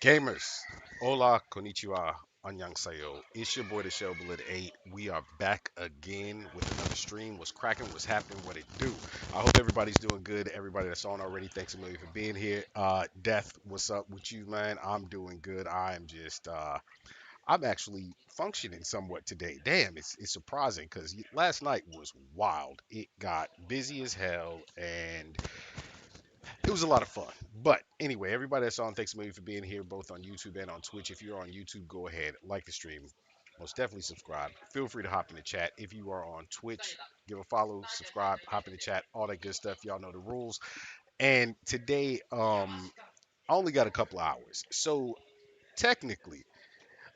Gamers, hola, konnichiwa, annyeonghaseyo. It's your boy, the Show Bullet 8. We are back again with another stream. What's cracking? What's happening? What it do? I hope everybody's doing good. Everybody that's on already, thanks a million for being here. Death, what's up with you, man? I'm doing good. I'm actually functioning somewhat today. Damn, it's surprising because last night was wild. It got busy as hell, and it was a lot of fun. But anyway, everybody that's on, thanks a million for being here, both on YouTube and on Twitch. If you're on YouTube, go ahead, like the stream. Most definitely subscribe. Feel free to hop in the chat. If you are on Twitch, give a follow, subscribe, hop in the chat, all that good stuff. Y'all know the rules. And today, I only got a couple of hours. So technically,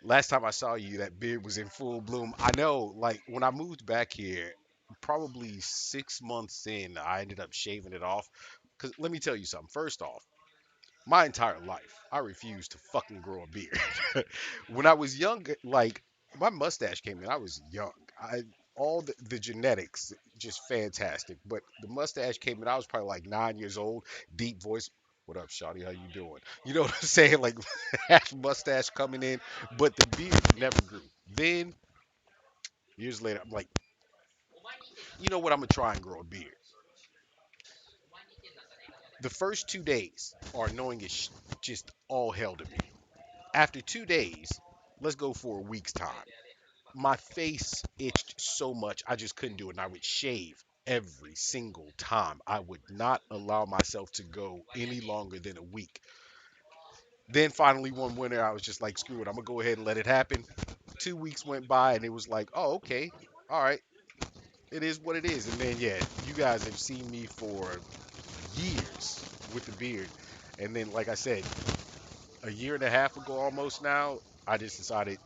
last time I saw you, that beard was in full bloom. I know, like when I moved back here, probably 6 months in, I ended up shaving it off. Because let me tell you something. First off, my entire life, I refused to fucking grow a beard. When I was young, like my mustache came in, I was young. I all the genetics just fantastic, but the mustache came in. I was probably like 9 years old. Deep voice. What up, Shawty? How you doing? You know what I'm saying? Like half mustache coming in, but the beard never grew. Then years later, I'm like, you know what? I'm gonna try and grow a beard. The first 2 days are annoying as just all hell to me. After 2 days, let's go for a week's time. My face itched so much I just couldn't do it. And I would shave every single time. I would not allow myself to go any longer than a week. Then finally one winter I was just like, screw it, I'm gonna go ahead and let it happen. 2 weeks went by and it was like, oh okay, all right, it is what it is. And then yeah, you guys have seen me for years with the beard. And then like I said, a year and a half ago almost now, I just decided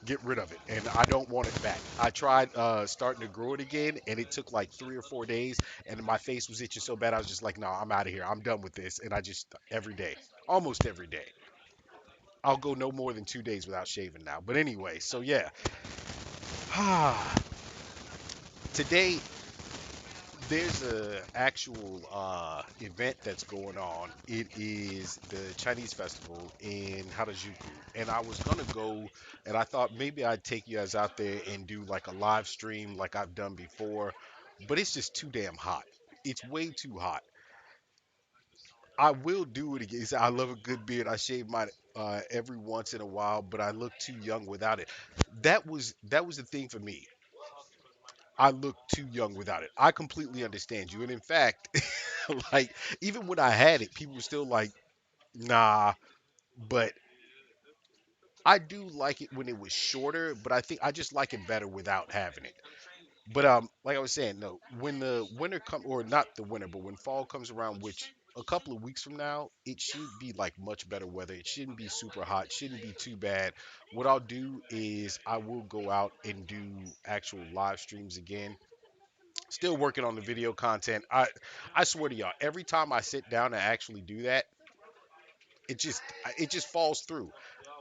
get rid of it, and I don't want it back. I tried starting to grow it again, and it took like 3 or 4 days, and my face was itching so bad. I was just like, no, I'm out of here. I'm done with this. And I just every day, almost every day, I'll go no more than 2 days without shaving now. But anyway, so yeah, today there's a actual event that's going on. It is the Chinese festival in Harajuku, and I was gonna go, and I thought maybe I'd take you guys out there and do like a live stream like I've done before, but it's just too damn hot. It's way too hot. I will do it again. I love a good beard. I shave mine every once in a while, but I look too young without it. That was the thing for me. I look too young without it. I completely understand you. And in fact, like even when I had it, people were still like, nah, but I do like it when it was shorter, but I think I just like it better without having it. But like I was saying, no, when the winter come or not the winter, but when fall comes around, which a couple of weeks from now, it should be like much better weather. It shouldn't be super hot, shouldn't be too bad. What I'll do is I will go out and do actual live streams again. Still working on the video content. I swear to y'all, every time I sit down to actually do that, it just falls through.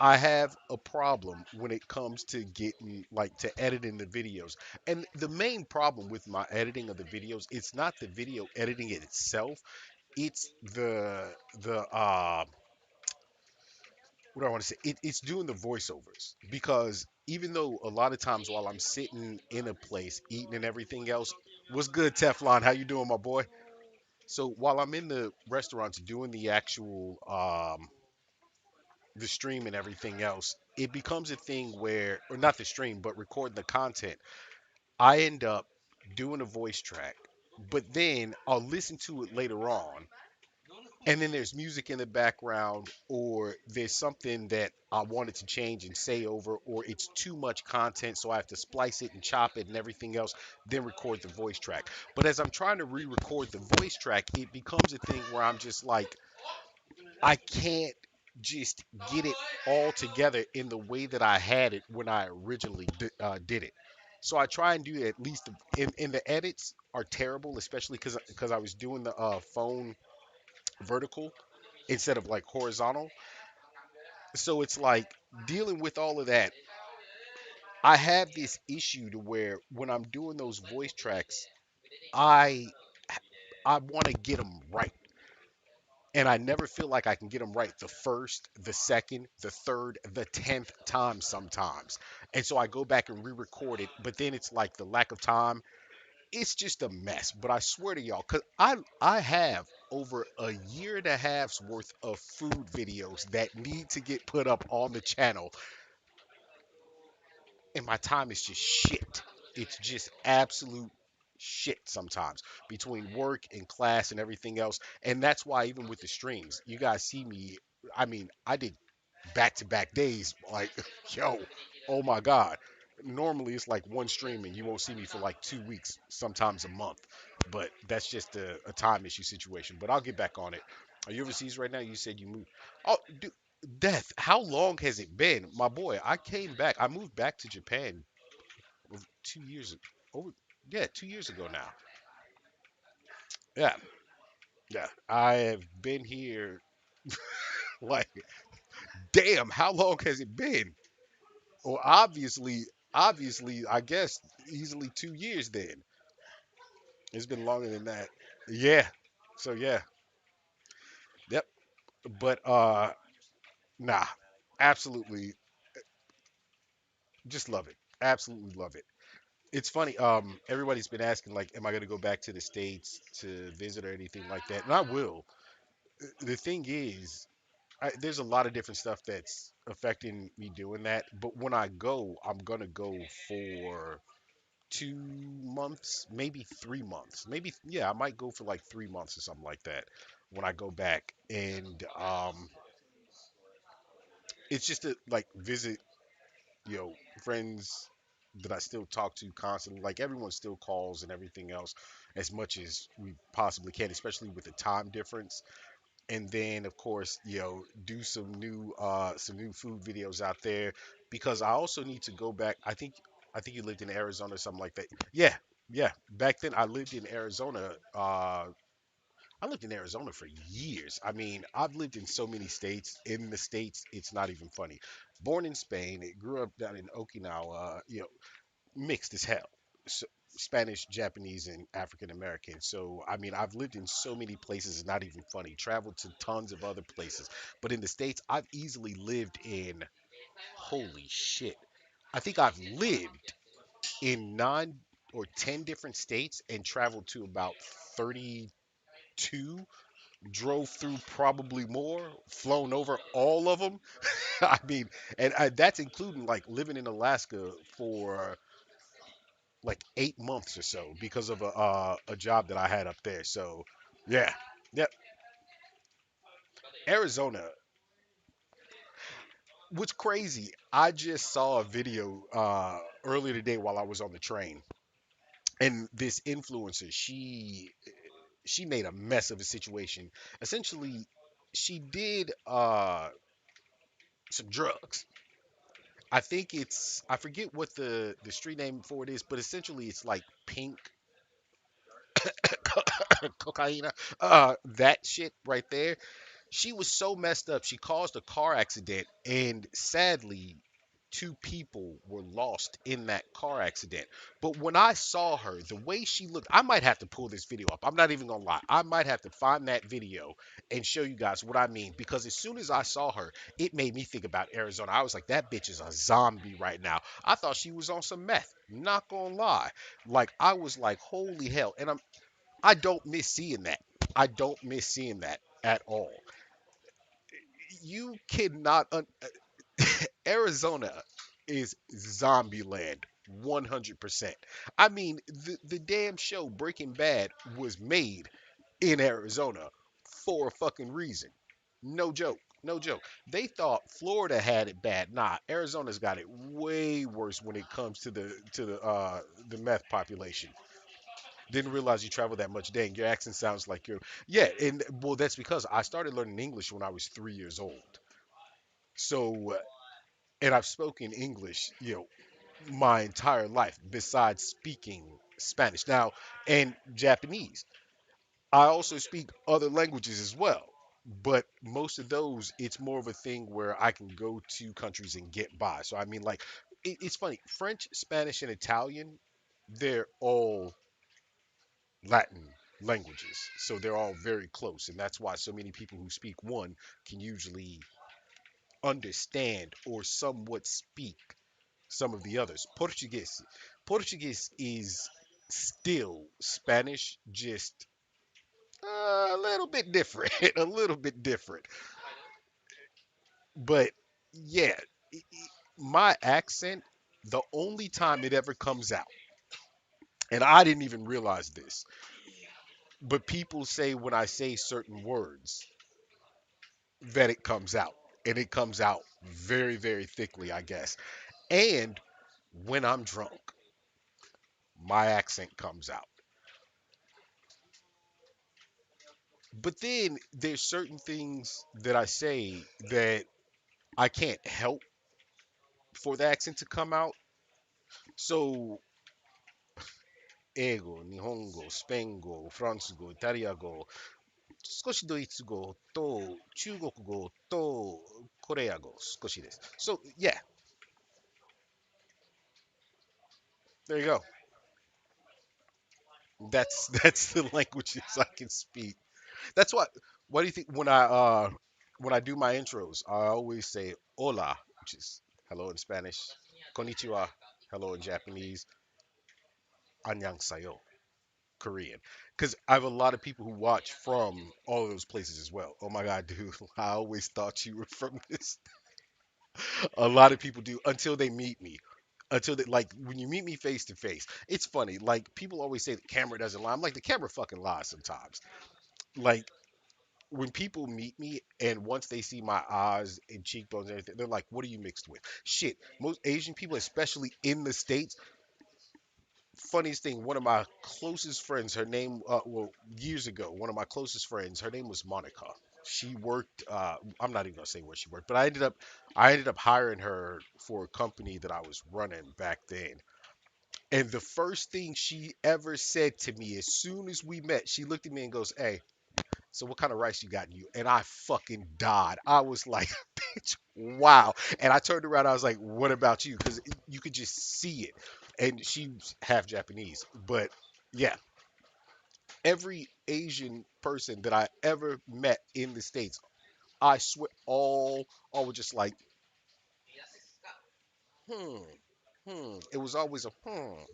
I have a problem when it comes to getting like to editing the videos. And the main problem with my editing of the videos, it's not the video editing it itself, it's the what do I want to say? It's doing the voiceovers because even though a lot of times while I'm sitting in a place eating and everything else, what's good, Teflon? How you doing, my boy? So while I'm in the restaurants doing the actual the stream and everything else, it becomes a thing where, or not the stream, but recording the content. I end up doing a voice track, but then I'll listen to it later on, and then there's music in the background, or there's something that I wanted to change and say over, or it's too much content, so I have to splice it and chop it and everything else, then record the voice track. But as I'm trying to re-record the voice track, it becomes a thing where I'm just like, I can't just get it all together in the way that I had it when I originally did it. So I try and do at least in the edits are terrible, especially because I was doing the phone vertical instead of like horizontal. So it's like dealing with all of that. I have this issue to where when I'm doing those voice tracks, I I want to get them right. and I never feel like I can get them right the first, the second, the third, the 10th time sometimes. And so I go back and re-record it, but then it's like the lack of time. It's just a mess. But I swear to y'all, cause I have over a year and a half's worth of food videos that need to get put up on the channel, and my time is just shit. It's just absolute shit sometimes between work and class and everything else. And that's why even with the streams, you guys see me. I mean, I did back to back days. Like, yo, oh my God. Normally it's like one stream and you won't see me for like 2 weeks, sometimes a month. But that's just a time issue situation. But I'll get back on it. Are you overseas right now? You said you moved. Oh, dude, Death, how long has it been? My boy, I came back. I moved back to Japan 2 years over. Yeah, 2 years ago now. Yeah, yeah. I have been here like, damn, how long has it been? Well, obviously, I guess easily 2 years then. It's been longer than that. Yeah. So yeah. Yep. But nah. Absolutely just love it. Absolutely love it. It's funny. Everybody's been asking like, am I gonna go back to the States to visit or anything like that? And I will. The thing is, there's a lot of different stuff that's affecting me doing that. But when I go, I'm gonna go for 2 months, maybe 3 months, maybe yeah, I might go for like 3 months or something like that when I go back, and it's just to like visit, you know, friends that I still talk to constantly. Like everyone still calls and everything else as much as we possibly can, especially with the time difference. And then of course, do some new food videos out there, because I also need to go back. I think you lived in Arizona or something like that. Yeah, yeah, back then I lived in Arizona for years. I mean, I've lived in so many states. In the states, it's not even funny. Born in Spain, grew up down in Okinawa, mixed as hell. So, Spanish, Japanese, and African American. So, I mean, I've lived in so many places, it's not even funny. Traveled to tons of other places. But in the States, I've easily lived in, holy shit, I think I've lived in 9 or 10 different states and traveled to about 32, drove through probably more, flown over all of them. I mean, and that's including like living in Alaska for like 8 months or so because of a job that I had up there. So yeah, yep. Arizona. What's crazy? I just saw a video earlier today while I was on the train, and this influencer, she made a mess of a situation. Essentially, she did some drugs. I forget what the street name for it is, but essentially it's like pink cocaine, that shit right there. She was so messed up. She caused a car accident, and sadly, two people were lost in that car accident. But when I saw her, the way she looked, I might have to pull this video up. I'm not even gonna lie. I might have to find that video and show you guys what I mean. Because as soon as I saw her, it made me think about Arizona. I was like, that bitch is a zombie right now. I thought she was on some meth. Not gonna lie. Like I was like, holy hell. And I don't miss seeing that. I don't miss seeing that at all. You cannot. Arizona is zombie land, 100%. I mean, the damn show Breaking Bad was made in Arizona for a fucking reason. No joke. No joke. They thought Florida had it bad. Nah, Arizona's got it way worse when it comes to the meth population. Didn't realize you traveled that much. Dang, your accent sounds like you're. Yeah, and well, that's because I started learning English when I was 3 years old. So, and I've spoken English, my entire life besides speaking Spanish. Now, and Japanese. I also speak other languages as well. But most of those, it's more of a thing where I can go to countries and get by. So, I mean, like, it's funny. French, Spanish, and Italian, they're all Latin. languages. So they're all very close. And that's why so many people who speak one can usually understand or somewhat speak some of the others. Portuguese. Portuguese is still Spanish, just a little bit different. A little bit different. But yeah, my accent, the only time it ever comes out, and I didn't even realize this, but people say when I say certain words that it comes out. And it comes out very, very thickly, I guess. And when I'm drunk, my accent comes out. But then there's certain things that I say that I can't help for the accent to come out. So, ego, nihongo, spengo, fransgo, italiano, 少しドイツ語と中国語とコレア語少しです。So, yeah, there you go. That's the languages I can speak. That's what. What do you think when I do my intros? I always say hola, which is hello in Spanish, konnichiwa, hello in Japanese, annyeongsayo, Korean. Because I have a lot of people who watch from all of those places as well. Oh my God, dude, I always thought you were from this. A lot of people do until they meet me. Until they like when you meet me face to face, it's funny. Like people always say the camera doesn't lie. I'm like the camera fucking lies sometimes. Like when people meet me and once they see my eyes and cheekbones and everything, they're like, "What are you mixed with?" Shit, most Asian people, especially in the states. Funniest thing, one of my closest friends, her name, well, years ago, one of my closest friends, her name was Monica. She worked. I'm not even gonna say where she worked, but I ended up hiring her for a company that I was running back then. And the first thing she ever said to me, as soon as we met, she looked at me and goes, "Hey, so what kind of rice you got in you?" And I fucking died. I was like, bitch, wow. And I turned around. I was like, what about you? Because you could just see it. And she's half Japanese. But yeah, every Asian person that I ever met in the States, I swear all were just like, hmm. It was always a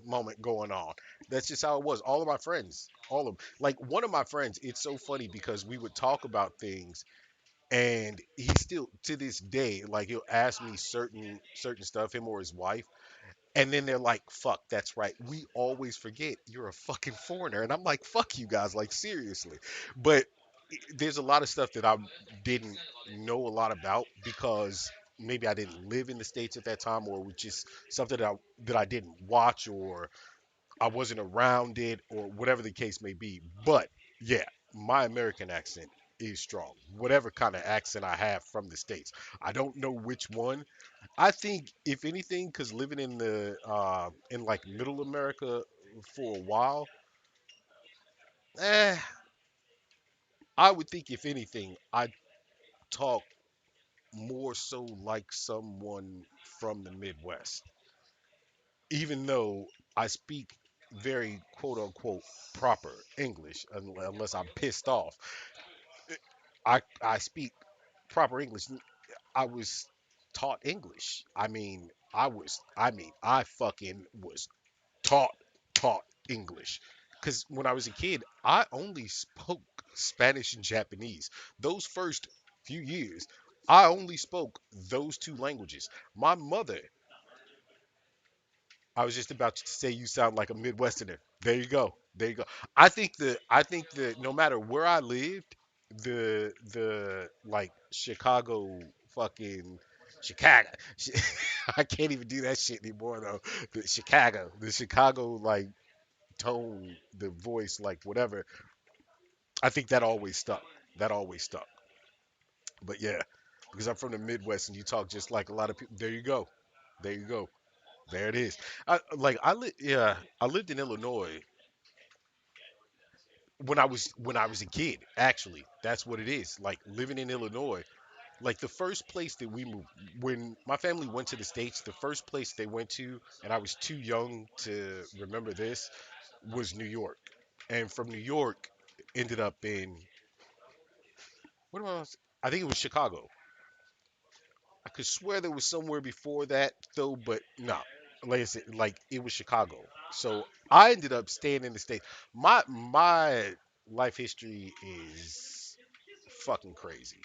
moment going on. That's just how it was. All of my friends, all of them. Like one of my friends, it's so funny because we would talk about things and he still to this day like he'll ask me certain stuff, him or his wife, and then they're like, fuck, that's right, we always forget you're a fucking foreigner. And I'm like, fuck you guys, like seriously. But there's a lot of stuff that I didn't know a lot about because maybe I didn't live in the States at that time, or it was just something that I didn't watch, or I wasn't around it, or whatever the case may be. But yeah, my American accent is strong. Whatever kind of accent I have from the States, I don't know which one. I think, if anything, because living in the in like Middle America for a while, eh, I would think if anything, I talk more so like someone from the Midwest, even though I speak very quote unquote proper English, unless I'm pissed off. I speak proper English. I was taught English. I fucking was taught English. Because when I was a kid, I only spoke Spanish and Japanese. Those first few years, I only spoke those two languages. My mother, I was just about to say you sound like a Midwesterner. There you go. There you go. I think that no matter where I lived, the like Chicago fucking Chicago. I can't even do that shit anymore though. The Chicago like tone, the voice, like whatever. I think that always stuck. That always stuck. But yeah, because I'm from the Midwest and you talk just like a lot of people. There you go. There you go. There it is. I lived in Illinois when I was a kid. Actually, that's what it is. Like living in Illinois, like the first place that we moved when my family went to the States, the first place they went to, and I was too young to remember this, was New York. And from New York, ended up in what was I think it was Chicago. I could swear there was somewhere before that though, but no. Like I said, like it was Chicago. So I ended up staying in the state. My life history is fucking crazy.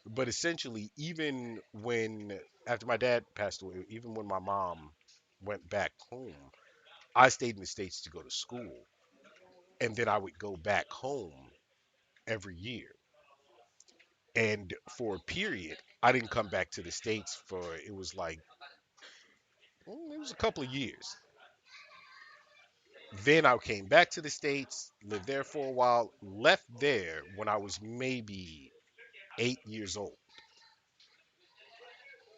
But essentially, even when after my dad passed away, even when my mom went back home, I stayed in the States to go to school. And then I would go back home every year. And for a period, I didn't come back to the States for it was like it was a couple of years. Then I came back to the States, lived there for a while, left there when I was maybe 8 years old,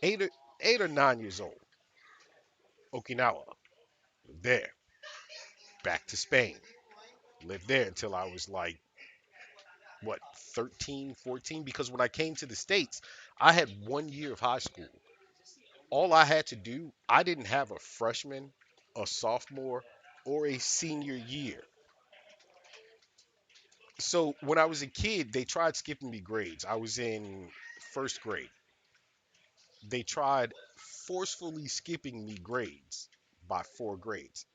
eight or 8 or 9 years old. Okinawa, lived there, back to Spain, lived there until I was like what 13, 14. Because when I came to the States, I had 1 year of high school. All I had to do, I didn't have a freshman, a sophomore, or a senior year. So when I was a kid, they tried skipping me grades. I was in first grade. They tried forcefully skipping me grades by 4 grades.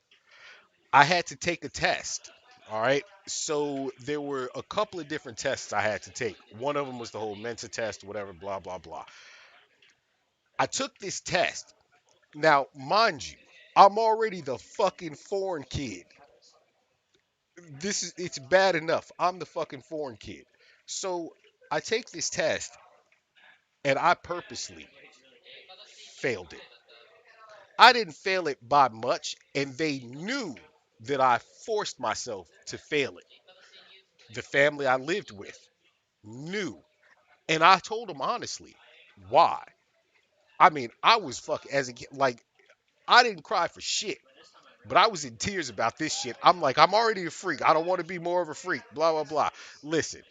I had to take a test. All right. So there were a couple of different tests I had to take. One of them was the whole Mensa test, whatever, blah, blah, blah. I took this test. Now, mind you, I'm already the fucking foreign kid. It's bad enough. I'm the fucking foreign kid. So I take this test and I purposely failed it. I didn't fail it by much, and they knew that I forced myself to fail it. The family I lived with knew, and I told them honestly why. I mean, I was fucking as a kid, like I didn't cry for shit, but I was in tears about this shit. I'm like, I'm already a freak. I don't want to be more of a freak. Blah blah blah. Listen,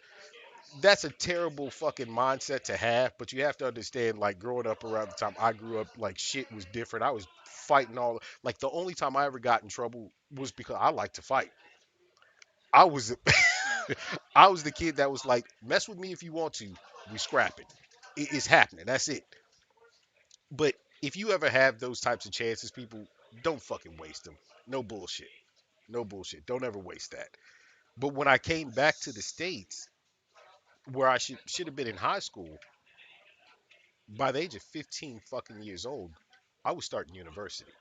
that's a terrible fucking mindset to have, but you have to understand, like growing up around the time I grew up, like shit was different. I was fighting all like the only time I ever got in trouble was because I like to fight. I was I was the kid that was like, mess with me if you want to, we scrapping. It's happening. That's it. But if you ever have those types of chances, people don't fucking waste them. No bullshit. No bullshit. Don't ever waste that. But when I came back to the States, where I should have been in high school, by the age of 15 fucking years old, I was starting university.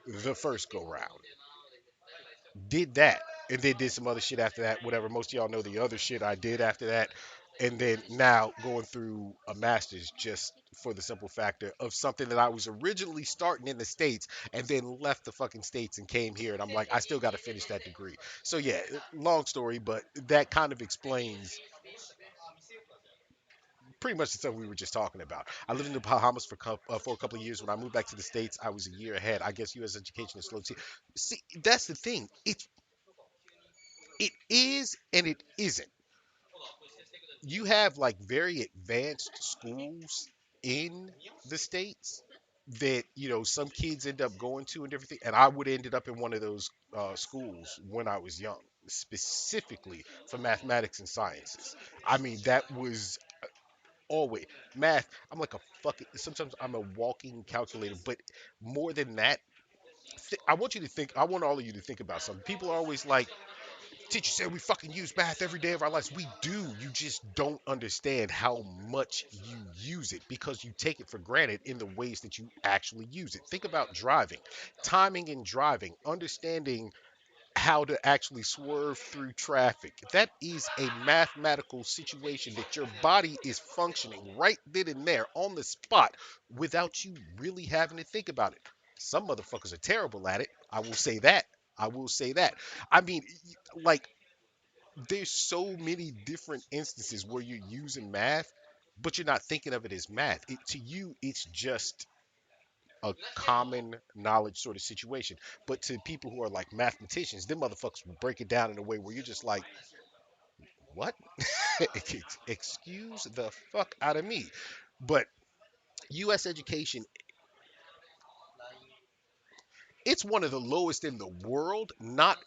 The first go round. Did that. And then did some other shit after that, whatever. Most of y'all know the other shit I did after that. And then now going through a master's just for the simple factor of something that I was originally starting in the States and then left the fucking States and came here. And I'm like, I still got to finish that degree. So, yeah, long story, but that kind of explains pretty much the stuff we were just talking about. I lived in the Bahamas for a couple of years. When I moved back to the States, I was a year ahead. I guess U.S. education is slow too. See, that's the thing. It is and it isn't. You have like very advanced schools in the States that some kids end up going to and everything. And I would have ended up in one of those schools when I was young, specifically for mathematics and sciences. I mean, that was always math. I'm like a fucking. Sometimes I'm a walking calculator, but more than that, I want you to think. I want all of you to think about something. People are always like, "Teacher said we fucking use math every day of our lives." We do. You just don't understand how much you use it because you take it for granted in the ways that you actually use it. Think about driving, timing and driving, understanding how to actually swerve through traffic. That is a mathematical situation that your body is functioning right then and there on the spot without you really having to think about it. Some motherfuckers are terrible at it. I will say that. I will say that. I mean, like, there's so many different instances where you're using math, but you're not thinking of it as math. To you, it's just a common knowledge sort of situation. But to people who are like mathematicians, them motherfuckers will break it down in a way where you're just like, what? Excuse the fuck out of me. But U.S. education, it's one of the lowest in the world. Not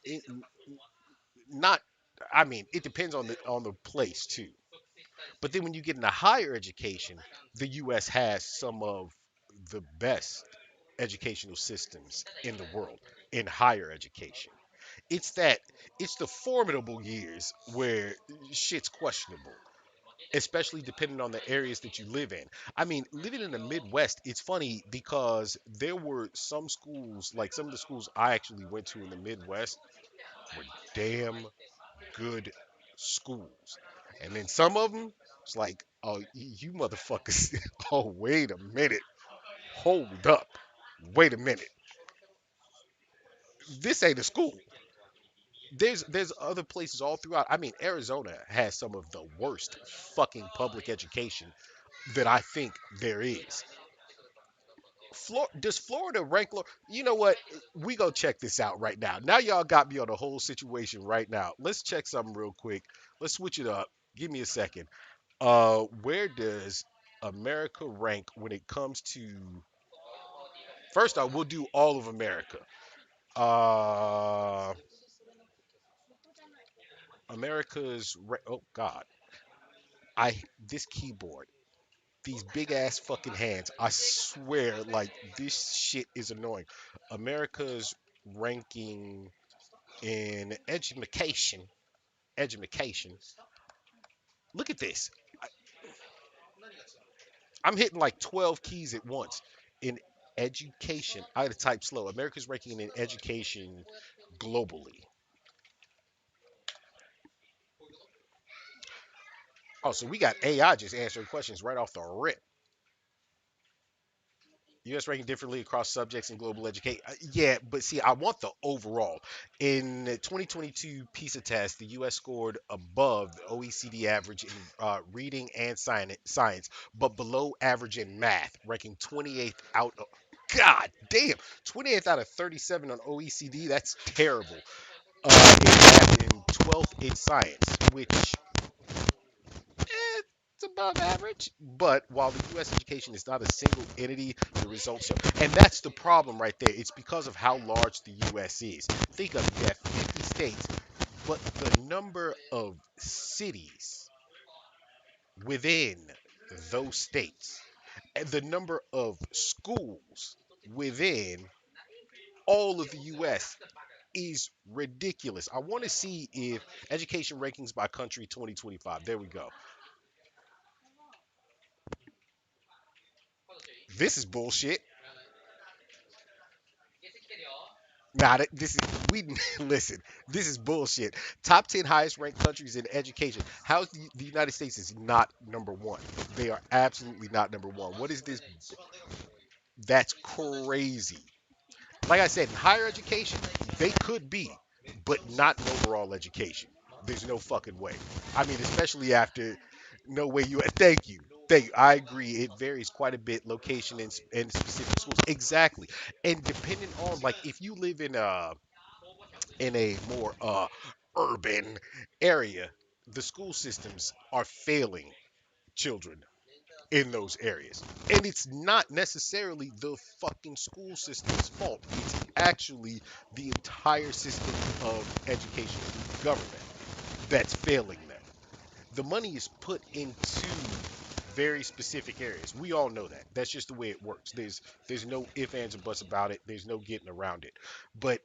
I mean, it depends on the place too. But then when you get into higher education, the U.S. has some of the best educational systems in the world in higher education. It's that it's the formidable years where shit's questionable, especially depending on the areas that you live in. I mean, living in the Midwest, it's funny because there were some schools, like some of the schools I actually went to in the Midwest, were damn good schools. And then some of them, it's like, oh, you motherfuckers. Oh, wait a minute. Hold up. Wait a minute. This ain't a school. There's other places all throughout. I mean, Arizona has some of the worst fucking public education that I think there is. Does Florida rank low? You know what? We go check this out right now. Now y'all got me on the whole situation right now. Let's check something real quick. Let's switch it up. Give me a second. Where does America rank when it comes to? First off, we'll do all of America. Uh, Oh God, I this keyboard, these big ass fucking hands. I swear, like this shit is annoying. America's ranking in education. Education. Look at this. I, I'm hitting like 12 keys at once in education. I had to type slow. America's ranking in education globally. Oh, so we got AI just answering questions right off the rip. U.S. ranking differently across subjects in global education. Yeah, but see, I want the overall. In the 2022 PISA test, the U.S. scored above the OECD average in reading and science, but below average in math, ranking 28th out of. God damn, 28th out of 37 on OECD. That's terrible. In math and 12th in science, which it's above average. But while the U.S. education is not a single entity, the results show. And that's the problem right there. It's because of how large the U.S. is. Think of it, you have 50 states, but the number of cities within those states and the number of schools within all of the U.S. is ridiculous. I want to see if education rankings by country 2025. There we go. This is bullshit. Nah, this is we listen. This is bullshit. Top 10 highest ranked countries in education. How is the United States is not number one? They are absolutely not number one. What is this? That's crazy. Like I said, in higher education, they could be, but not in overall education. There's no fucking way. I mean, especially after no way you. Thank you. Thank you. I agree. It varies quite a bit, location and specific schools. Exactly. And depending on like if you live in a more urban area, the school systems are failing children in those areas. And it's not necessarily the fucking school system's fault. It's actually the entire system of education through the government that's failing them. The money is put into very specific areas. We all know that. That's just the way it works. There's no ifs, ands, or buts about it. There's no getting around it. But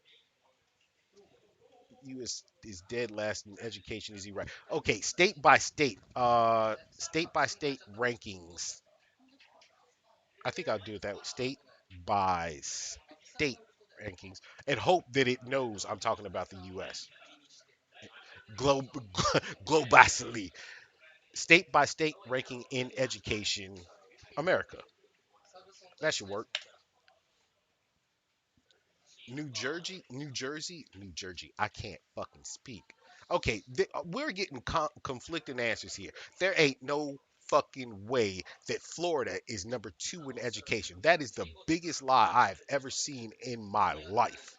is dead last in education. Is he right? Okay, state by state. State by state rankings. I think I'll do it that way. State by state rankings, and hope that it knows I'm talking about the U.S. Globe globally. State by state ranking in education. America. That should work. New Jersey. I can't fucking speak. Okay, we're getting conflicting answers here. There ain't no fucking way that Florida is number two in education. That is the biggest lie I've ever seen in my life.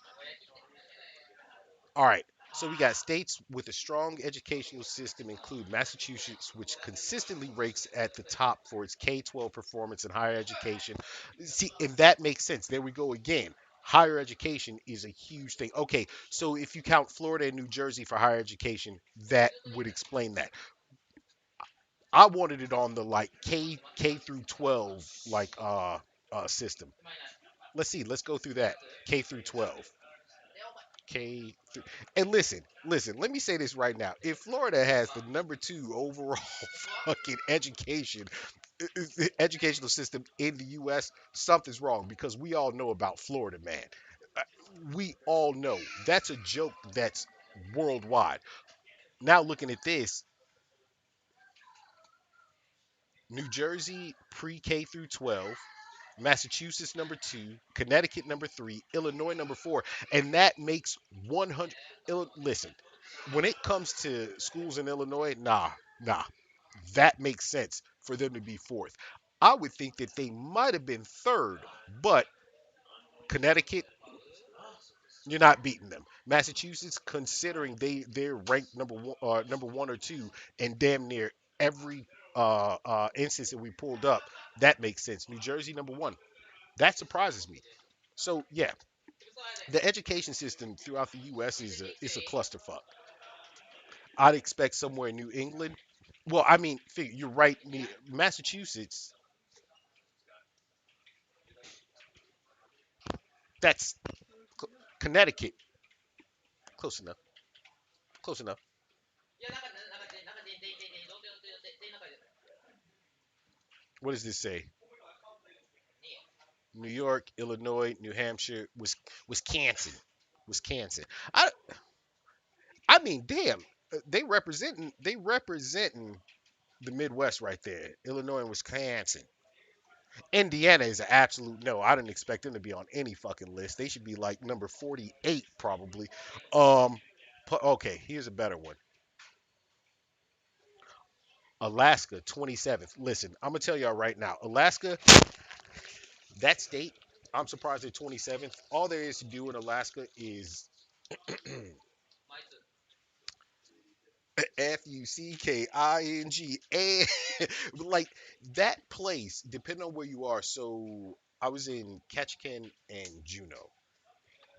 All right. So we got states with a strong educational system include Massachusetts, which consistently ranks at the top for its K-12 performance in higher education. See, and that makes sense. There we go again. higher education is a huge thing. Okay, so if you count Florida and New Jersey for higher education, that would explain that. I wanted it on the like K through 12 like system. Let's see. Let's go through that. K through 12. K through, and listen. Let me say this right now. If Florida has the number two overall fucking educational system in the U.S., something's wrong because we all know about Florida, man. Uh, We all know that's a joke that's worldwide. Now looking at this, New Jersey pre-K through 12, Massachusetts number two, Connecticut number three, Illinois number four, and that makes 100. Listen, when it comes to schools in Illinois, nah, that makes sense for them to be fourth. I would think that they might have been third, but Connecticut, you're not beating them. Massachusetts, considering they're ranked number one or two, and damn near every instance that we pulled up, that makes sense. New Jersey number one, that surprises me. So yeah, the education system throughout the U.S. is a clusterfuck. I'd expect somewhere in New England. Well, I mean, you're right. Massachusetts, that's Connecticut. Close enough. Close enough. What does this say? New York, Illinois, New Hampshire, Wisconsin, Wisconsin. I I mean, damn, they representing the Midwest right there. Illinois and Wisconsin. Indiana is an absolute no. I didn't expect them to be on any fucking list. They should be like number 48 probably. Um, okay, here's a better one. Alaska, 27th. Listen, I'm gonna tell y'all right now, Alaska, that state, I'm surprised they're 27th. All there is to do in Alaska is Fucking, and like that place, depending on where you are. So I was in Ketchikan and Juneau.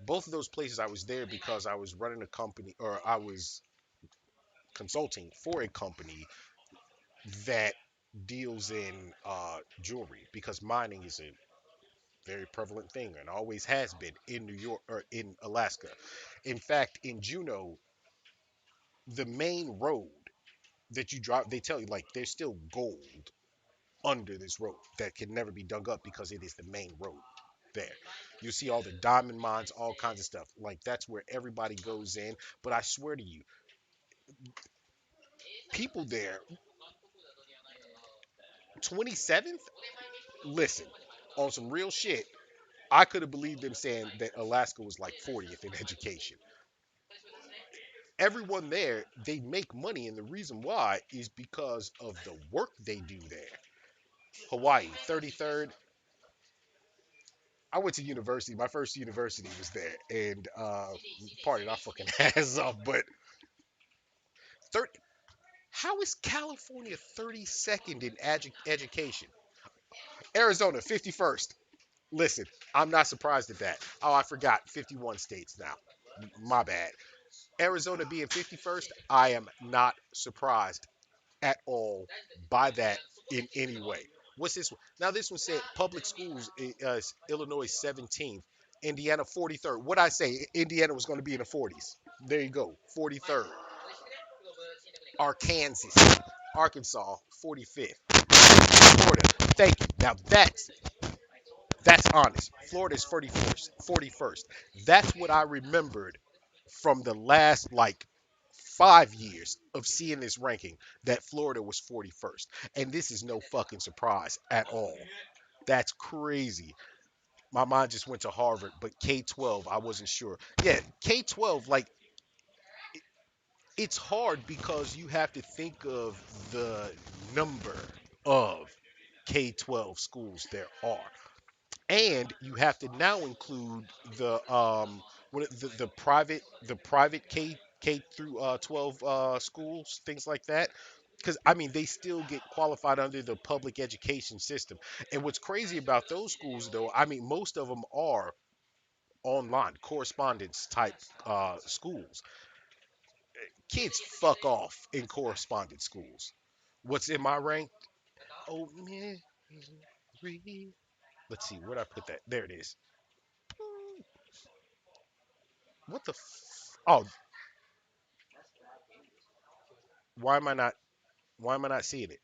Both of those places I was there because I was running a company or I was consulting for a company that deals in jewelry because mining is a very prevalent thing and always has been in New York or in Alaska. In fact, in Juneau, the main road that you drive, they tell you like there's still gold under this road that can never be dug up because it is the main road there. You see all the diamond mines, all kinds of stuff. Like that's where everybody goes in. But I swear to you, people there, 27th, listen, on some real shit, I could have believed them saying that Alaska was like 40th in education. Everyone there, they make money, and the reason why is because of the work they do there. Hawaii, 33rd. I went to university. My first university was there, and pardon, I fucking ass up, but 30. How is California 32nd in education? Arizona, 51st. Listen, I'm not surprised at that. Oh, I forgot. 51 states now. My bad. Arizona being 51st, I am not surprised at all by that in any way. What's this one? Now, this one said public schools, Illinois 17th, Indiana 43rd. What I say? Indiana was going to be in the 40s. There you go, 43rd. Arkansas, Arkansas 45th. Florida, thank you. Now that's honest. Florida's 41st. 41st. That's what I remembered from the last like 5 years of seeing this ranking that Florida was 41st. And this is no fucking surprise at all. That's crazy. My mind just went to Harvard, but K-12, I wasn't sure. Yeah, K-12, like, it's hard because you have to think of the number of K-12 schools there are. And you have to now include the private K through 12 schools, things like that, because I mean they still get qualified under the public education system. And what's crazy about those schools, though, I mean most of them are online correspondence type schools. Kids fuck off in correspondence schools. What's in my rank? Oh man, let's see where'd I put that. There it is. What the? Oh, why am I not? Why am I not seeing it,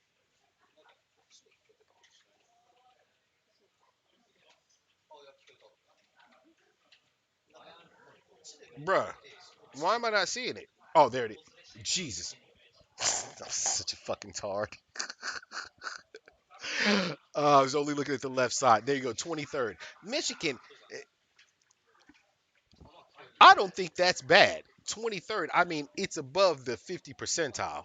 bruh? Why am I not seeing it? Oh, there it is. Jesus, I'm such a fucking tard. I was only looking at the left side. There you go, 23rd. Michigan, I don't think that's bad. 23rd, I mean, it's above the 50 percentile.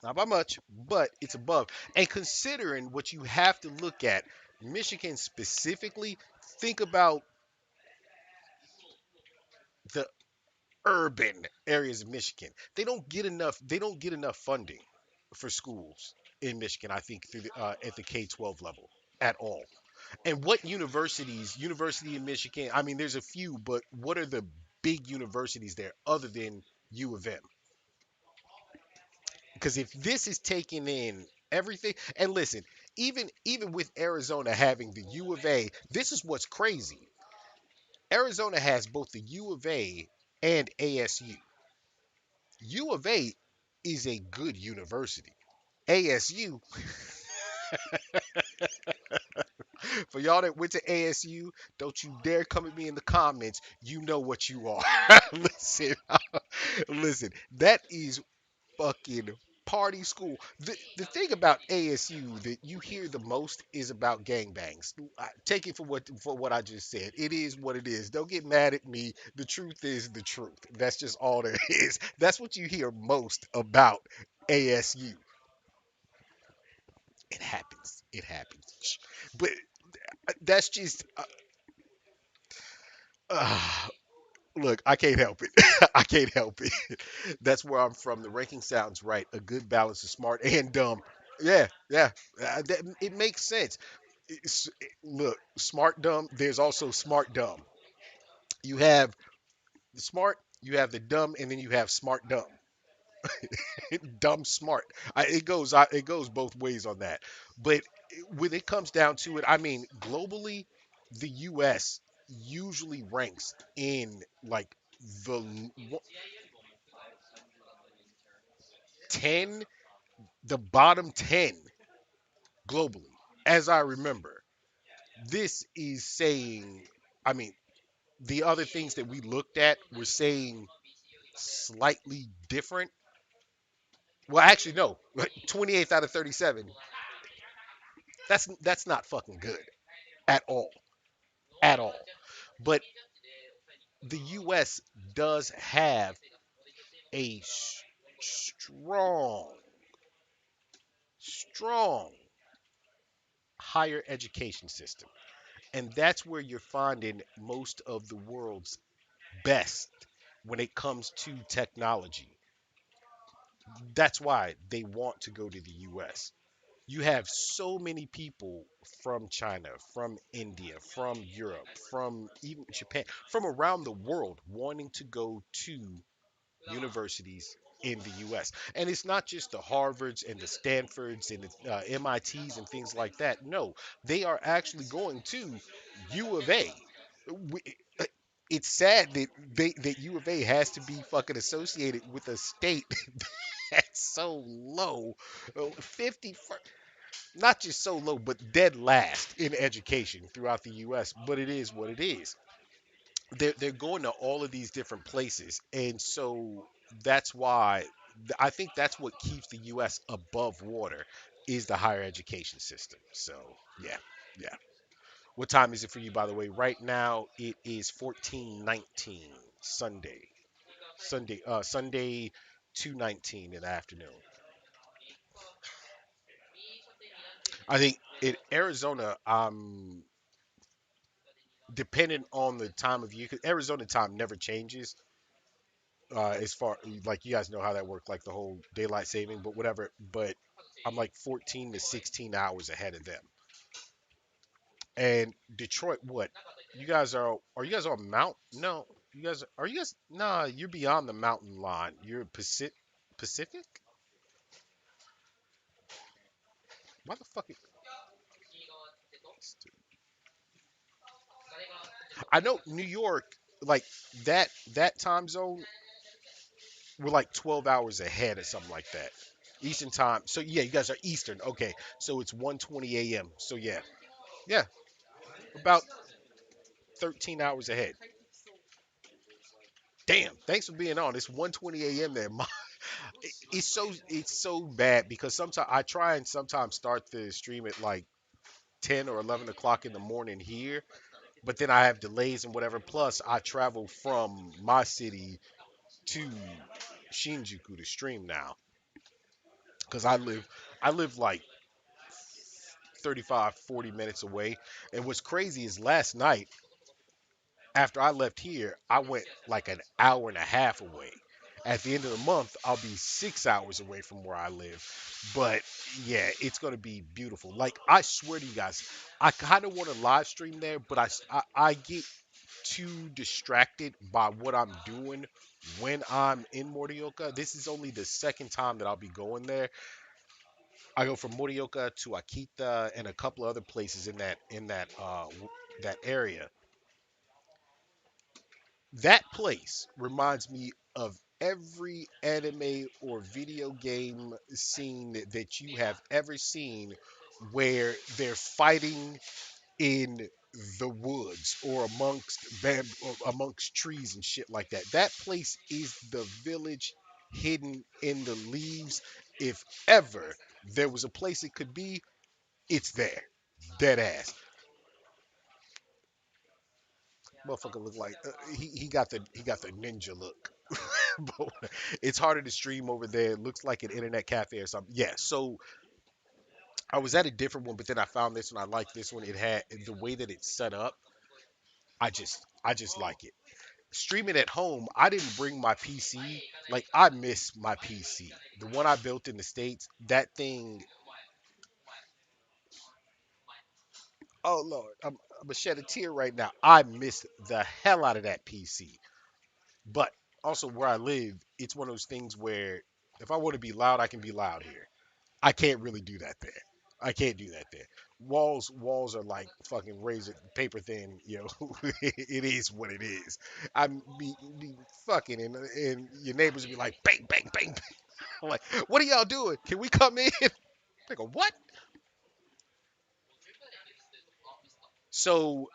Not by much, but it's above. And considering what you have to look at, Michigan specifically, think about the urban areas of Michigan. They don't get enough funding for schools in Michigan, I think, through at the K-12 level at all. And what universities, University of Michigan, I mean, there's a few, but what are the big universities there other than U of M? Because if this is taking in everything, and listen, even with Arizona having the U of A, this is what's crazy. Arizona has both the U of A and ASU. U of A is a good university. ASU, for y'all that went to ASU, don't you dare come at me in the comments. You know what you are. Listen, listen, that is fucking party school. The thing about ASU that you hear the most is about gangbangs. Take it for what I just said. It is what it is. Don't get mad at me. The truth is the truth. That's just all there is. That's what you hear most about ASU. It happens. It happens. But that's just uh, look. I can't help it. I can't help it. That's where I'm from. The ranking sounds right. A good balance of smart and dumb. Yeah, yeah. It makes sense. Look, smart dumb. There's also smart dumb. You have the smart, you have the dumb, and then you have smart dumb. Dumb smart. It goes both ways on that. But when it comes down to it, I mean, globally, the U.S. usually ranks in like the 10, the bottom 10 globally, as I remember. This is saying, I mean, the other things that we looked at were saying slightly different. Well, actually, no. 28th out of 37. That's not fucking good at all, at all. But the U.S. does have a strong, strong higher education system, and that's where you're finding most of the world's best when it comes to technology. That's why they want to go to the US. You have so many people from China, from India, from Europe, from even Japan, from around the world wanting to go to universities in the US. And it's not just the Harvards and the Stanfords and the MITs and things like that. No, they are actually going to U of A. We- uh, It's sad that U of A has to be fucking associated with a state that's so low. 50, not just so low, but dead last in education throughout the US. But it is what it is. They're going to all of these different places, and so that's why I think that's what keeps the U.S. above water is the higher education system. So yeah, yeah. What time is it for you, by the way? Right now it is 14:19 Sunday, Sunday 2:19 in the afternoon. I think in Arizona, depending on the time of year, 'cause Arizona time never changes. As far like you guys know how that worked, like the whole daylight saving, but whatever. But I'm like 14 to 16 hours ahead of them. And Detroit, what? You guys are you guys on Mount? No, you guys are you guys? Nah, you're beyond the mountain line. You're Pacific. Why the fuck? I know New York, like that time zone, we're like 12 hours ahead or something like that. Eastern time. So yeah, you guys are Eastern. Okay, so it's 1:20 a.m. So yeah, yeah, about 13 hours ahead. Damn, thanks for being on. It's 1:20 a.m. there. It's so bad because sometimes I try and sometimes start the stream at like 10 or 11 o'clock in the morning here, but then I have delays and whatever. Plus, I travel from my city to Shinjuku to stream now because I live like 35, 40 minutes away. And what's crazy is last night after I left here, I went like an hour and a half away. At the end of the month, I'll be 6 hours away from where I live. But yeah, it's gonna be beautiful. Like I swear to you guys, I kind of want to live stream there, but I get too distracted by what I'm doing when I'm in Morioka. This is only the second time that I'll be going there. I go from Morioka to Akita and a couple other places in that area. That place reminds me of every anime or video game scene that you have ever seen where they're fighting in the woods or amongst trees and shit like that. That place is the village hidden in the leaves. If ever there was a place it could be, it's there. Dead ass. Motherfucker look like he got the ninja look. But it's harder to stream over there. It looks like an internet cafe or something. Yeah. So I was at a different one, but then I found this one. I like this one. It had the way that it's set up. I just like it. Streaming at home, I didn't bring my PC. Like I miss my PC. The one I built in the States, that thing, oh Lord, I'm gonna shed a tear right now. I miss the hell out of that PC. But also where I live, it's one of those things where if I want to be loud, I can be loud here. I can't really do that there. I can't do that there. Walls are like fucking razor paper thin, it is what it is. I'm be fucking and your neighbors will be like bang bang bang bang. I'm like, what are y'all doing? Can we come in? They go, what? So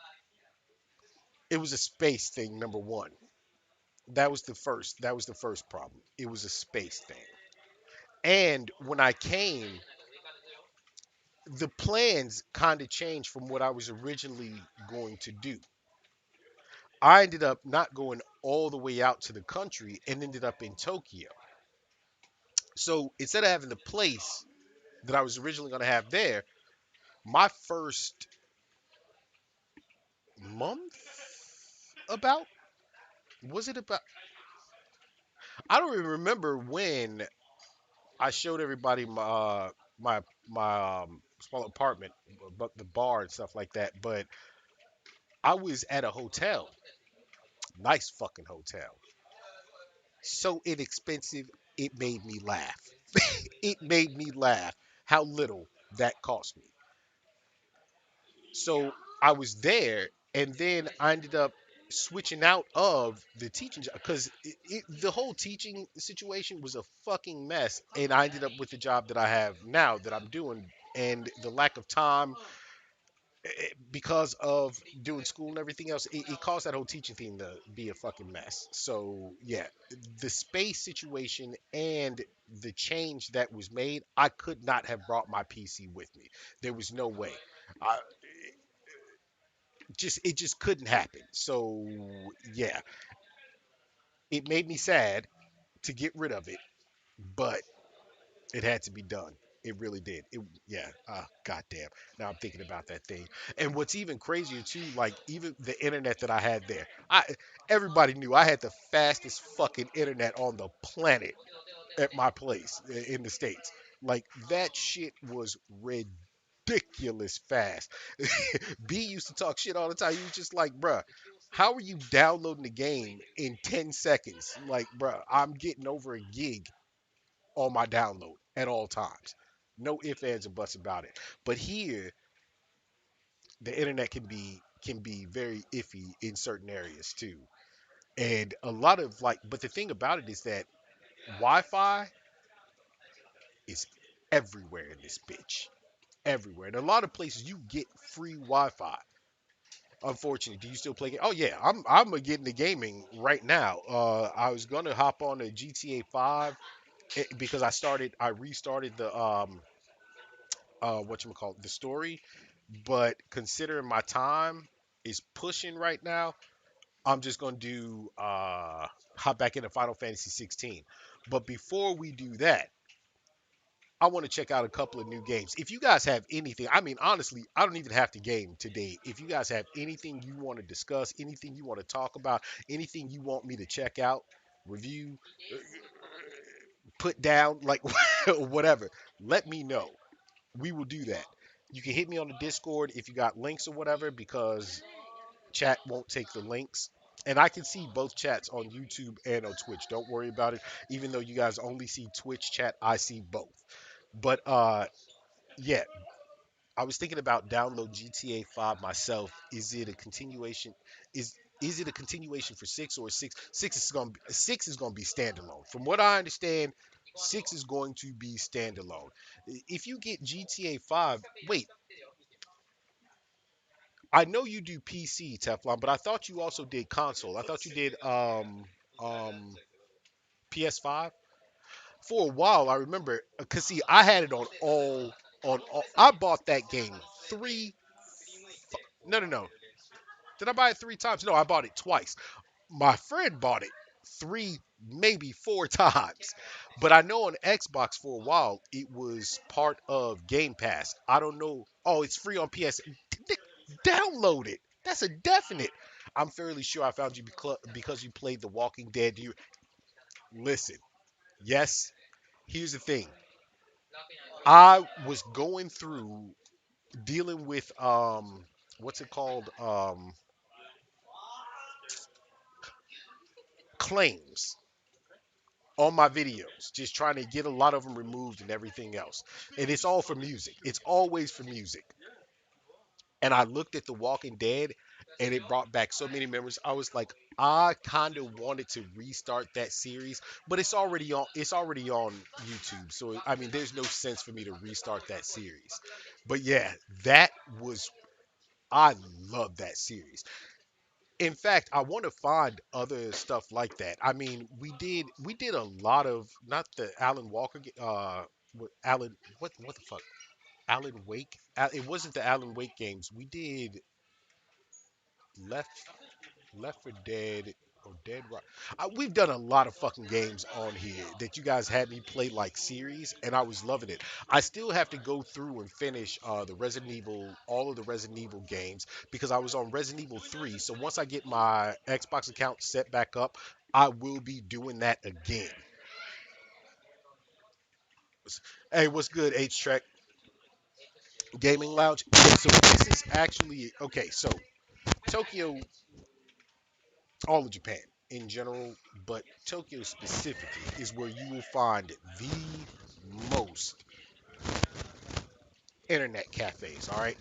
it was a space thing, number one. That was the first problem. It was a space thing. And when I came, the plans kind of changed from what I was originally going to do. I ended up not going all the way out to the country and ended up in Tokyo. So instead of having the place that I was originally going to have there, my first month about was it about I don't even remember when I showed everybody my small apartment, but the bar and stuff like that. But I was at a hotel, nice fucking hotel, so inexpensive it made me laugh. It made me laugh how little that cost me. So I was there, and then I ended up switching out of the teaching job because the whole teaching situation was a fucking mess, and I ended up with the job that I have now that I'm doing, and the lack of time because of doing school and everything else, it caused that whole teaching thing to be a fucking mess. So yeah, the space situation and the change that was made, I could not have brought my PC with me. There was no way. I, it just couldn't happen. So yeah, it made me sad to get rid of it, but it had to be done. It really did. Yeah. Goddamn. Now I'm thinking about that thing. And what's even crazier too, like even the internet that I had there, everybody knew I had the fastest fucking internet on the planet at my place in the states. Like that shit was ridiculous. ridiculous fast. B used to talk shit all the time. He was just like, bruh, how are you downloading the game in 10 seconds? Like, bruh, I'm getting over a gig on my download at all times. No ifs, ands, or buts about it. But here, the internet can be very iffy in certain areas too. And a lot of like, but the thing about it is that Wi-Fi is everywhere in this bitch. Everywhere. And a lot of places you get free Wi-Fi. Unfortunately, do you still play? Oh yeah, I'm gonna get into gaming right now. I was gonna hop on a GTA 5 because I restarted the what you call the story, but considering my time is pushing right now, I'm just gonna do hop back into Final Fantasy 16. But before we do that, I want to check out a couple of new games. If you guys have anything, I mean, honestly, I don't even have to game today. If you guys have anything you want to discuss, anything you want to talk about, anything you want me to check out, review, put down, like whatever, let me know. We will do that. You can hit me on the Discord if you got links or whatever, because chat won't take the links. And I can see both chats on YouTube and on Twitch. Don't worry about it. Even though you guys only see Twitch chat, I see both. But yeah, I was thinking about download GTA 5 myself. Is it a continuation? Is it a continuation for six, or six is gonna be standalone? From what I understand, six is going to be standalone. If you get GTA 5, wait, I know you do PC Teflon, but I thought you also did console. I thought you did PS5 for a while. I remember because see, I had it on all. I bought that game three. No, no, no. Did I buy it three times? No, I bought it twice. My friend bought it three, maybe four times. But I know on Xbox for a while it was part of Game Pass. I don't know. Oh, it's free on PS. Download it. That's a definite. I'm fairly sure I found you because you played The Walking Dead. Do you listen? Yes. Here's the thing. I was going through dealing with what's it called claims on my videos, just trying to get a lot of them removed and everything else. And it's all for music. It's always for music. And I looked at The Walking Dead and it brought back so many memories. I was like, I kind of wanted to restart that series, but it's already on YouTube. So I mean, there's no sense for me to restart that series. But yeah, that was I love that series. In fact, I want to find other stuff like that. I mean, we did a lot of not the Alan Walker, Alan what the fuck, Alan Wake. It wasn't the Alan Wake games. We did Left Left for Dead or Dead Rock. We've done a lot of fucking games on here that you guys had me play like series, and I was loving it. I still have to go through and finish all of the Resident Evil games because I was on Resident Evil 3. So once I get my Xbox account set back up, I will be doing that again. Hey, what's good, H Trek Gaming Lounge? Yeah, so this is actually okay. So Tokyo, all of Japan in general, but Tokyo specifically is where you will find the most internet cafes. All right,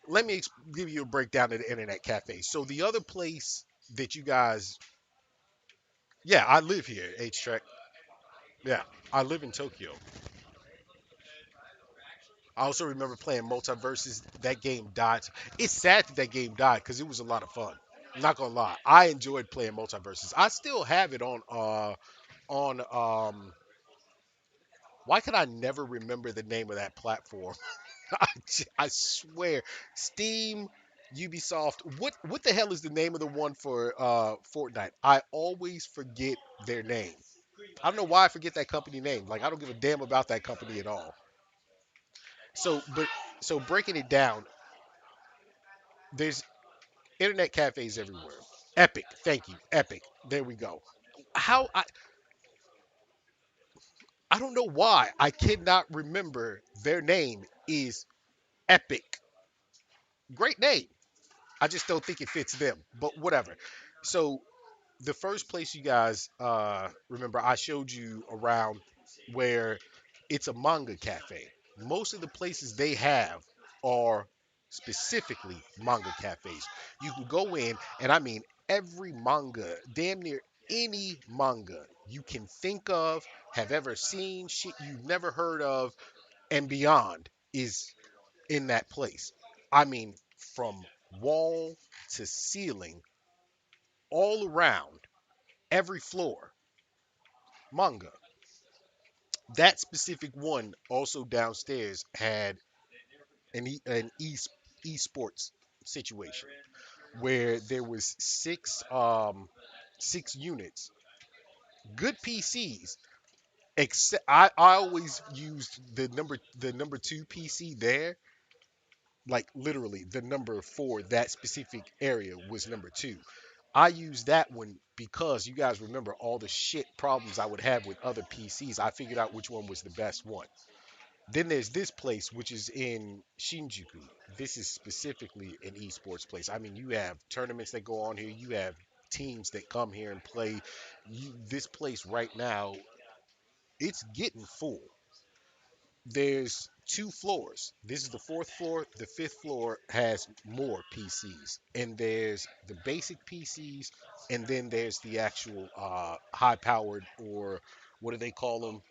let me give you a breakdown of the internet cafes. So the other place that you guys, yeah, I live here, H Trek. Yeah, I live in Tokyo. I also remember playing Multiverses. That game died. It's sad that that game died because it was a lot of fun. I'm not gonna lie, I enjoyed playing Multiverses. I still have it on. Why can I never remember the name of that platform? I swear, Steam, Ubisoft. What the hell is the name of the one for Fortnite? I always forget their name. I don't know why I forget that company name. Like I don't give a damn about that company at all. So breaking it down, there's internet cafes everywhere. Epic, thank you, Epic. There we go. How I don't know why I cannot remember their name is Epic. Great name. I just don't think it fits them, but whatever. So the first place you guys remember I showed you around where it's a manga cafe. Most of the places they have are specifically manga cafes. You can go in, and I mean every manga, damn near any manga you can think of, have ever seen, shit you've never heard of, and beyond is in that place. I mean, from wall to ceiling, all around, every floor, manga. That specific one also downstairs had an esports situation where there was six units, good PCs. Except I always used the number two PC there, like literally the number for that specific area was number two. I used that one because you guys remember all the shit problems I would have with other PCs. I figured out which one was the best one. Then there's this place, which is in Shinjuku. This is specifically an esports place. I mean, you have tournaments that go on here. You have teams that come here and play. This place right now, it's getting full. There's two floors. This is the fourth floor. The fifth floor has more PCs, and there's the basic PCs, and then there's the actual high-powered, or what do they call them?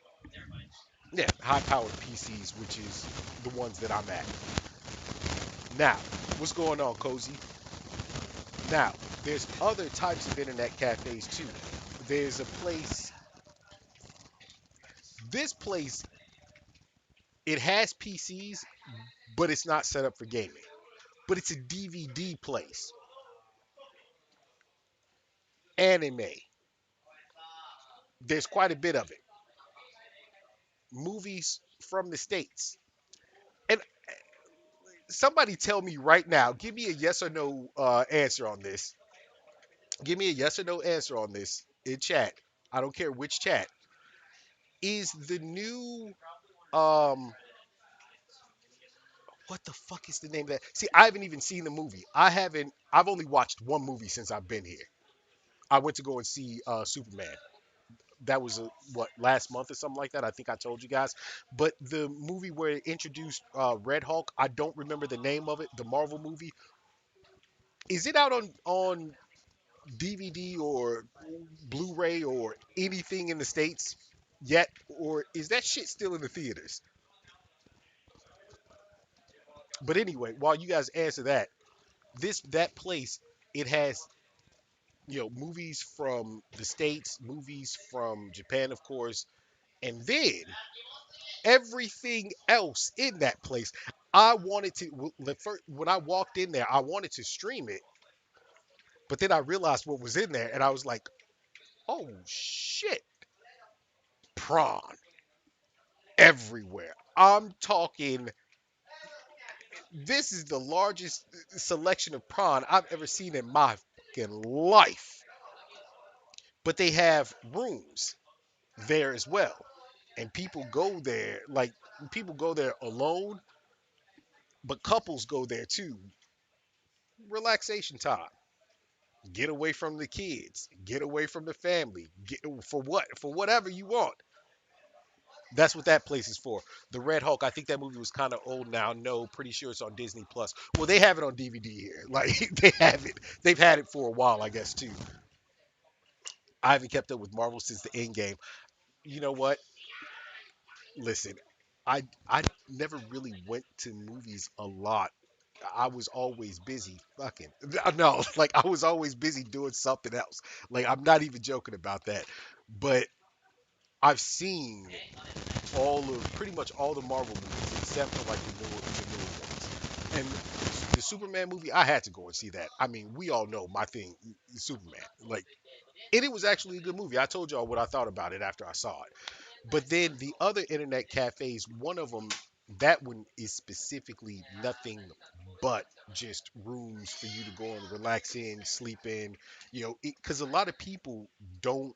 Yeah, high-powered PCs, which is the ones that I'm at now. What's going on, Cozy? Now, there's other types of internet cafes too. There's a place. This place, it has PCs, but it's not set up for gaming. But it's a DVD place. Anime. There's quite a bit of it. Movies from the States. And somebody tell me right now, give me a yes or no answer on this. Give me a yes or no answer on this in chat. I don't care which chat. Is the new um what the fuck is the name of that? See, I haven't even seen the movie. I've only watched one movie since I've been here. I went to go and see Superman. That was what, last month or something like that. I think I told you guys. But the movie where it introduced Red Hulk, I don't remember the name of it. The Marvel movie, is it out on DVD or Blu-ray or anything in the states yet, or is that shit still in the theaters? But anyway, while you guys answer that, that place, it has movies from the states, movies from Japan, of course, and then everything else in that place. I wanted to when I walked in there, I wanted to stream it, but then I realized what was in there, and I was like, "Oh shit, prawn everywhere." I'm talking. This is the largest selection of prawn I've ever seen in my fucking life. But they have rooms there as well, and people go there people go there alone, but couples go there too. Relaxation time. Get away from the kids, get away from the family, get for what, for whatever you want. That's what that place is for. The Red Hulk, I think that movie was kind of old now. No, pretty sure it's on Disney Plus. Well, they have it on DVD here. Like they have it. They've had it for a while, I guess too. I haven't kept up with Marvel since the End Game. You know what? Listen, I never really went to movies a lot. I was always busy fucking. No, like I was always busy doing something else. Like I'm not even joking about that. But I've seen pretty much all the Marvel movies except for like the newer ones. And the Superman movie, I had to go and see that. I mean, we all know my thing, Superman. Like, and it was actually a good movie. I told y'all what I thought about it after I saw it. But then the other internet cafes, one of them, that one is specifically nothing but just rooms for you to go and relax in, sleep in, because a lot of people don't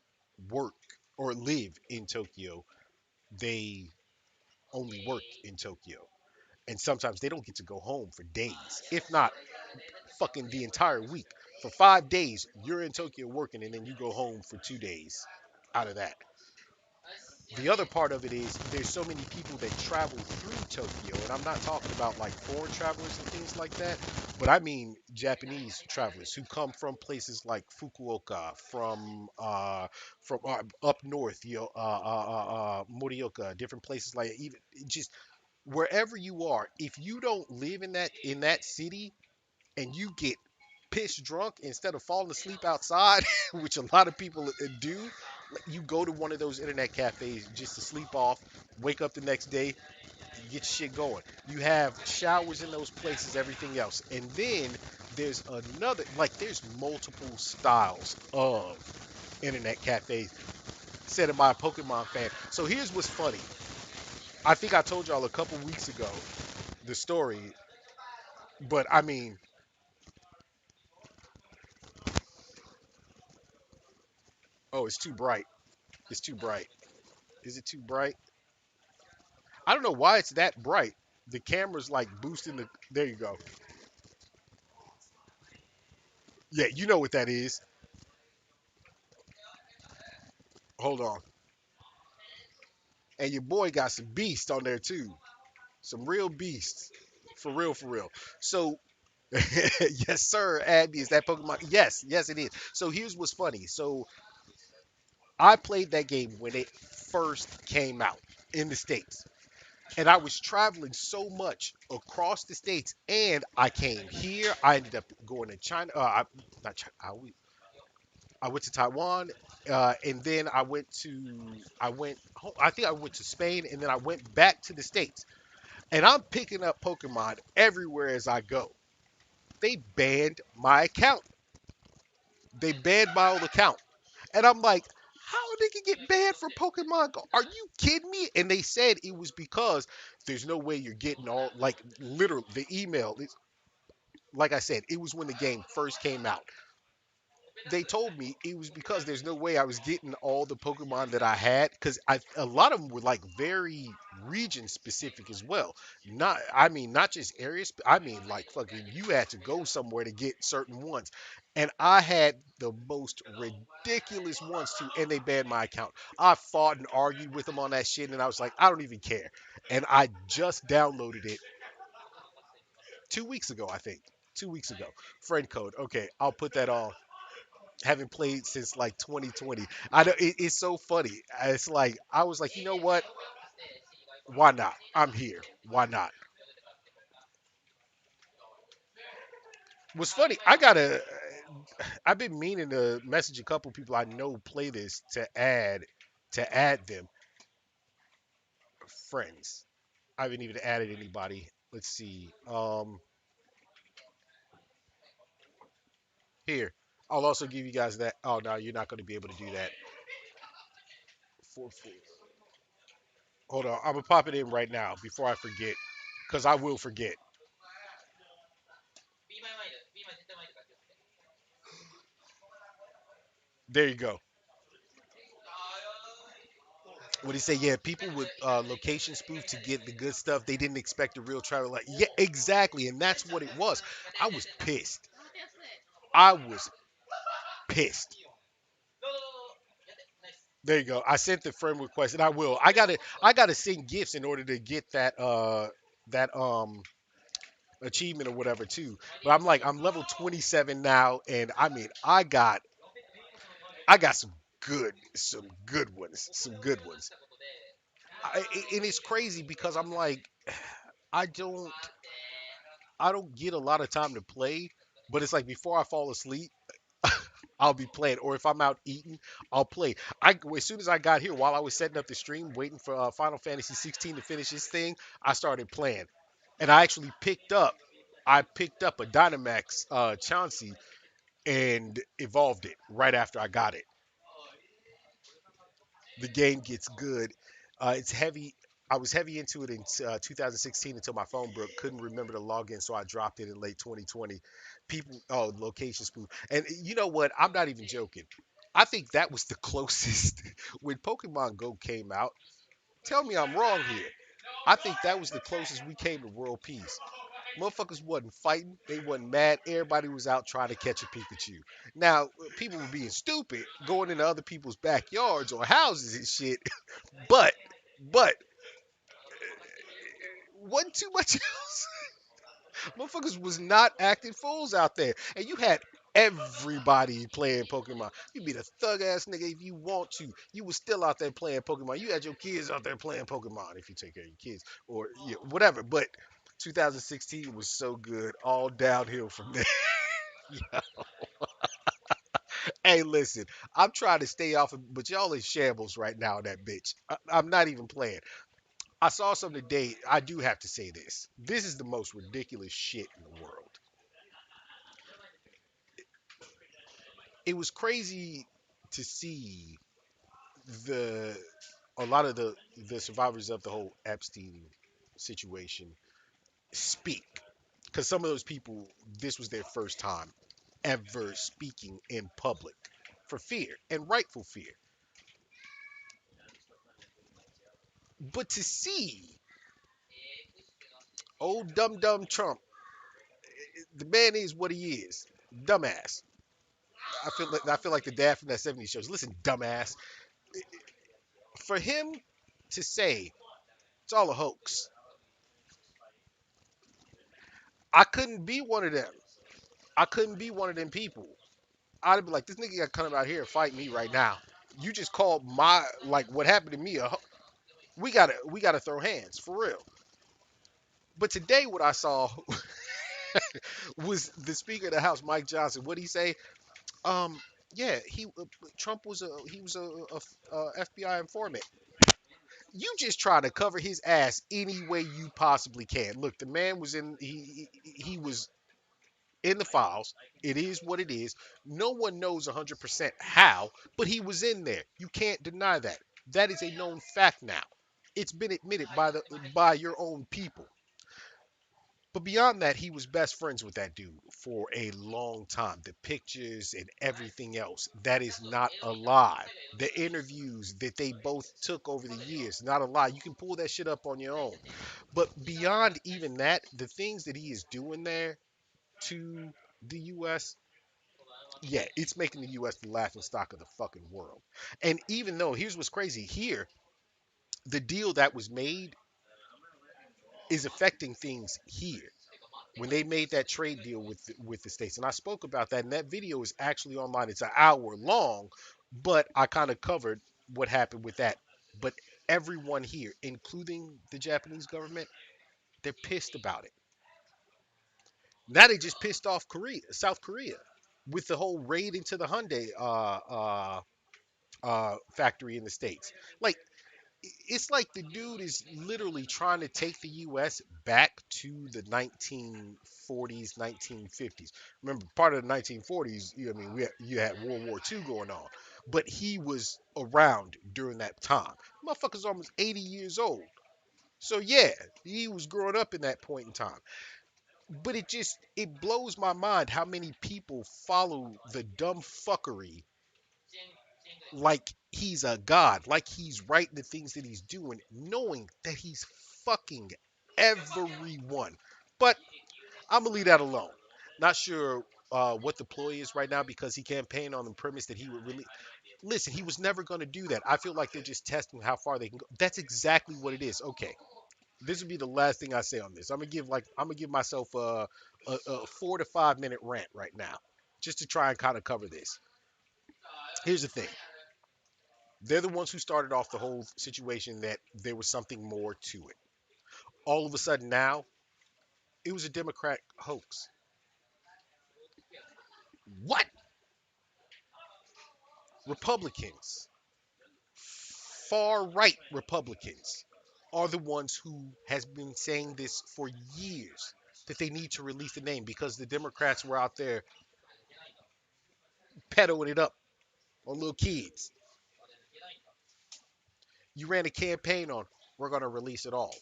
work or live in Tokyo. They only work in Tokyo. and sometimes they don't get to go home for days, if not fucking the entire week. For 5 days, you're in Tokyo working, and then you go home for 2 days out of that. The other part of it is there's so many people that travel through Tokyo, and I'm not talking about like foreign travelers and things like that, but I mean Japanese travelers who come from places like Fukuoka, from up north, Morioka, different places like even just wherever you are. If you don't live in that city and you get pissed drunk instead of falling asleep outside, which a lot of people do, you go to one of those internet cafes just to sleep off, wake up the next day, get your shit going. You have showers in those places, everything else. And then there's there's multiple styles of internet cafes set by a Pokemon fan. So here's what's funny. I think I told y'all a couple weeks ago the story, but I mean, oh, it's too bright. It's too bright. Is it too bright? I don't know why it's that bright. The camera's like boosting the. There you go. Yeah, you know what that is. Hold on. And your boy got some beast on there too. Some real beasts. For real, for real. So, yes, sir, Abby, is that Pokemon? Yes, yes, it is. So here's what's funny. So I played that game when it first came out in the States. And I was traveling so much across the states, and I came here. I ended up going to China. Not China. I went to Taiwan, and then I think I went to Spain, and then I went back to the states. And I'm picking up Pokemon everywhere as I go. They banned my account. They banned my old account, and I'm like, how they can get banned for Pokemon Go? Are you kidding me? And they said it was because there's no way you're getting all like literally the email. Like I said, it was when the game first came out. They told me it was because there's no way I was getting all the Pokemon that I had because a lot of them were like very region specific as well. Not I mean not just areas. I mean like fucking you had to go somewhere to get certain ones, and I had the most ridiculous ones too, and they banned my account. I fought and argued with them on that shit, and I was like, I don't even care. And I just downloaded it 2 weeks ago, I think. 2 weeks ago. Friend code. Okay, I'll put that on. Haven't played since like 2020. I know it's so funny. It's like I was like, you know what? Why not? I'm here. Why not? What's funny? I've been meaning to message a couple people I know play this to add them friends. I haven't even added anybody. Let's see. Here. I'll also give you guys that. Oh no, you're not going to be able to do that. For hold on. I'm gonna pop it in right now before I forget, because I will forget. There you go. What he say? Yeah, people would location spoof to get the good stuff. They didn't expect the real travel. Like, yeah, exactly, and that's what it was. I was pissed. I was pissed. There you go. I sent the friend request, and I will. I gotta send gifts in order to get that achievement or whatever too. But I'm like, I'm level 27 now, and I mean, I got some good ones, some good ones. And it's crazy because I'm like, I don't. I don't get a lot of time to play, but it's like before I fall asleep, I'll be playing, or if I'm out eating, I'll play. As soon as I got here, while I was setting up the stream, waiting for Final Fantasy 16 to finish this thing, I started playing, and I picked up a Dynamax Chauncey and evolved it right after I got it. The game gets good. It's heavy. I was heavy into it in 2016 until my phone broke. Couldn't remember to log in, so I dropped it in late 2020. Location spoof. And you know what? I'm not even joking. I think that was the closest when Pokemon Go came out. Tell me I'm wrong here. I think that was the closest we came to world peace. Motherfuckers wasn't fighting. They wasn't mad. Everybody was out trying to catch a Pikachu. Now, people were being stupid, going into other people's backyards or houses and shit. But, wasn't too much else. Motherfuckers was not acting fools out there. And you had everybody playing Pokemon. You be the thug ass nigga if you want to. You was still out there playing Pokemon. You had your kids out there playing Pokemon if you take care of your kids or whatever. But 2016 was so good, all downhill from there. Yeah. Hey, listen, I'm trying to stay off of, but y'all in shambles right now, that bitch. I'm not even playing. I saw something today. I do have to say this. This is the most ridiculous shit in the world. It was crazy to see the a lot of the survivors of the whole Epstein situation speak, because some of those people, this was their first time ever speaking in public for fear and rightful fear. But to see old dumb Trump, the man is what he is, dumbass. I feel like the dad from that '70s shows. Listen, dumbass. For him to say it's all a hoax, I couldn't be one of them. I couldn't be one of them people. I'd be like, this nigga got to come out here and fight me right now. You just called my like what happened to me. We gotta throw hands for real. But today, what I saw was the Speaker of the House, Mike Johnson. What he say? Um, yeah, Trump was a FBI informant. You just try to cover his ass any way you possibly can. Look, the man was he was in the files. It is what it is. No one knows 100% how, but he was in there. You can't deny that. That is a known fact now. It's been admitted by your own people. But beyond that, he was best friends with that dude for a long time. The pictures and everything else, that is not a lie. The interviews that they both took over the years, not a lie. You can pull that shit up on your own. But beyond even that, the things that he is doing there to the US, yeah, it's making the US the laughing stock of the fucking world. And even though, here's what's crazy here, the deal that was made is affecting things here. When they made that trade deal with the states, and I spoke about that, and that video is actually online. It's an hour long, but I kind of covered what happened with that. But everyone here, including the Japanese government, they're pissed about it. Now they just pissed off South Korea, with the whole raid into the Hyundai factory in the states. Like, it's like the dude is literally trying to take the U.S. back to the 1940s, 1950s. Remember, part of the 1940s, I mean, you had World War II going on, but he was around during that time. Motherfucker's almost 80 years old. So yeah, he was growing up in that point in time. But it blows my mind how many people follow the dumb fuckery like he's a god, like he's right in the things that he's doing, knowing that he's fucking everyone. But I'm gonna leave that alone. Not sure what the ploy is right now because he campaigned on the premise that he would really listen. He was never gonna do that. I feel like they're just testing how far they can go. That's exactly what it is. Okay, this would be the last thing I say on this. I'm gonna give myself a 4 to 5 minute rant right now, just to try and kind of cover this. Here's the thing. They're the ones who started off the whole situation that there was something more to it. All of a sudden now, it was a Democrat hoax. What? Republicans, far right Republicans, are the ones who has been saying this for years that they need to release the name because the Democrats were out there peddling it up on little kids. You ran a campaign on, we're going to release it all.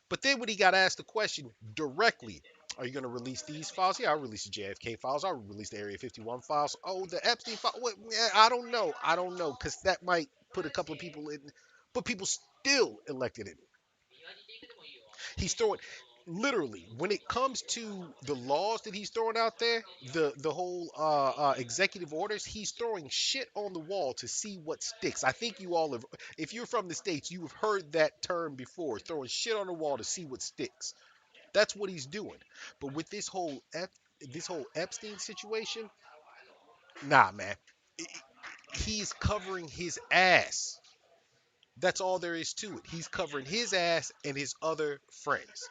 But then when he got asked the question directly, are you going to release these files? Yeah, I'll release the JFK files. I'll release the Area 51 files. Oh, the Epstein file. What? Yeah, I don't know. I don't know because that might put a couple of people in, but people still elected him. He's throwing literally when it comes to the laws that he's throwing out there, the whole executive orders, he's throwing shit on the wall to see what sticks. I think you all have, if you're from the states, you have heard that term before, throwing shit on the wall to see what sticks. That's what he's doing. But with this whole Epstein situation, nah, man, he's covering his ass. That's all there is to it. He's covering his ass and his other friends.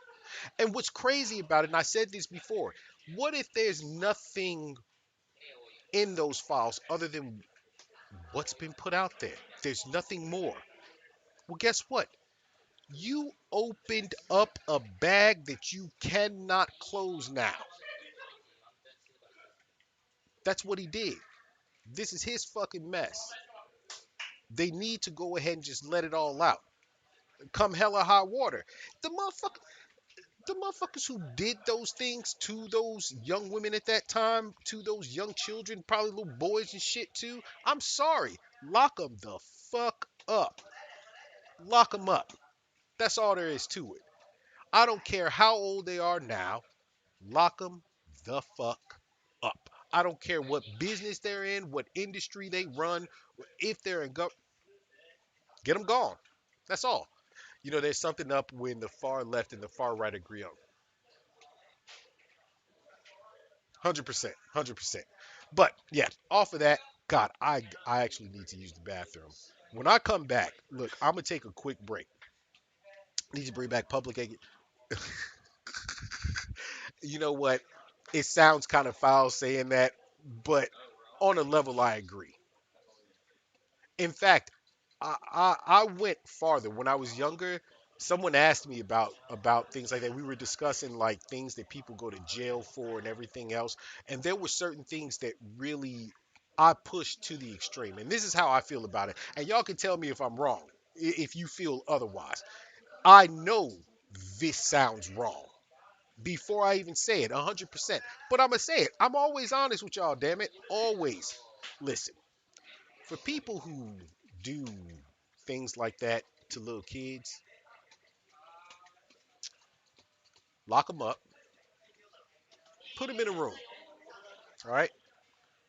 And what's crazy about it, and I said this before, what if there's nothing in those files other than what's been put out there? There's nothing more. Well, guess what? You opened up a bag that you cannot close now. That's what he did. This is his fucking mess. They need to go ahead and just let it all out. Come hella hot water. The motherfucker, the motherfuckers who did those things to those young women at that time, to those young children, probably little boys and shit too. I'm sorry. Lock them the fuck up. Lock them up. That's all there is to it. I don't care how old they are now. Lock them the fuck up. I don't care what business they're in, what industry they run, if they're in government. Get them gone. That's all. You know, there's something up when the far left and the far right agree on. 100%, 100%. But yeah, off of that, God, I actually need to use the bathroom. When I come back, look, I'm gonna take a quick break. I need to bring back public. You know what? It sounds kind of foul saying that, but on a level, I agree. In fact, I went farther when I was younger. Someone asked me about things like that. We were discussing like things that people go to jail for and everything else, and there were certain things that really I pushed to the extreme. And this is how I feel about it. And y'all can tell me if I'm wrong, if you feel otherwise. I know this sounds wrong before I even say it, 100%. But I'm gonna say it. I'm always honest with y'all. Damn it, always. Listen, for people who do things like that to little kids, lock them up, put them in a room, all right?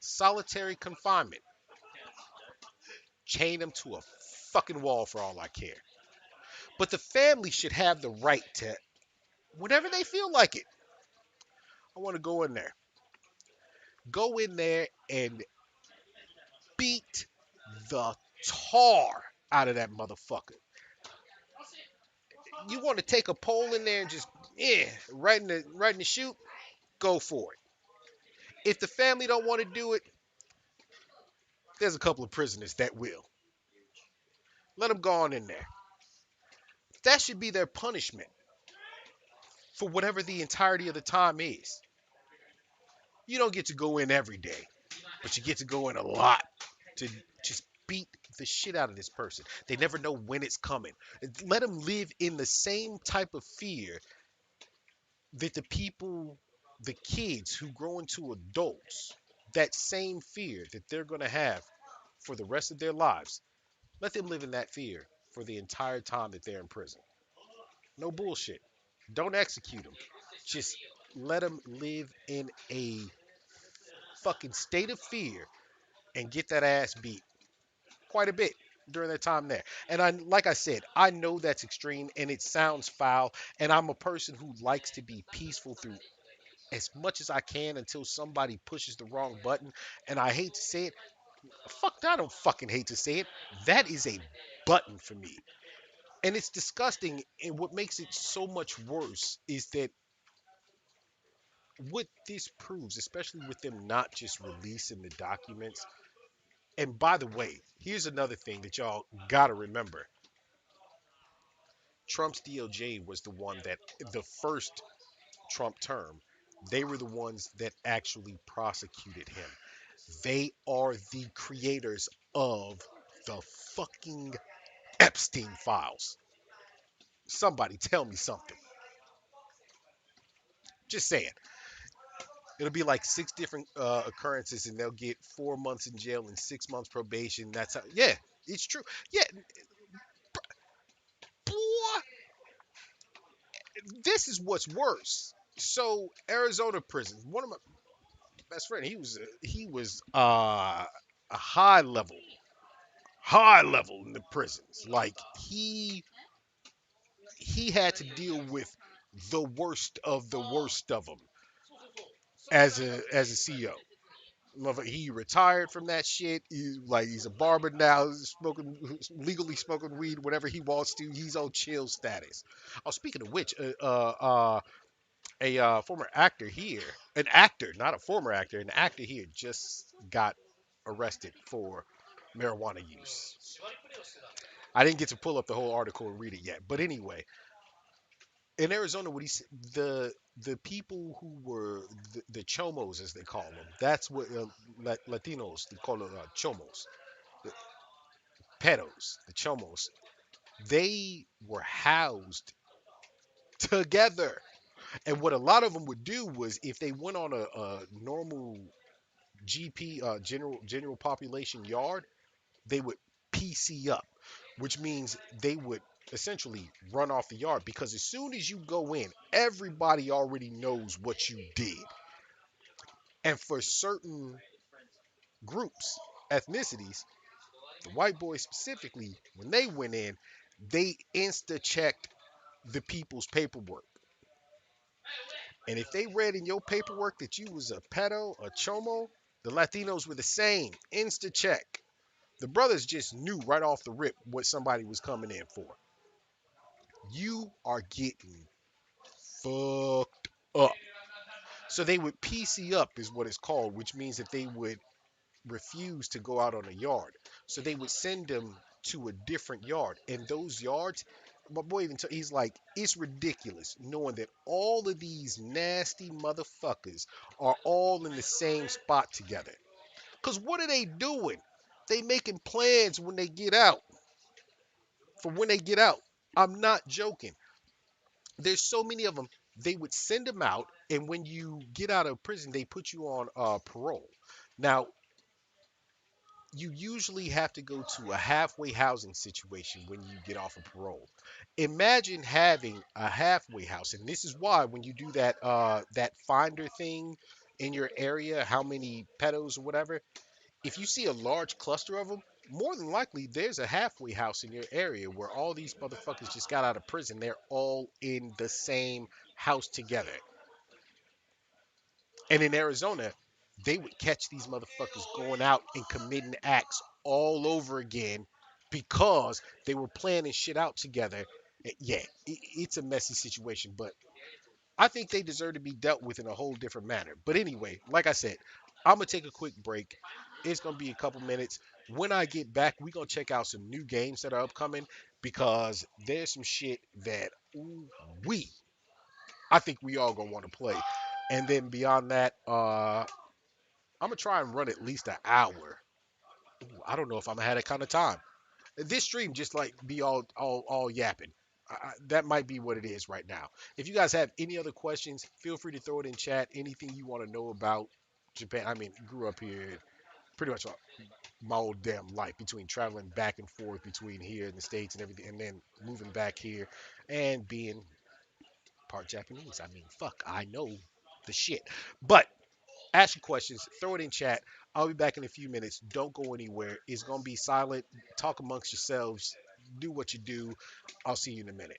Solitary confinement, chain them to a fucking wall for all I care. But the family should have the right to, whenever they feel like it, I want to go in there and beat the tar out of that motherfucker. You want to take a pole in there and just, right in the chute, go for it. If the family don't want to do it, there's a couple of prisoners that will. Let them go on in there. That should be their punishment for whatever the entirety of the time is. You don't get to go in every day, but you get to go in a lot to just beat the shit out of this person. They never know when it's coming. Let them live in the same type of fear that the kids who grow into adults, that same fear that they're going to have for the rest of their lives. Let them live in that fear for the entire time that they're in prison. No bullshit. Don't execute them. Just let them live in a fucking state of fear and get that ass beat quite a bit during their time there. And like I said, I know that's extreme and it sounds foul. And I'm a person who likes to be peaceful through as much as I can until somebody pushes the wrong button. And I hate to say it, fuck, I don't fucking hate to say it. That is a button for me. And it's disgusting. And what makes it so much worse is that what this proves, especially with them not just releasing the documents. And by the way, here's another thing that y'all gotta remember. Trump's DOJ was the one that the first Trump term, they were the ones that actually prosecuted him. They are the creators of the fucking Epstein files. Somebody tell me something. Just saying. It'll be like six different occurrences, and they'll get 4 months in jail and 6 months probation. That's how. Yeah, it's true. Yeah, boy, this is what's worse. So Arizona prison. One of my best friend, he was a high level in the prisons. Like he had to deal with the worst of them as a CEO. He retired from that shit. He's a barber now, smoking legally smoking weed whenever he wants to. He's on chill status. Oh, speaking of which, a former actor here, an actor, not a former actor, an actor here just got arrested for marijuana use. I didn't get to pull up the whole article and read it yet, but anyway, in Arizona, the people who were the chomos as they call them, that's what Latinos they call it chomos, the pedos, the chomos. They were housed together, and what a lot of them would do was if they went on a normal GP general population yard, they would PC up, which means they would essentially run off the yard because as soon as you go in, everybody already knows what you did. And for certain groups, ethnicities, the white boys specifically, when they went in, they insta checked the people's paperwork. And if they read in your paperwork that you was a pedo, a chomo, the Latinos were the same, insta check. The brothers just knew right off the rip what somebody was coming in for. You are getting fucked up. So they would PC up, is what it's called, which means that they would refuse to go out on a yard. So they would send them to a different yard. And those yards, my boy he's like, it's ridiculous knowing that all of these nasty motherfuckers are all in the same spot together. Because what are they doing? They making plans when they get out. For when they get out. I'm not joking. There's so many of them. They would send them out, and when you get out of prison, they put you on parole. Now, you usually have to go to a halfway housing situation when you get off of parole. Imagine having a halfway house, and this is why when you do that finder thing in your area, how many pedos or whatever, if you see a large cluster of them, more than likely there's a halfway house in your area where all these motherfuckers just got out of prison. They're all in the same house together. And in Arizona, they would catch these motherfuckers going out and committing acts all over again because they were planning shit out together. Yeah, it's a messy situation, but I think they deserve to be dealt with in a whole different manner. But anyway, like I said, I'm gonna take a quick break. It's gonna be a couple minutes. When I get back, we're gonna check out some new games that are upcoming because there's some shit that we I think we all gonna want to play. And then beyond that, I'm gonna try and run at least an hour. Ooh, I don't know if I'm gonna have that kind of time. This stream just like be all yapping. That might be what it is right now. If you guys have any other questions, feel free to throw it in chat. Anything you want to know about Japan. I mean, grew up here pretty much my whole damn life between traveling back and forth between here in the States and everything, and then moving back here and being part Japanese. I mean, fuck, I know the shit. But ask your questions, throw it in chat. I'll be back in a few minutes. Don't go anywhere. It's gonna be silent. Talk amongst yourselves. Do what you do. I'll see you in a minute.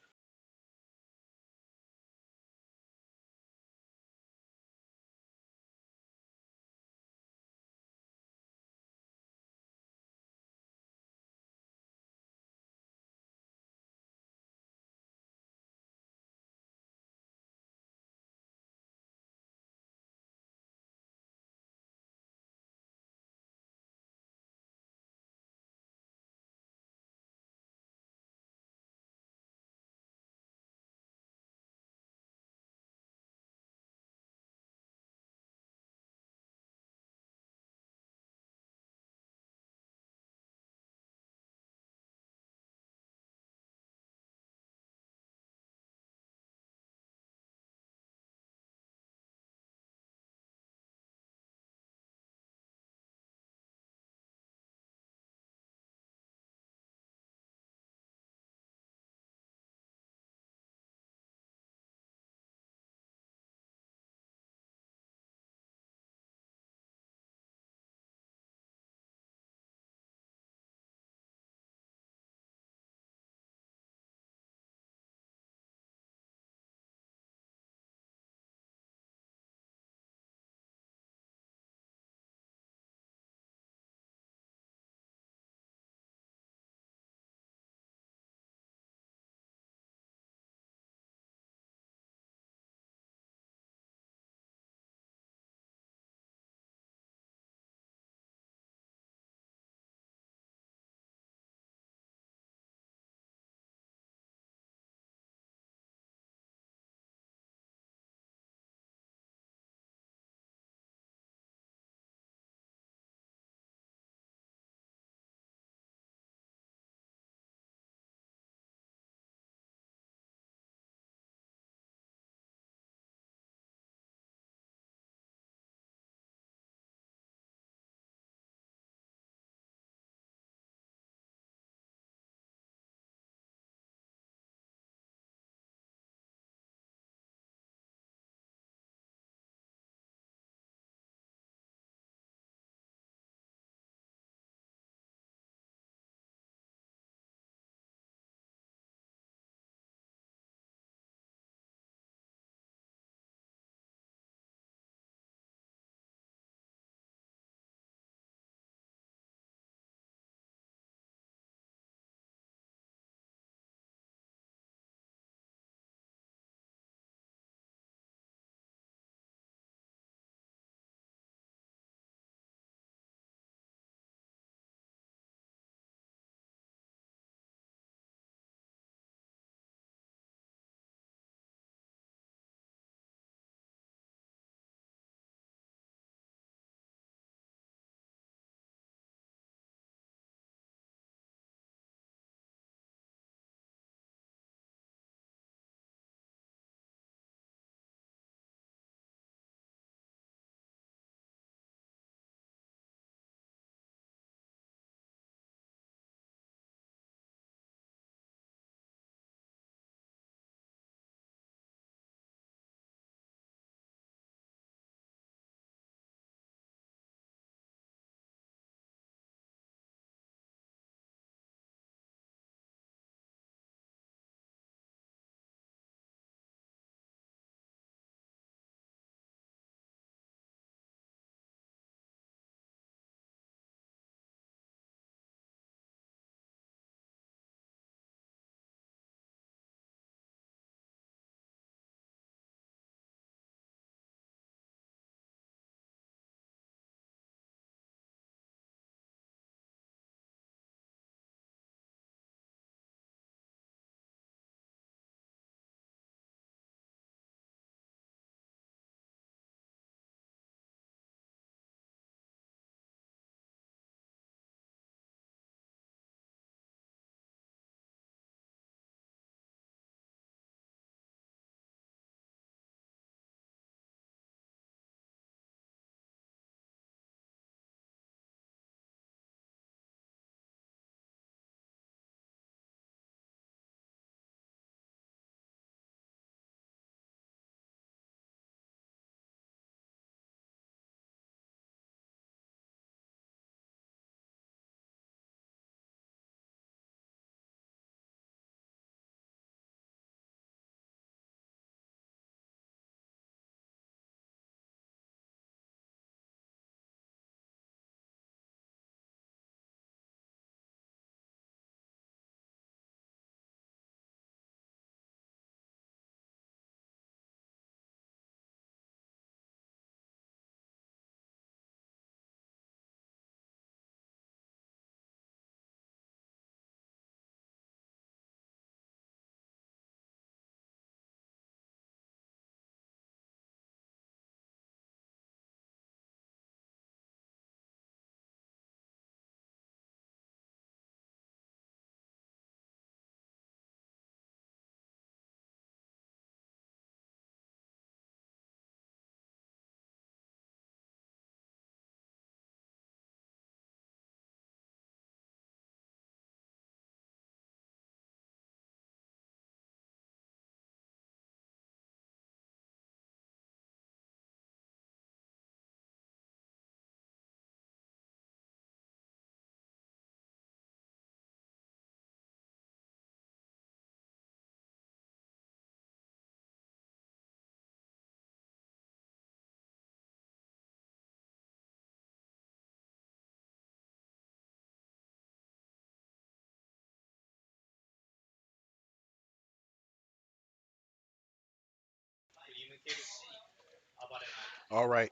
All right,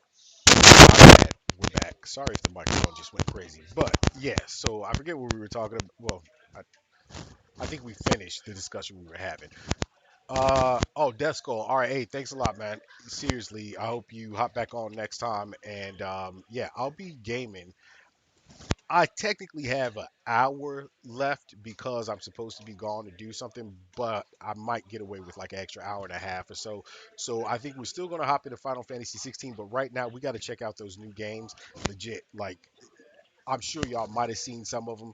my bad. We're back. Sorry if the microphone just went crazy, but yeah. So I forget what we were talking about. Well, I think we finished the discussion we were having. Oh, Death Skull. All right, hey, thanks a lot, man. Seriously, I hope you hop back on next time. And yeah, I'll be gaming. I technically have an hour left because I'm supposed to be gone to do something, but I might get away with like an extra hour and a half or so. So I think we're still gonna hop into Final Fantasy 16, but right now we got to check out those new games. Legit, like I'm sure y'all might have seen some of them.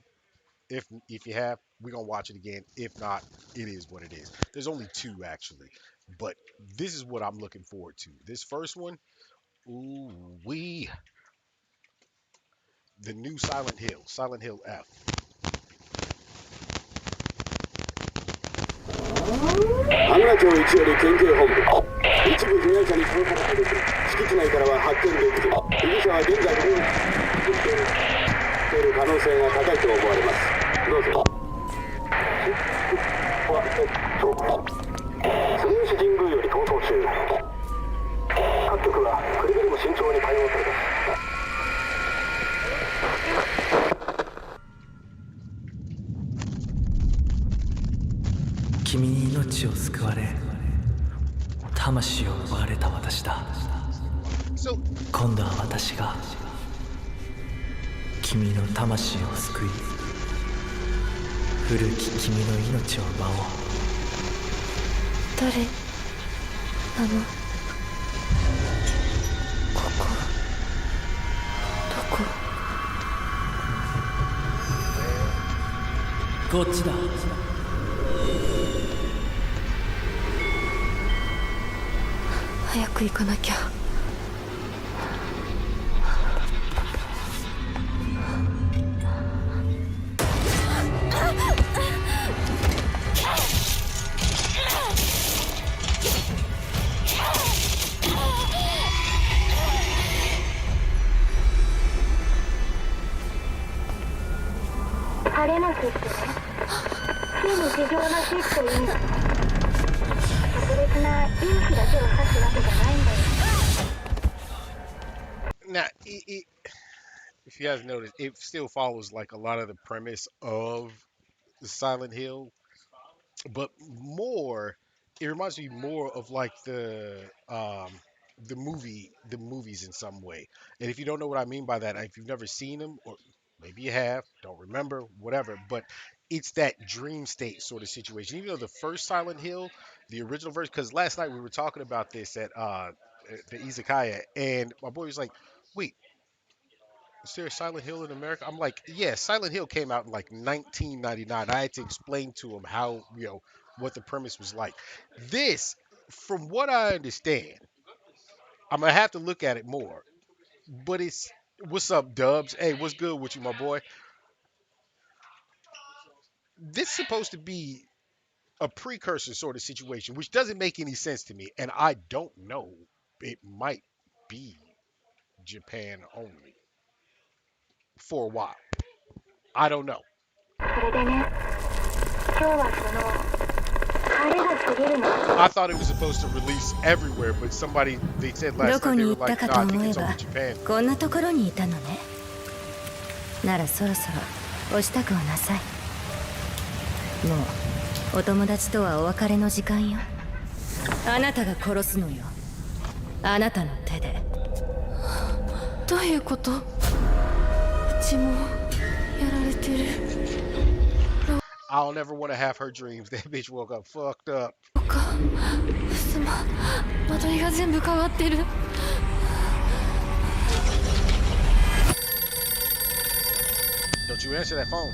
If you have, we're gonna watch it again. If not, it is what it is. There's only two actually, but this is what I'm looking forward to. This first one, ooh wee, the new Silent Hill, Silent Hill F. ハンガ町一より県警本部一部被害者に倒されて敷地内からは発見できず被疑者は現在保護している可能性が高いと思われますどうぞ住吉神宮より逃走中各局はくれぐれも慎重に対応されます 君に命を救われ魂を奪われた私だ今度は私が君の魂を救い古き君の命を奪おう誰なのここどここっちだ早く行かなきゃ晴れますってね非日常の死って意味なの特別な勇気だけを指すわけじゃないんだよ Now, if you guys noticed, it still follows like a lot of the premise of Silent Hill, but more, it reminds me more of like the movies in some way. And if you don't know what I mean by that, if you've never seen them, or maybe you have, don't remember, whatever, but it's that dream state sort of situation. Even though the first Silent Hill, the original version, because last night we were talking about this at the izakaya, and my boy was like, "Wait, is there a Silent Hill in America?" I'm like, "Yeah, Silent Hill came out in like 1999." I had to explain to him how what the premise was like. This, from what I understand, I'm gonna have to look at it more. But it's what's up, Dubs? Hey, what's good with you, my boy? This is supposed to be a precursor sort of situation, which doesn't make any sense to me, and I don't know. It might be Japan only for a while. I don't know. それでね今日はその晴れが過ぎるの I thought it was supposed to release everywhere, but somebody they said ど last こ night they に were 行った like, か "Nah, と I think 思え it's ば only Japan." こんなところにいたのねならそろそろお支度をなさいもうお友達とはお別れの時間よあなたが殺すのよあなたの手でどういうことうちもやられてる I'll never want to have her dreams. That bitch woke up fucked up. すま間取りが全部変わってる Don't you answer that phone.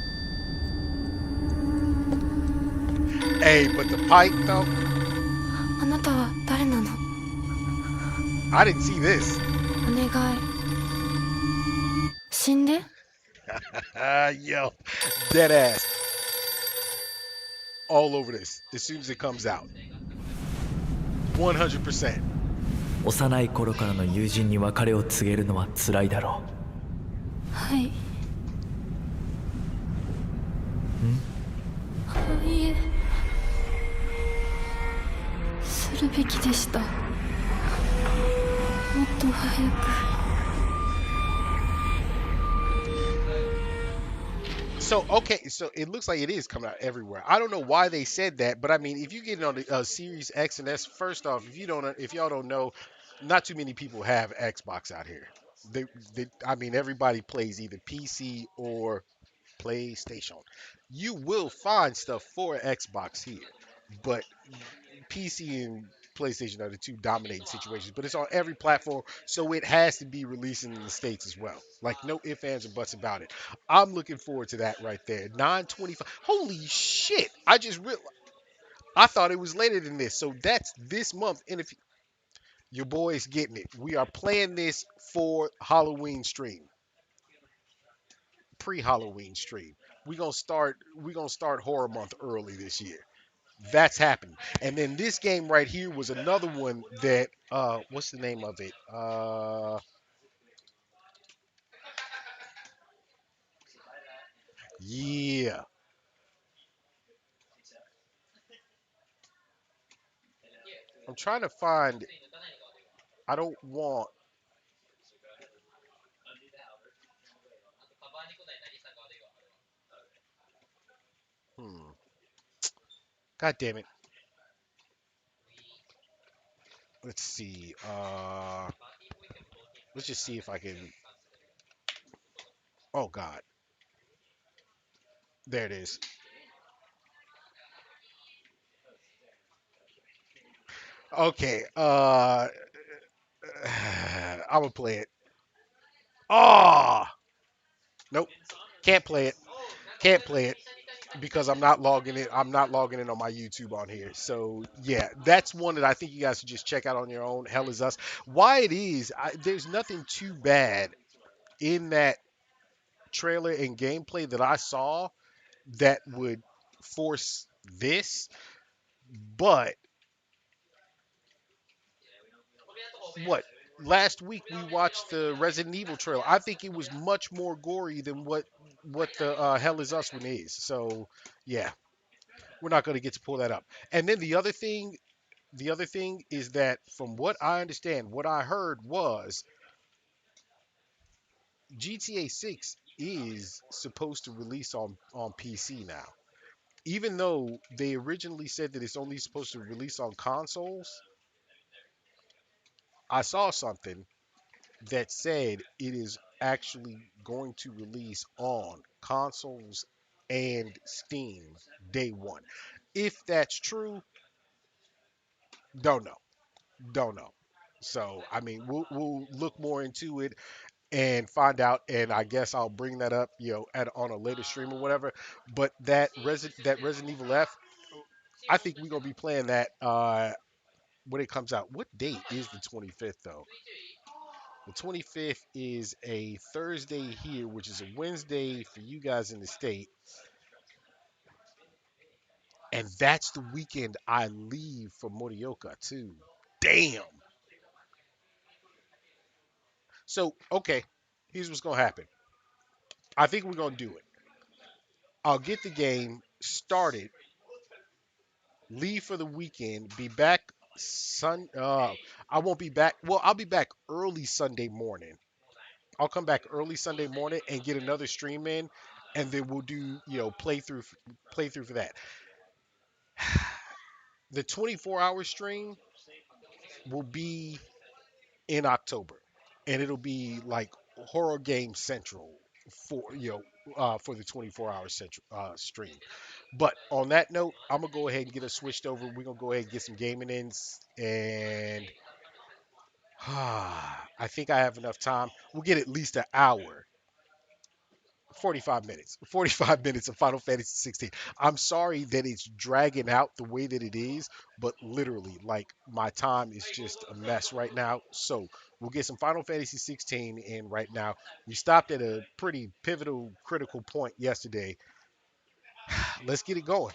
Hey, but the pipe though, あなたは誰なの I didn't see this. お願い死んで Yo, dead ass. All over this as soon as it comes out. 100%. 幼い頃からの友人に別れを告げるのは辛いだろはいいえするべきでしたもっと早く。 So okay, so it looks like it is coming out everywhere. I don't know why they said that, but I mean, if you get it on the Series X and S, first off, if y'all don't know, not too many people have Xbox out here. I mean, everybody plays either PC or PlayStation. You will find stuff for Xbox here, but PC and PlayStation are the two dominating situations. But it's on every platform, so it has to be releasing in the States as well. Like no ifs, ands, or buts about it. I'm looking forward to that right there. 925. Holy shit! I just realized. I thought it was later than this. So that's this month. And if your boy's getting it, we are playing this for Halloween stream, pre-Halloween stream. We gonna start horror month early this year. That's happening. And then this game right here was another one that what's the name of it? Yeah. I'm trying to find I don't want hmm. God damn it. Let's see. Let's just see if I can oh god. There it is. Okay. I'm gonna play it. Oh nope. Can't play it. Can't play it. Because I'm not logging in. I'm not logging in on my YouTube on here. So yeah, that's one that I think you guys should just check out on your own. Hell is Us. Why it is? There's nothing too bad in that trailer and gameplay that I saw that would force this. But what? Last week we watched the Resident Evil trailer. I think it was much more gory than what the Hell is Us one is. So yeah, we're not going to get to pull that up. And then the other thing is that from what I understand, what I heard was GTA 6 is supposed to release on PC now. Even though they originally said that it's only supposed to release on consoles, I saw something that said it is actually going to release on consoles and Steam day one. If that's true, don't know. Don't know. So, I mean, we'll look more into it and find out. And I guess I'll bring that up, at on a later stream or whatever. But that Resident Evil F, I think we're gonna be playing that when it comes out. What date is the 25th though? The 25th is a Thursday here, which is a Wednesday for you guys in the state, and that's the weekend I leave for Morioka too. Damn. So okay, here's what's gonna happen. I think we're gonna do it. I'll get the game started, leave for the weekend, be back I won't be back. Well, I'll be back early Sunday morning. I'll come back early Sunday morning and get another stream in, and then we'll do, playthrough for that. The 24-hour stream will be in October, and it'll be like horror game central for the 24-hour central stream. But on that note, I'm gonna go ahead and get us switched over. We're gonna go ahead and get some gaming ins, and I think I have enough time. We'll get at least an hour, 45 minutes, 45 minutes of Final Fantasy 16. I'm sorry that it's dragging out the way that it is, but literally, like, my time is just a mess right now. So we'll get some Final Fantasy 16 in right now. We stopped at a pretty pivotal, critical point yesterday. Let's get it going.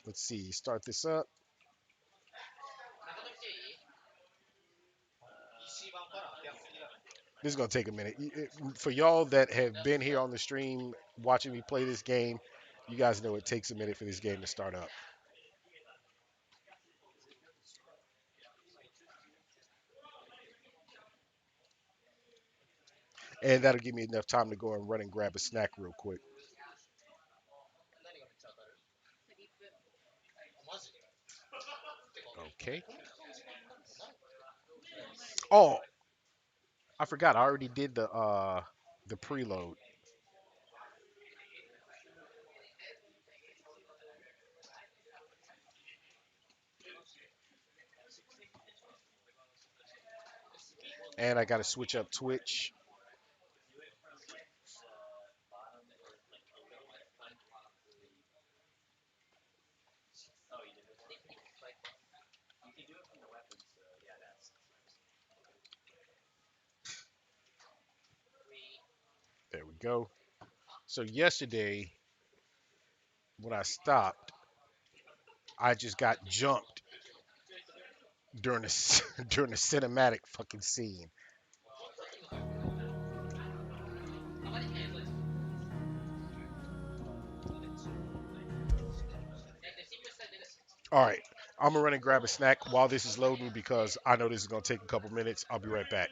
Let's see, start this up. This is gonna take a minute. For y'all that have been here on the stream watching me play this game, you guys know it takes a minute for this game to start up. And that'll give me enough time to go and run and grab a snack real quick. Okay. Oh, I forgot. I already did the preload. And I got to switch up Twitch. There we go. So yesterday when I stopped, I just got jumped during the during the cinematic fucking scene. All right, I'm gonna run and grab a snack while this is loading because I know this is gonna take a couple minutes. I'll be right back.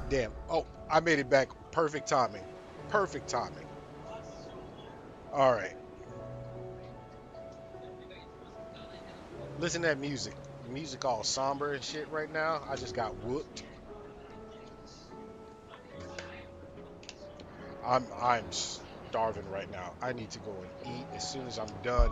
Damn. Oh, I made it back. Perfect timing. Perfect timing. All right. Listen to that music. Music all somber and shit right now. I just got whooped. I'm starving right now. I need to go and eat as soon as I'm done.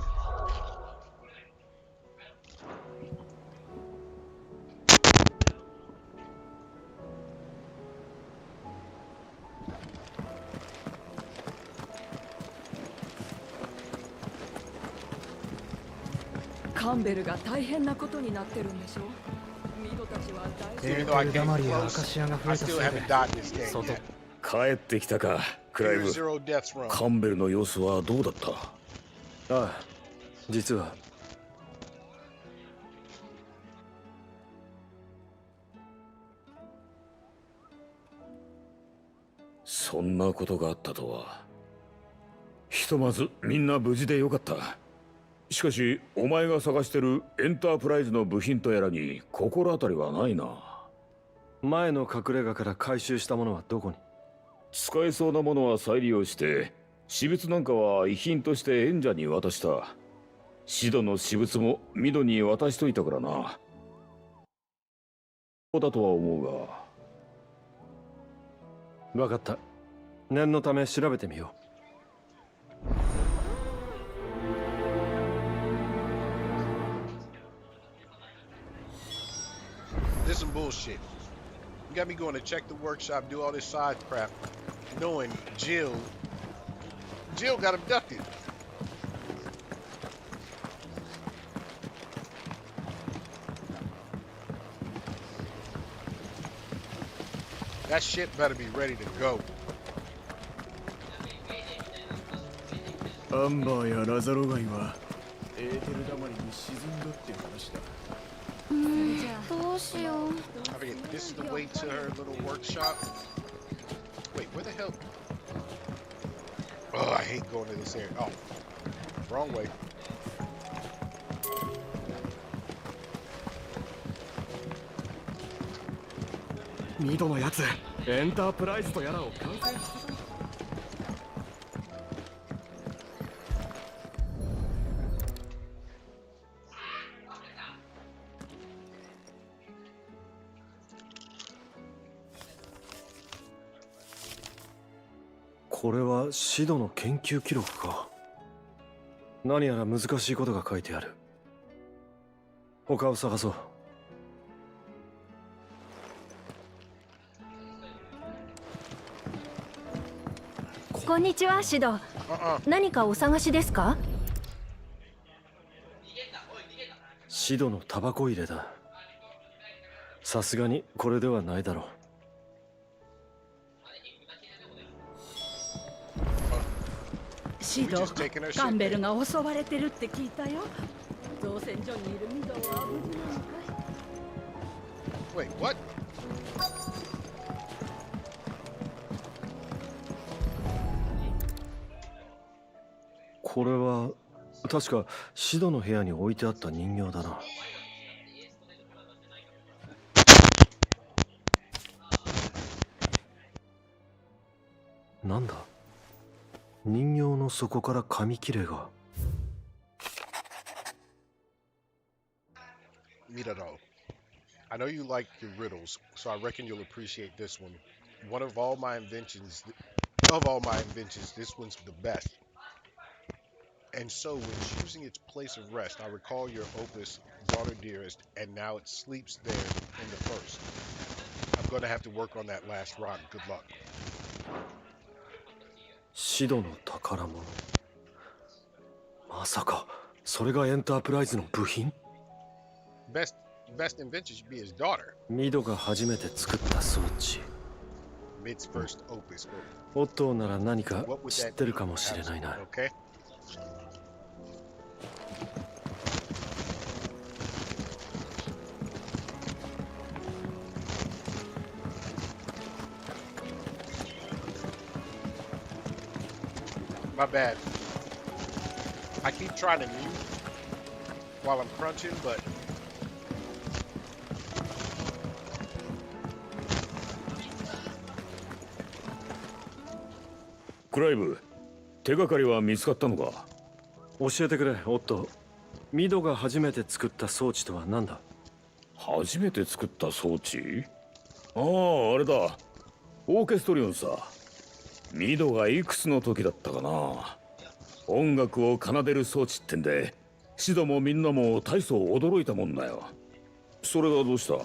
Even though I came ダマリやアカ close, シアが増 I えたせい still で haven't died in this game 外 yet. 帰ってきたか、クライ Tier ブ。 zero deaths run. カンベルの様子はどうだった？ああ、実はそんなことがあったとは。ひとまずみんな無事でよかった。しかしお前が探してるエンタープライズの部品とやらに心当たりはないな。前の隠れ家から回収したものはどこに？使えそうなものは再利用して、私物なんかは遺品として演者に渡した。シドの私物もミドに渡しといたからな。そうだとは思うが。分かった。念のため調べてみよう。This is some bullshit. You got me going to check the workshop, do all this side crap, knowing Jill got abducted. That shit better be ready to go. アンバーやラザロガイはエーテルだまりに沈んだって話だ。どうしよう。 I mean, this is the way to her little workshop. Wait, where the hell? Oh, I hate going to this area. Oh, wrong way. ミドのやつ、エンタープライズとやらを完成させた。これはシドの研究記録か。何やら難しいことが書いてある。他を探そう。こんにちは、シド。何かお探しですか？シドのタバコ入れだ。さすがにこれではないだろう。シド、カンベルが襲われてるって聞いたよ。造船所にいるミドは無事なのかい？ Wait, what? これは確かシドの部屋に置いてあった人形だな。なんだ、人形の底から紙切れが。Midaro, I know you like your riddles, so I reckon you'll appreciate this one. One of all my inventions, this one's the best. And so, when choosing its place of rest, I recall your opus, Daughter Dearest, and now it sleeps there in the first. I'm going to have to work on that last rhyme. Good luck. シドの宝物。まさかそれがエンタープライズの部品？ Best invention should be his daughter. ミドが初めて作った装置。Mid's first opus. オットーなら何か What would 知っ that てる be? かもしれないな。 Okay. My bad. I keep trying to mute while I'm crunching, butクライブ、手がかりは見つかったのか？教えてくれ、オットー。ミドが初めて作った装置とは何だ？初めて作った装置？ああ、あれだ。オーケストリオンさ。ミドがいくつの時だったかな。音楽を奏でる装置ってんで、シドもみんなも大層驚いたもんだよ。それがどうした？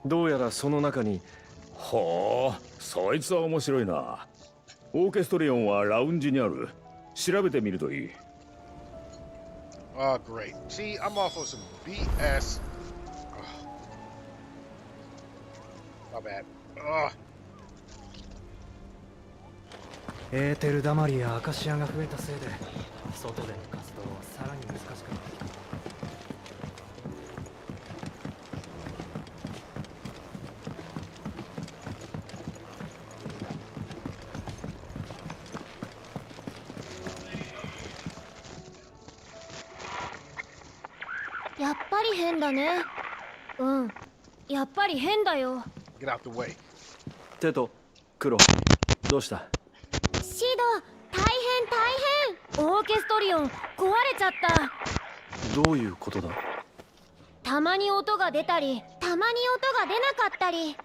どうやらその中に。はあ、そいつは面白いな。オーケストリオンはラウンジにある。調べてみるといい。oh great. See, I'm off on some BS. My bad. エーテルダマリやアカシアが増えたせいで外での活動はさらに難しくなってきた。やっぱり変だね。うん、やっぱり変だよ。 Get out the way. テト、クロ、どうした？シド、大変。オーケストリオン壊れちゃった。どういうことだ？たまに音が出たり、たまに音が出なかったり。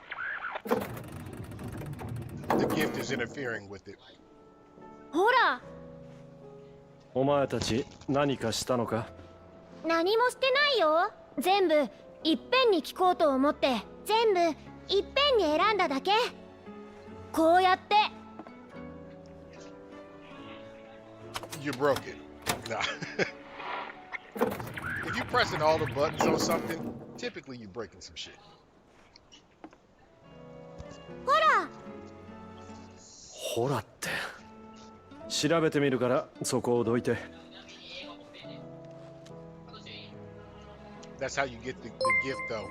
The gift is interfering with it. ほら、お前たち何かしたのか？何もしてないよ。全部いっぺんに聞こうと思って全部いっぺんに選んだだけ。こうやって。 You broke it. Nah. If you're pressing all the buttons on something, typically you're breaking some shit. ほら。ほらって。調べてみるからそこをどいて。That's how you get the gift, though.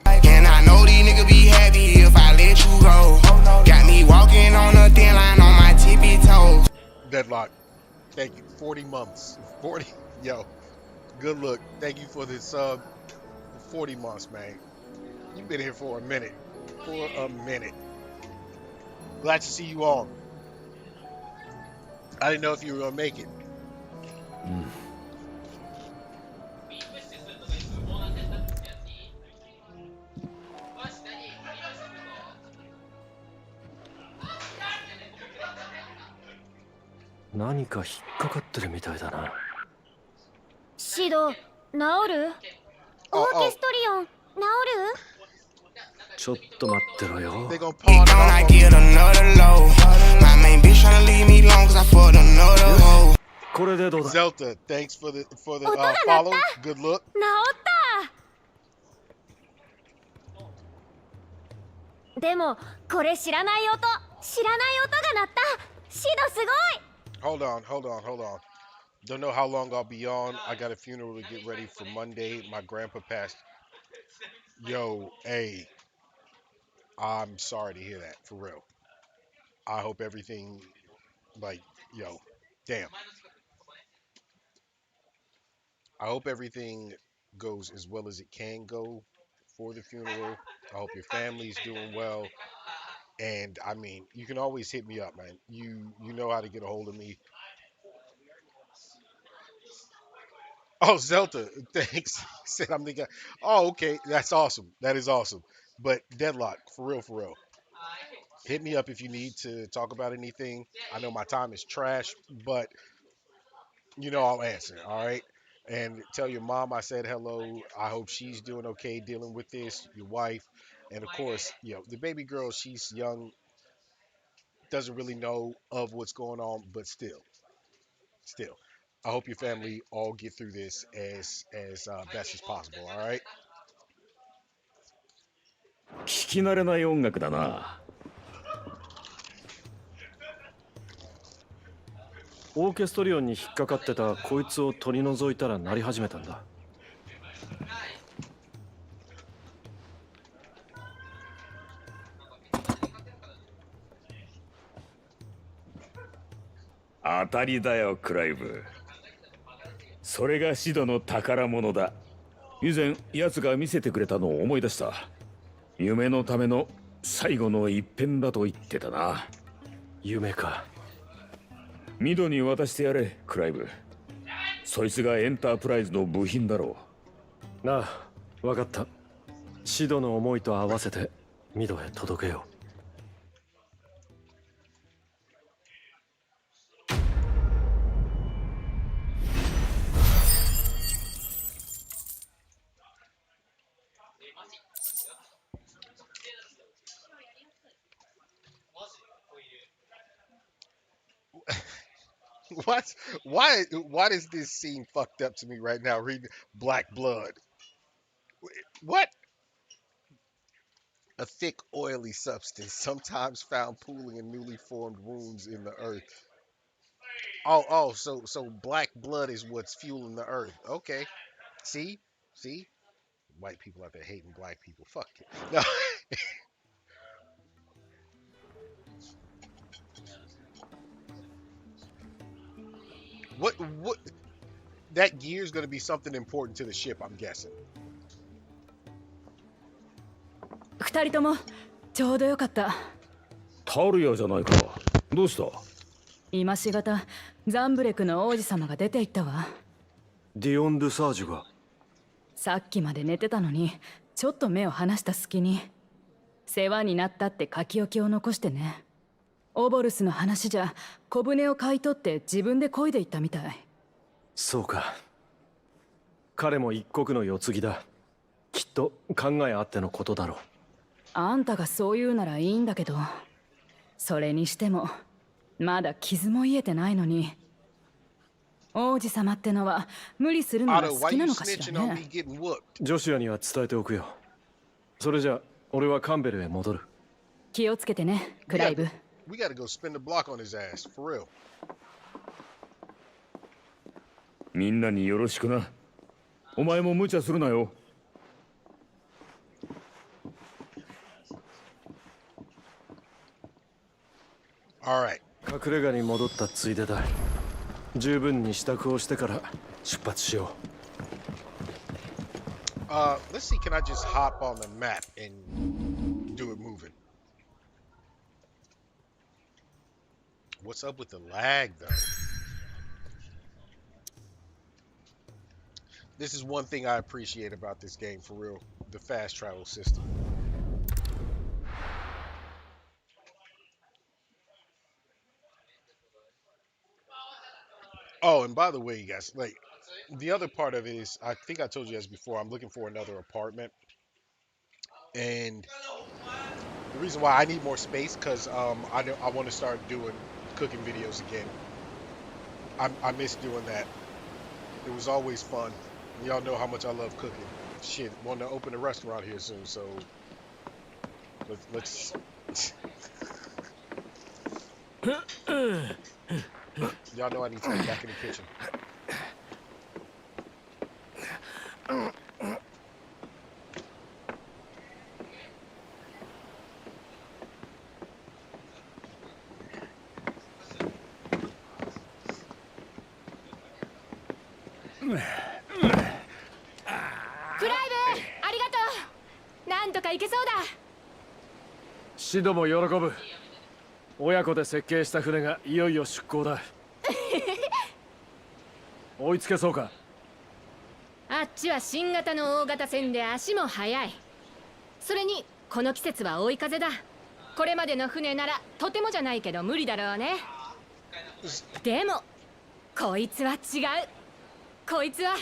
And I know these niggas be happy if I let you go. Got me walking on a thin line on my tippy toes. Deadlock. Thank you. 40 months. 40. Yo, good look. Thank you for this 40 months, man. You've been here for a minute. For a minute. Glad to see you on. I didn't know if you were going to make it. 何か引っかかってるみたいだな。シド、治る？オーケストリオン、治る？ちょっと待ってろよ。They gonna It pawn it don't off I on get another low. My main bitch tryna leave me alone cause I fucked another hoe. これでどうだ？ Zelda, thanks for the 音が鳴った。 follow. Good look. 治ったでもこれ知らない音が鳴ったシドすごい Hold on. Don't know how long I'll be on. I got a funeral to get ready for Monday. My grandpa passed. Yo, hey, I'm sorry to hear that, for real. I hope everything, like, yo, damn. I hope everything goes as well as it can go for the funeral. I hope your family's doing well. And I mean, you can always hit me up, man. You know how to get a hold of me. Oh, Zelda, thanks. Said I'm the guy. Oh, okay, that's awesome. That is awesome. But Deadlock, for real, for real. Hit me up if you need to talk about anything. I know my time is trash, but you know I'll answer. All right. And tell your mom I said hello. I hope she's doing okay dealing with this. Your wife, and of course, the baby girl. She's young, doesn't really know of what's going on, but still, I hope your family all get through this as best as possible. All right. 聞き慣れない音楽だな。オーケストリオンに引っかかってたこいつを取り除いたら鳴り始めたんだ。当たりだよ、クライブ。それがシドの宝物だ。以前奴が見せてくれたのを思い出した。夢のための最後の一片だと言ってたな。夢か。ミドに渡してやれ、クライブ。そいつがエンタープライズの部品だろう。なあ、わかった。シドの思いと合わせてミドへ届けよう。What? Why does this seem fucked up to me right now? Reading Black Blood. What? A thick, oily substance, sometimes found pooling in newly formed wounds in the earth. So black blood is what's fueling the earth. Okay. See? White people out there hating black people. Fuck it. No. What? That gear is going to be something important to the ship, I'm guessing. 二人ともちょうどよかった。タルヤじゃないか。どうした？今しがたザンブレクの王子様が出て行ったわ。ディオン・ドゥ・サージュが。さっきまで寝てたのにちょっと目を離した隙に世話になったって書き置きを残してね。オボルスの話じゃ小舟を買い取って自分で漕いでいったみたい。そうか。彼も一国の世継ぎだ。きっと考えあってのことだろう。あんたがそう言うならいいんだけど、それにしてもまだ傷も癒えてないのに。王子様ってのは無理するのが好きなのかしらね。ジョシュアには伝えておくよ。それじゃ俺はカンベルへ戻る。気をつけてね、クライブ。We gotta go spin the block on his ass, for real. みんなによろしくな。お前も無茶するなよ。Alright. 隠れ家に戻ったついでだ。十分に支度をしてから出発しよう。Let's see, can I just hop on the map and do it moving? What's up with the lag, though? This is one thing I appreciate about this game, for real. The fast travel system. Oh, and by the way, you guys, like, the other part of it is, I think I told you guys before, I'm looking for another apartment. And the reason why I need more space, because I want to start doing cooking videos again. I miss doing that. It was always fun. Y'all know how much I love cooking. Shit, want to open a restaurant here soon, so let's y'all know I need to get back in the kitchen. Soda. シドも喜ぶ。親子で設計した船がいよいよ出港だ。追いつけそうか。あっちは新型の大型船で足も速い。それにこの季節は追い風だ。これまでの船ならとてもじゃないけど無理だろうね。でもこいつは違う。こいつはエン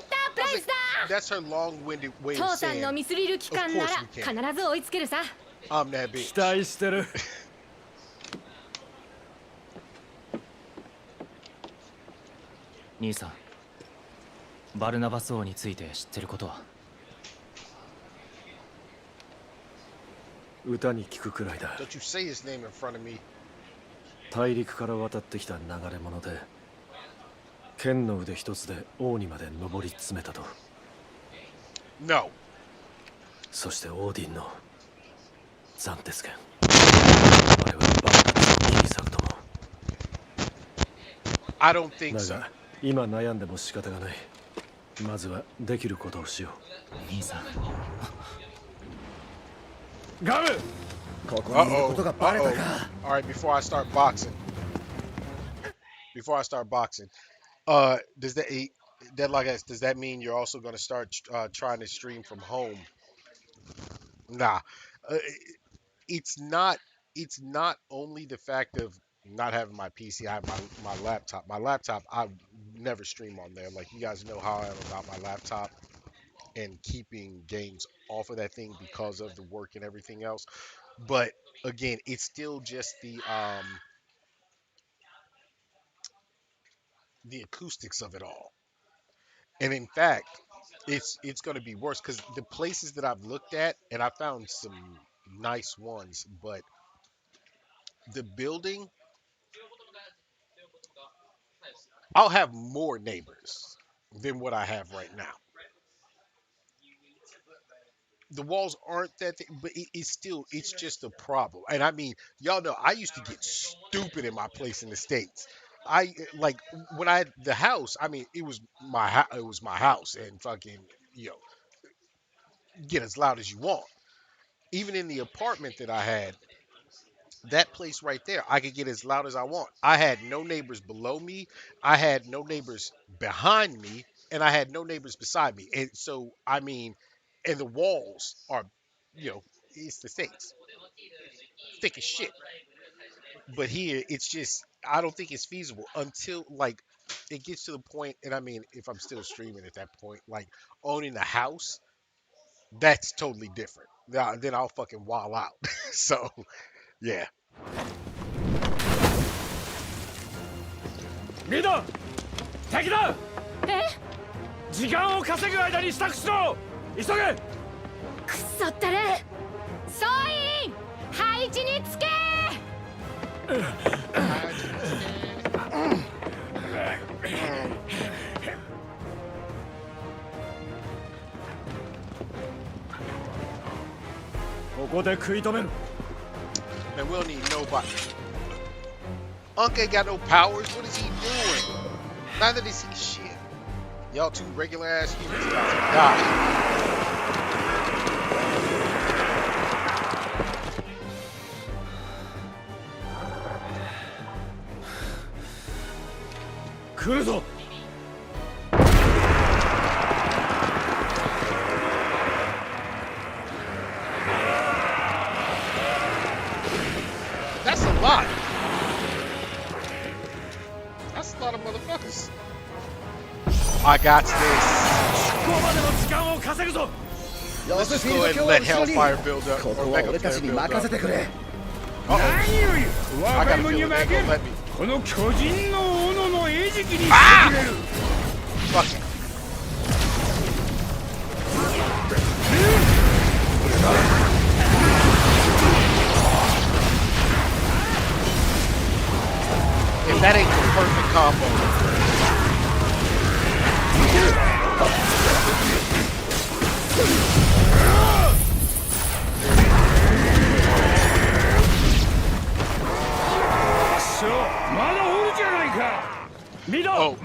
タープライズだ。That's her long-winded way of saying. 父さんのミスリル期間なら必ず追いつけるさ。I'm that bitch. 期待してる。兄さん、バルナバス王について知ってることは？歌に聞くくらいだ。 Don't you say his name in front of me. 大陸から渡ってきた流れ者で、剣の腕一つで王にまで上り詰めたと。No. そしてオーディンの暫定権。我々バルナバスを切り裂くとも。I don't think だ so. が今悩んでも仕方がない。まずはできることをしよ兄さん。ガム。ここにいることがバレたか。All right, before I start boxing. Does that mean you're also going to start trying to stream from home? Nah. It's not only the fact of not having my PC. I have my laptop. My laptop, I never stream on there. Like, you guys know how I am about my laptop and keeping games off of that thing because of the work and everything else. But again, it's still just the acoustics of it all. And in fact, it's going to be worse because the places that I've looked at, and I found some nice ones, but the building, I'll have more neighbors than what I have right now. The walls aren't that but it's just a problem. And I mean, y'all know I used to get stupid in my place in the States. I like when I had the house, I mean, it was my house, and fucking, you know, get as loud as you want. Even in the apartment that I had, that place right there, I could get as loud as I want. I had no neighbors below me, I had no neighbors behind me, and I had no neighbors beside me. And so, I mean, and the walls are, you know, it's the States, thick as shit. But here, it's just, I don't think it's feasible until, like, it gets to the point, and I mean, if I'm still streaming at that point, like, owning a house, that's totally different. Then I'll fucking wall out. So, yeah. リーダー、敵だ。え？時間を稼ぐ間に支度しろ。急げ。くそったれ。総員、配置につけ。こで食い止める。 Man, we don't need nobody. Unk ain't got no powers. What is he doing? Neither does he shit. Y'all two regular ass humans about to die. 来るぞ。 That's a lot. That's a lot of motherfuckers. I got this. ここまでの時間を稼ぐぞ。 Let's just go ahead and let Hellfire build up. Or Mega Flare build up. Uh-oh. I got a feeling they ain't gonna let me. この巨人の斧の餌食にしてくれる。 Fuck it. If that ain't the perfect combo. Oh,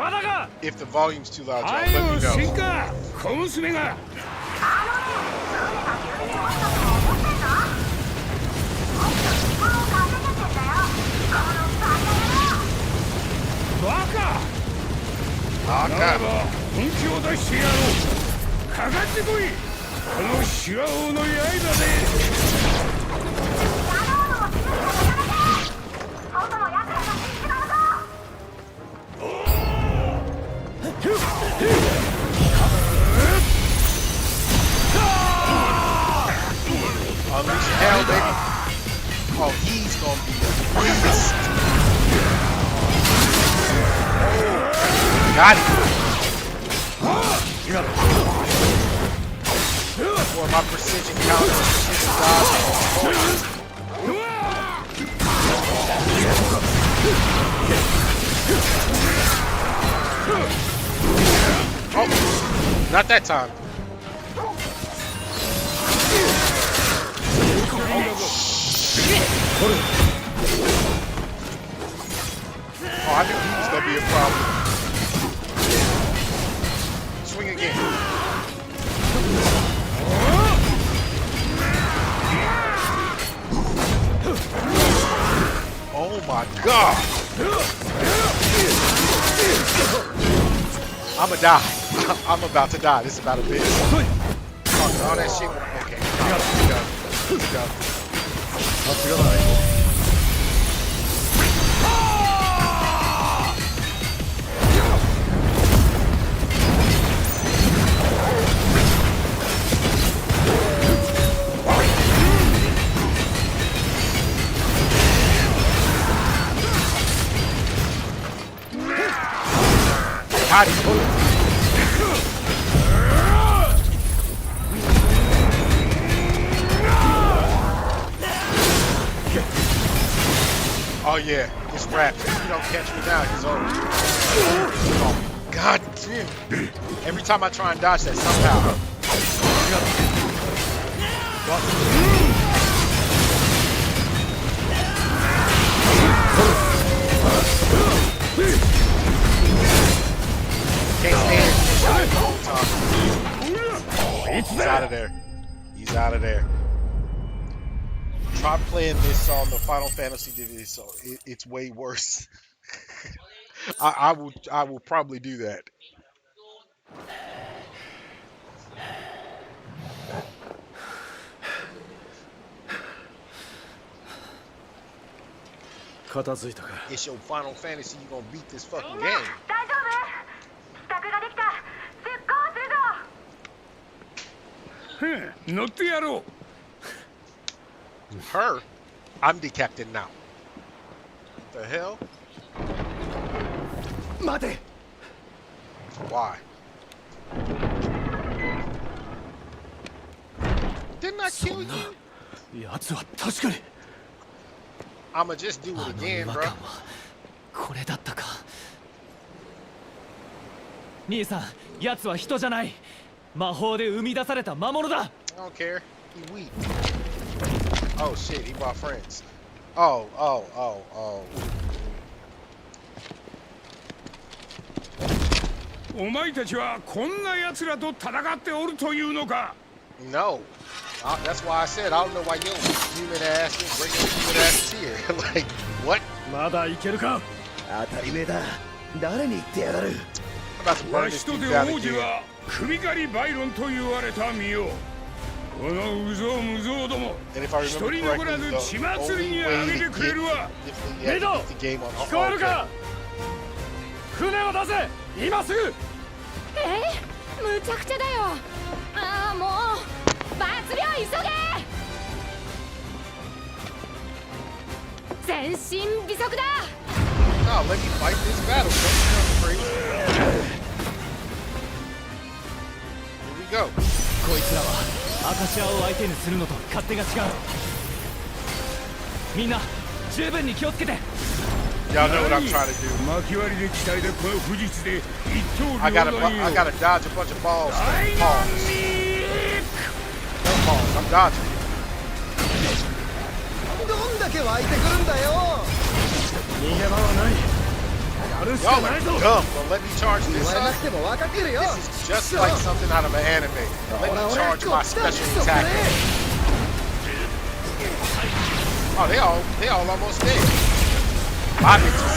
if the volume's too loud, y'all let me know. 小娘が。 バカ！ならば本気を出してやろう。かかってこい。このシワ王の刃で。 Unleash hell, baby. Oh, he's gonna be a beast. Got it. For my precision counter, precision dodge. Oh, not that time. Oh, I knew he was gonna be a problem. Swing again. Oh my god. I'ma die. I'm about to die. This is about a bitch. Oh, all that shit. Okay. Let's go. Got it. Oh yeah, it's wrapped. If you don't catch me now, he's over. Oh, god damn. Every time I try and dodge that, somehow. Can't stand the whole time. He's out of there. He's out of there. Try playing this on the Final Fantasy DVD, so it's way worse. I will probably do that. It's your Final Fantasy. You gonna beat this fucking game. Her? I'm the captain now. What the hell? Why? Didn't I kill you? I'ma just do it again, bro. これだったか。兄さん、奴は人じゃない。魔法で生み出された魔物だ。I don't care. He weak. Oh shit, he brought friends. Oh, oh, oh, oh. お前たちはこんな奴らと戦っておるというのか No. That's why I said I don't know why you human ass bring your human asses here. Like, what? まだいけるか当たり前だ誰に言ってやがる I'm about to burn わ this しと dude て down 王子 again. は首狩りバイロンと言われた身よこのうぞうむぞうども And if I 一 remember 人残ら correctly, ず the 血祭り only に way あげ to てくれるわ get if he had to beat the game on 聞こえる okay. か船を出せ今すぐむちゃくちゃだよ。ああ、もう罰病急げ。全身微速だ。No, let me fight this battle. Don't be crazy. Here we go. こいつらはアカシアを相手にするのと勝手が違う。みんな十分に気をつけて。 Y'all know what I'm trying to do. 巻き割りで鍛えたこの武術で一刀両 I 断 gotta よ dodge a bunch of balls. ダイナ Pause. ミッ No pause. I'm dodging. どんだけ湧いてくるんだよ逃げ場はないやるし Y'all かない are ぞ dumb. Don't let me charge 言 this われな up. くても分かってるよ This is just like something out of an anime. Let me charge my special attack. Oh, they all almost dead. My bitches.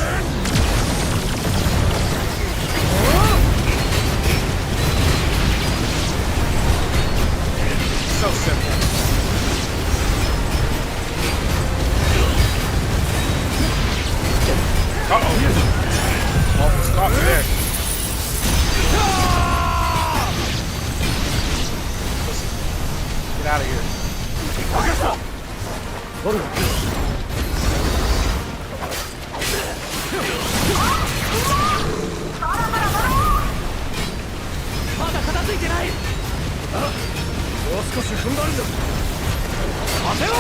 So simple. Uh-oh. Almost got me there. Listen, get out of here. まだ片付いてない。もう少し踏ん張るんだ当てろ。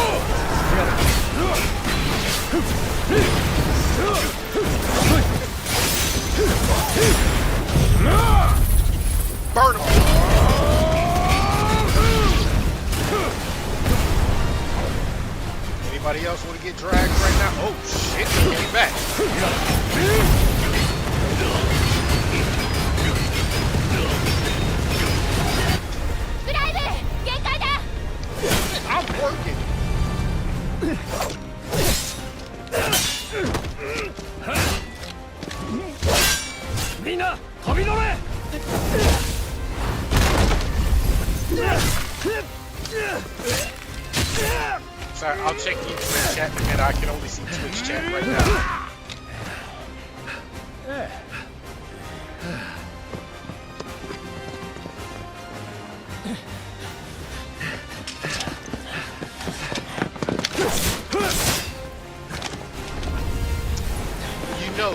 Burn him. Anybody else want to get dragged right now? Oh shit, he came back. I'm working. みんな飛び乗れ Sorry, I'll check you Twitch chat, and I can only see Twitch chat right now. You know,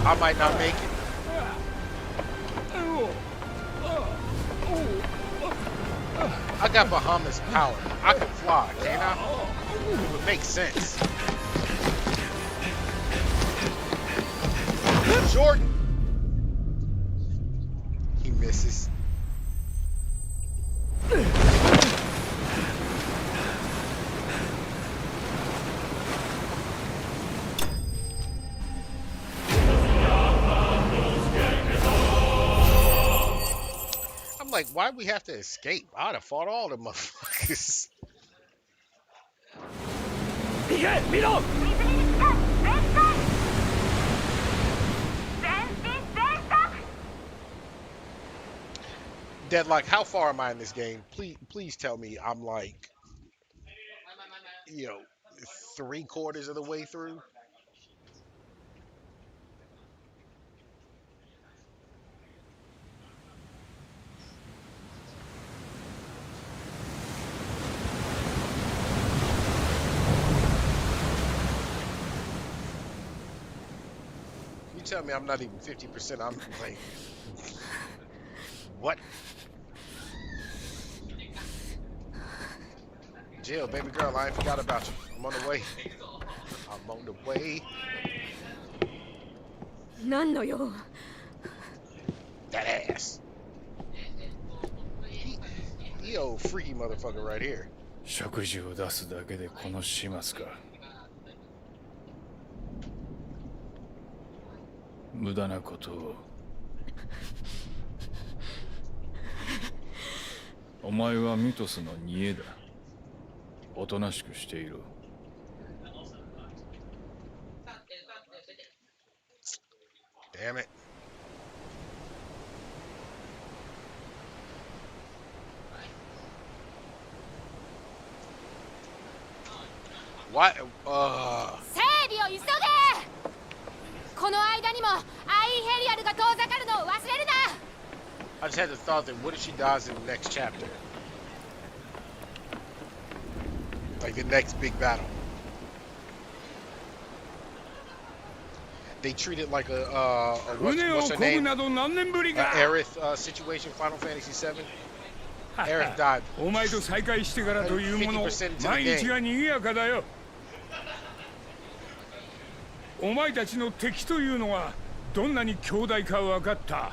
I might not make it. I got Bahamas power. I can fly, can't I? It would make sense. Jordan. He misses. I'm like, why we have to escape? I'd have fought all the motherfuckers. 行け見ろ Deadlock, how far am I in this game? Please tell me I'm like, 3/4 of the way through. You tell me I'm not even 50%. I'm like, what? Jill, baby girl, I ain't forgot about you. I'm on the way. I'm on the way. なんの用。 That ass. He old freaky motherfucker right here. 食事を出すだけでこの始末か。無駄なことを。お前はミトスの煮えだ。おとなしくしていろ。Damn it. Why? 整備を急げ。この間にもアイヘリアルが遠ざかるのを忘れるな。 I just had the thought that what if she dies in the next chapter? Like the next big battle. They treat it like what's her name? Aerith situation, Final Fantasy VII. Aerith died. お前と再会してからというもの、毎日が賑やかだよ。お前たちの敵というのはどんなに強大か分かった。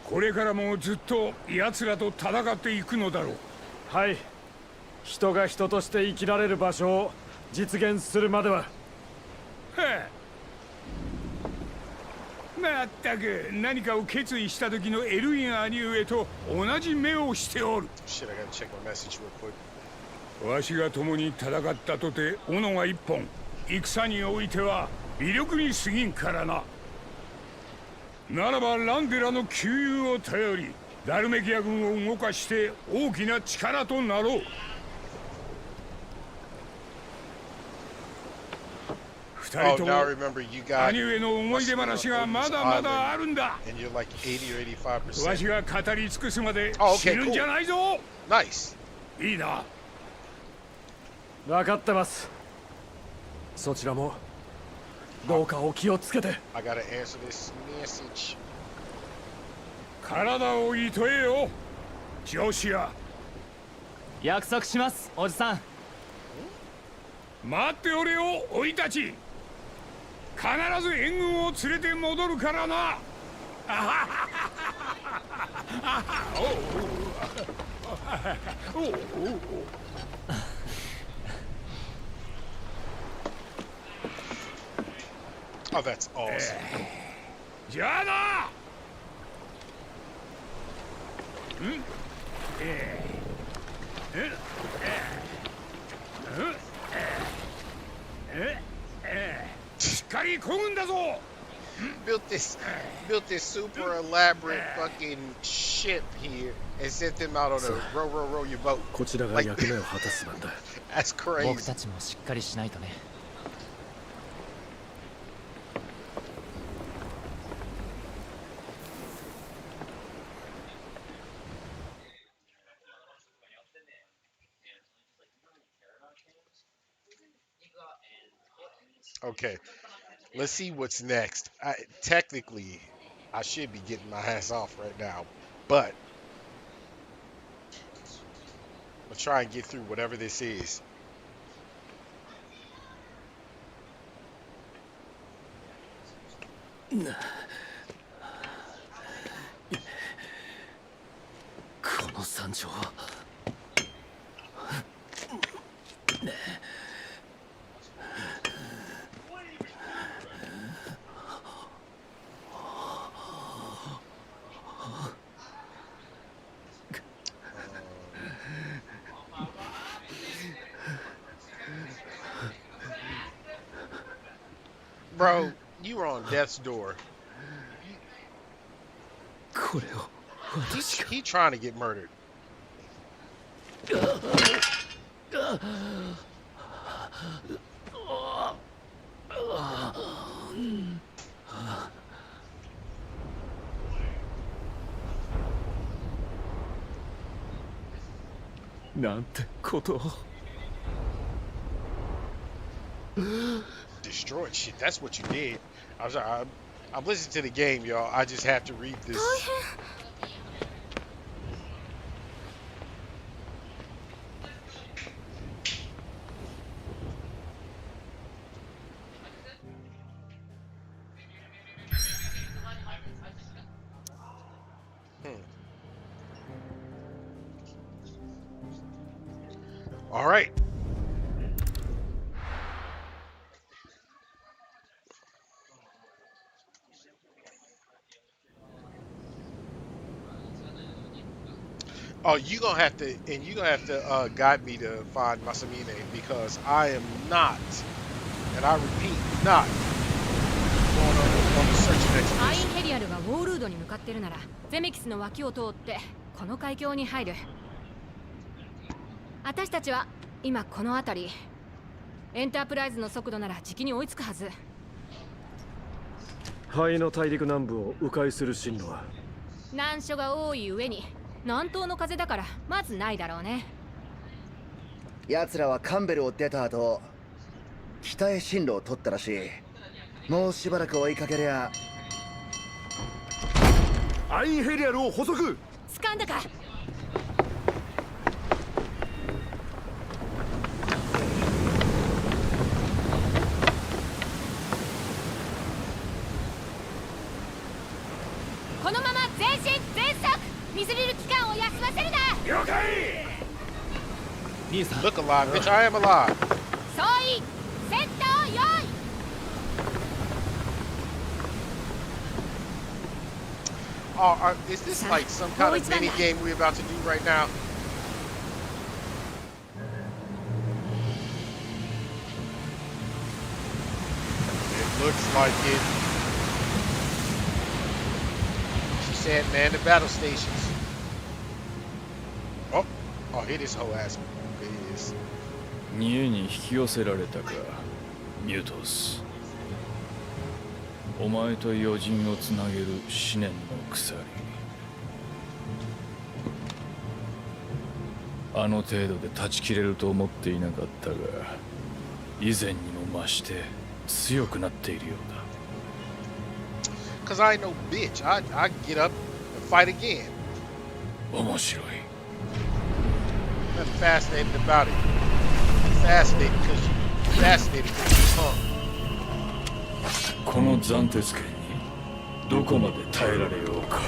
これからもずっと奴らと戦っていくのだろう。はい。人が人として生きられる場所を実現するまでは。はあ、まったく何かを決意した時のエルイン兄上と同じ目をしておる。Shit, I gotta check my message real quick. わしが共に戦ったとて斧が一本、戦においては微力に過ぎんからな。ならばランデラの旧友を頼り、ダルメキア軍を動かして大きな力となろう。二人とも兄上の思い出話がまだまだあるんだ。わしが語り尽くすまで死ぬんじゃないぞ。いいな。分かってます。そちらもどうかお気をつけて。体をいとえよ、上司や。約束します、おじさん。待っておれよ、おいたち。必ず援軍を連れて戻るからな。Oh, that's awesome. じゃあな。しっかり漕ぐんだぞ。built this super elaborate fucking ship here and sent them out on a row your boat. こちらが役目を果たす番だ。That's crazy. 僕たちもしっかりしないとね。Okay, let's see what's next. Technically, I should be getting my ass off right now, but I'm gonna try and get through whatever this is. Bro, you were on death's door. He trying to get murdered. Destroyed shit. That's what you did. I'm listening to the game, y'all. I just have to read this. All right. Oh, you gonna have to guide me to find Masamine because I am not, and I repeat, not going on a searching アイン expedition. ヘリアルがウォールードに向かってるならゼメキスの脇を通ってこの海峡に入る。私たちは今この辺り。エンタープライズの速度なら時期に追いつくはず。灰の大陸南部を迂回する進路は難所が多い上に南東の風だからまずないだろうね。奴らはカンベルを出た後北へ進路を取ったらしい。もうしばらく追いかけりゃ。アインヘリアルを捕捉。掴んだか。このまま前進全速。ミスリル期間を休ませるな。了解。兄さん Look alive, bitch. I am alive. 総員戦闘用意。Oh, is this like some kind of mini game we're about to do right now? It looks like it. She said, man, the battle stations. Oh, here this whole ass is. 家に引き寄せられたか、ミュートス。お前と余人をつなげる思念の鎖。あの程度で断ち切れると思っていなかったが、以前にも増して強くなっているようだ。Cause I ain't no bitch. I get up and fight again. 面白い。Nothing fascinating about it. Fascinating because you punk. この斬鉄剣にどこまで耐えられようか。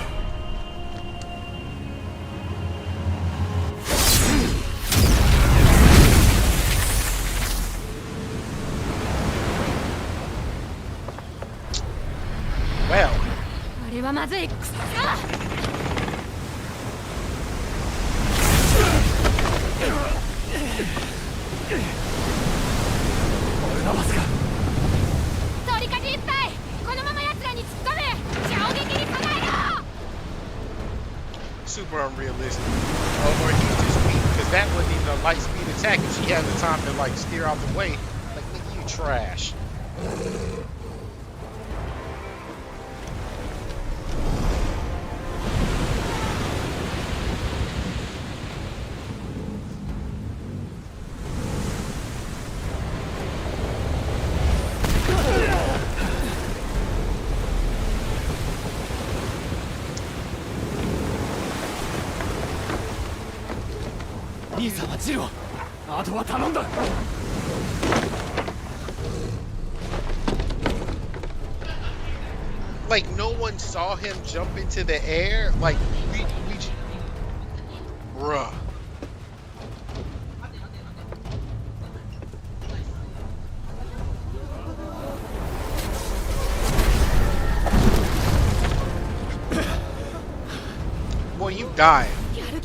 Well, あれはまずい。くそ。俺が待つか。取りかじいっぱい。このまま奴らに突っ込め。衝撃に備えろ。 super unrealistic. Or he's just weak because that wasn't even a light speed attack and she had the time to like steer out the way. Like, nigga, you trash. Like, no one saw him jump into the air. Like, we bruh. Boy, you dying.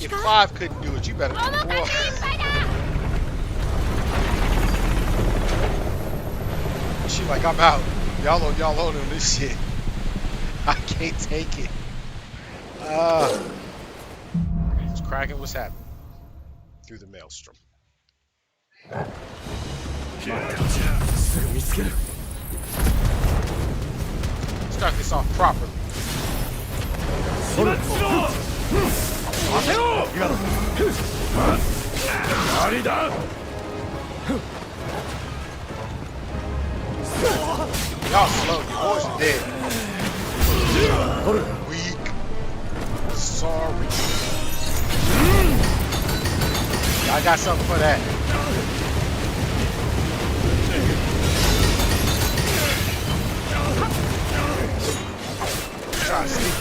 If 5 couldn't do it, you better. Boy. She like, I'm out. Y'all on this shit. I can't take it. It's cracking. What's happening? Through the maelstrom. Start this off properly. Y'all slow. Your boys are dead. Weak. Sorry. I got something for that. Try to sleep.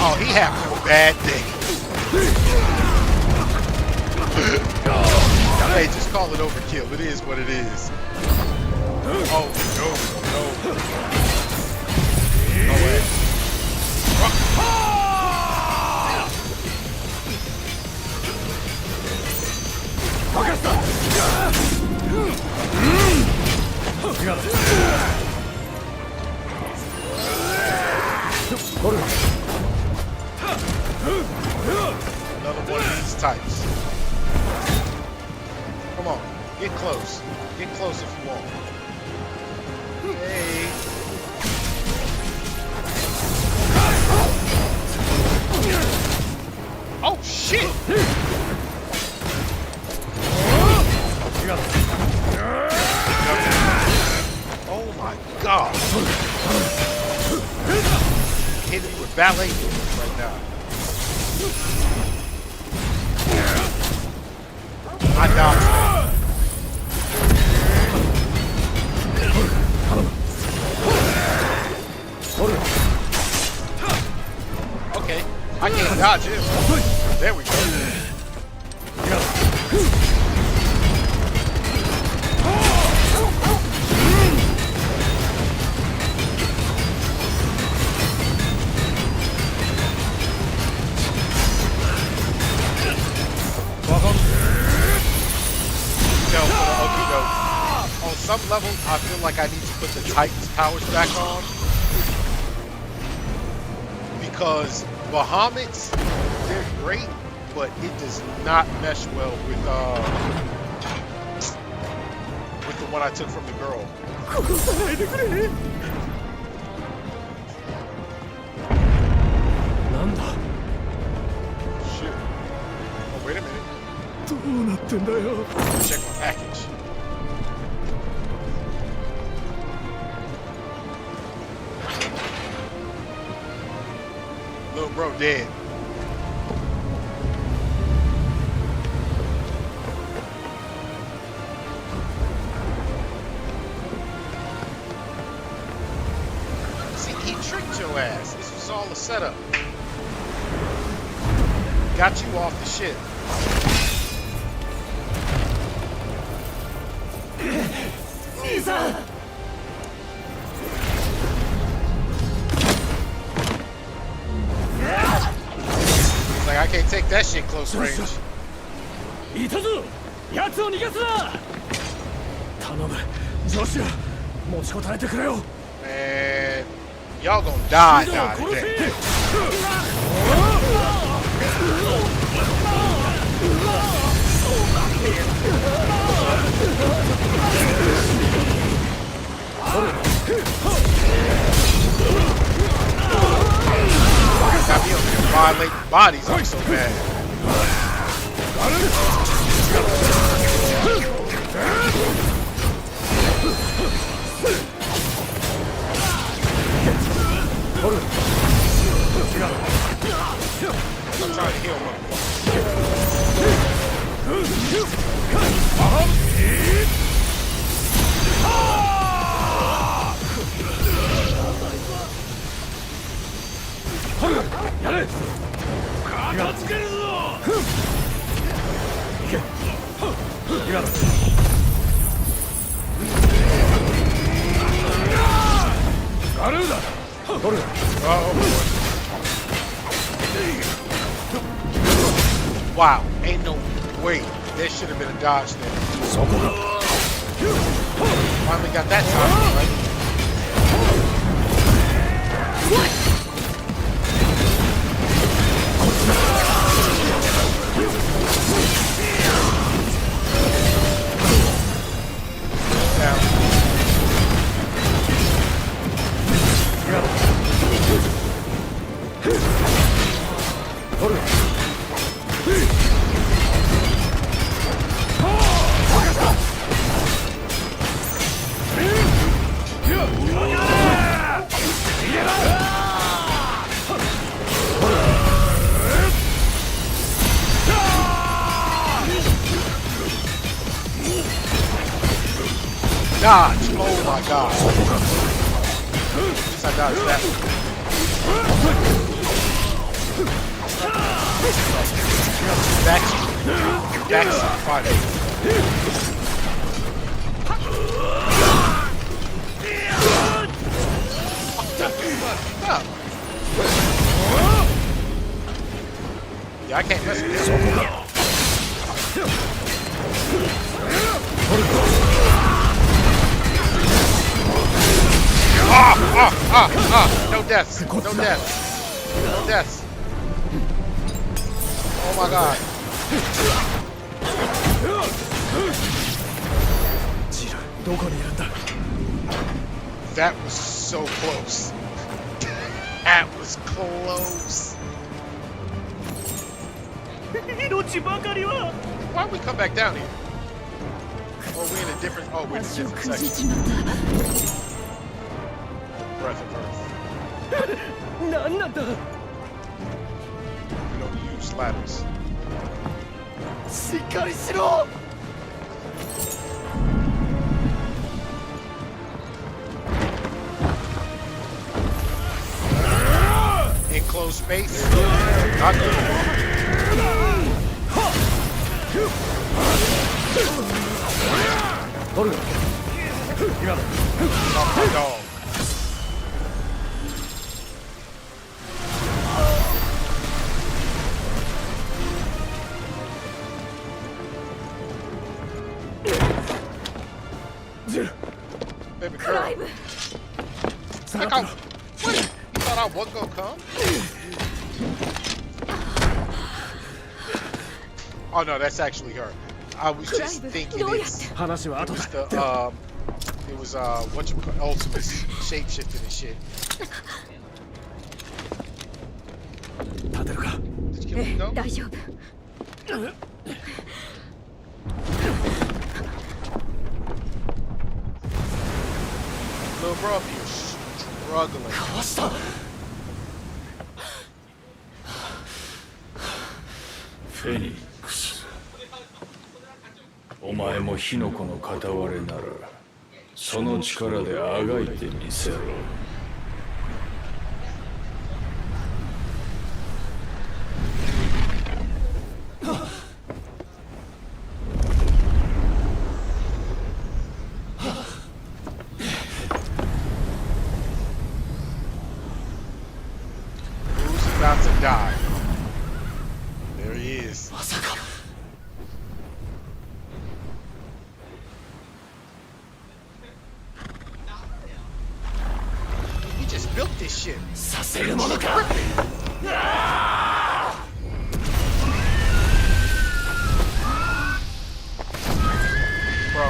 Oh, he having a bad day. Hey, just call it overkill. It is what it is. Oh, no, no. No way. Another one of these types. Come on, get close. Get close if you want. Hey. Oh shit! Oh my god! Hit it with ballet moves right now. I dodged that. Okay, I can't dodge him. There we go. On some level, I feel like I need to put the Titan's powers back on because Bahamut's, they're great, but it does not mesh well with the one I took from the girl. Shit. Oh, wait a minute. Check my package. Little bro dead. See, he tricked your ass. This was all a setup. Got you off the ship. Like I can't take that shit close range. Man, y'all gonna die today. Got me over here violating bodies. I'm so bad. I'm trying to heal my Wow, ain't no way. There should have been a dodge there. Finally got that time, right? Down. Dodge. Oh my god. At least I dodged that one. That's fighting. Yeah, I can't mess with this. No deaths. No deaths. No deaths. Oh my god. That was so close. That was close. Why don't we come back down here? Or we in a different... Oh, we're in a different section. Breath of Earth. We don't use ladders. Enclosed space. Not good. Oh, dog. Baby girl. Look out. What? You thought I wasn't gonna come? Oh no, that's actually her. I was just thinking it was the it was what you call ultimate shapeshifting and shit. Did you kill me, go? Little bro up here struggling. フェニックス、お前も火の粉の片割れならその力であがいてみせろ。About to die. There he is. He just built this shit. Bro.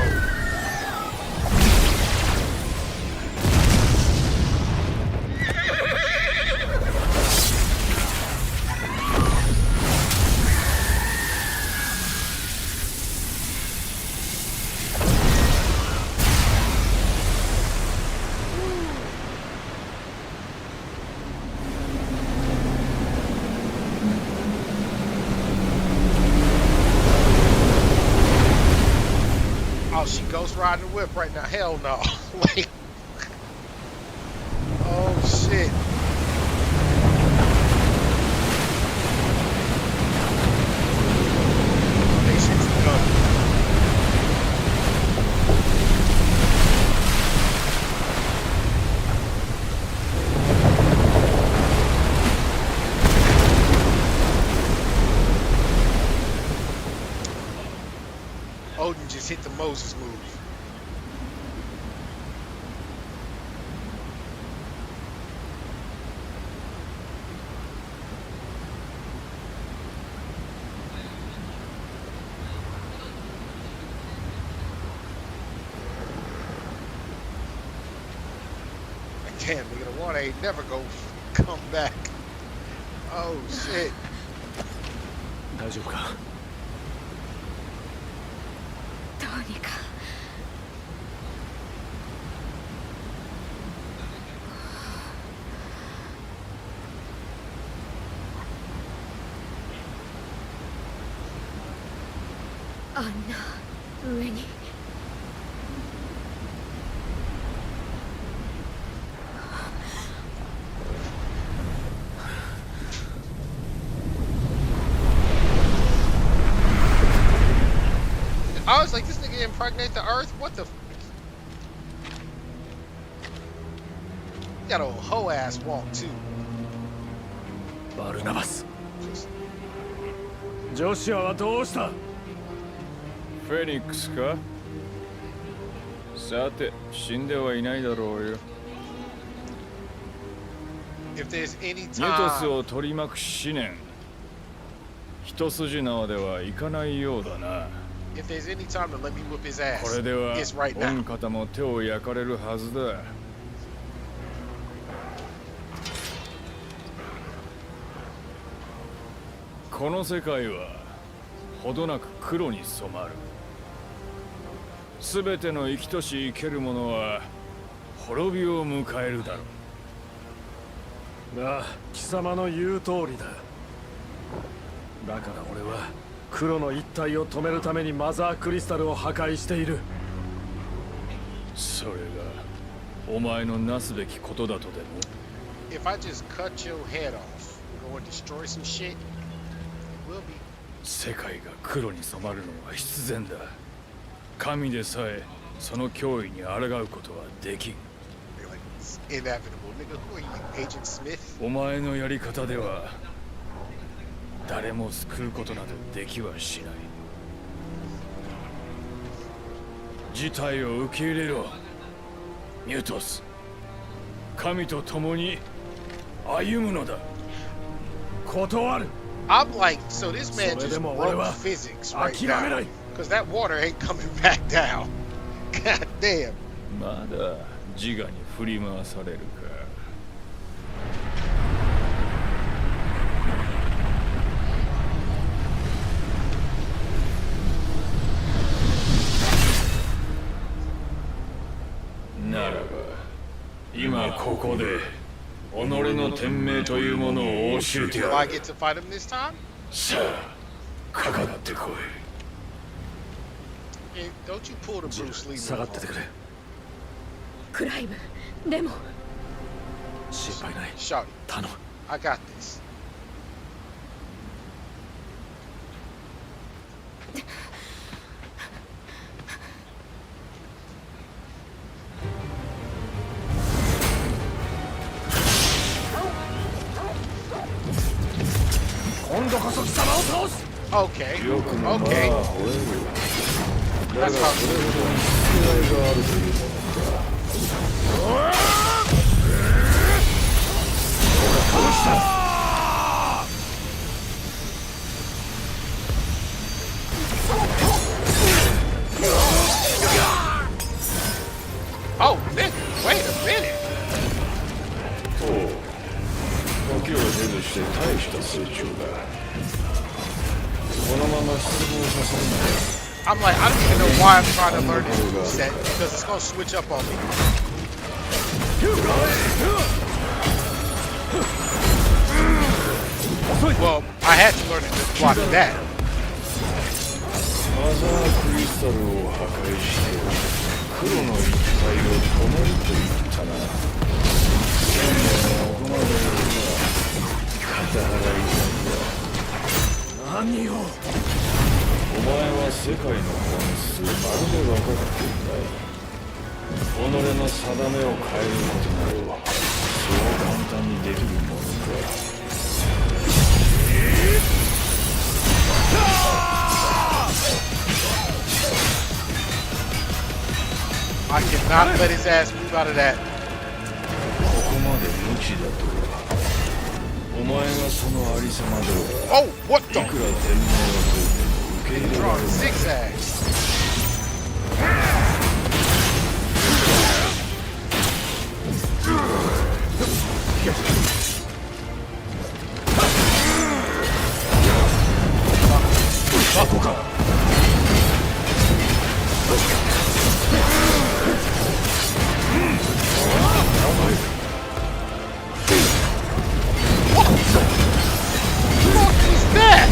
Oh, she ghost riding the whip right now. Hell no. Like, oh shit. Patience is done. Odin just hit the Moses move. Damn, nigga, the water ain't never go come back. Oh shit. 大丈夫か。どうにか。あんな上に。impregnate the earth? What the? You got a hoe ass walk too. バルナバス。ジョシュアはどうした？フェニックスか？さて、死んではいないだろうよ。If there's any ニトス time, を取り巻く思念。一筋縄ではいかないようだな。if there's any time to let me whip his ass, これでは it's right 御 now. 方も手を焼かれるはずだ。この世界はほどなく黒に染まる。すべての生きとし生けるものは滅びを迎えるだろう。ああ、貴様の言う通りだ。だから俺は黒の一体を止めるためにマザークリスタルを破壊している。それがお前のなすべきことだとでも。 If I just cut your head off, go and destroy some shit, we'll be. 世界が黒に染まるのは必然だ。神でさえその脅威に抗うことはできん。 Like, it's inevitable, nigga. Who are you, Agent Smith? お前のやり方では誰も救うことなどできはしない。事態を受け入れろ、ニュートス。神と共に歩むのだ。断る。 I'm like, so this man just それでも俺 broke は physics right 諦めな now. い。 Because that water ain't coming back down. God damn. まだ自我に振り回されるか。ならば今ここで己の天命というものを教えて Do や I る。 get to fight him this time? さあかかってこい。 Hey, don't you pull the Bruce Lee 下が move ってて on くれ。クライブ、でも心配ない。 Shouty, 頼む。 I got this. 今度こそ貴様を倒す。 Okay. よくもまあ Okay. 吠える。だが That's それほどに how. 救いがあるというものか。 Oh, nigga, wait a minute. 時を経ずして大した成長だ。このまま失望させるなよ。 I'm like, I don't even know why I'm trying to learn this move set because it's gonna switch up on me. Well, I had to learn it just blocking that. マザークリスタルを破壊して黒の一体を止めると言ったな。でもここまでやるのは肩払い何を。お前は世界の本質まるで分かっていない。己の定めを変えることなどそう簡単にできるものか。 I cannot let his ass move out of that. ここまで無知だとは。お前がそのありさまでは Oh, what い the? くら天命を問うても受け入れられ Drawing る。 zigzags. What is that?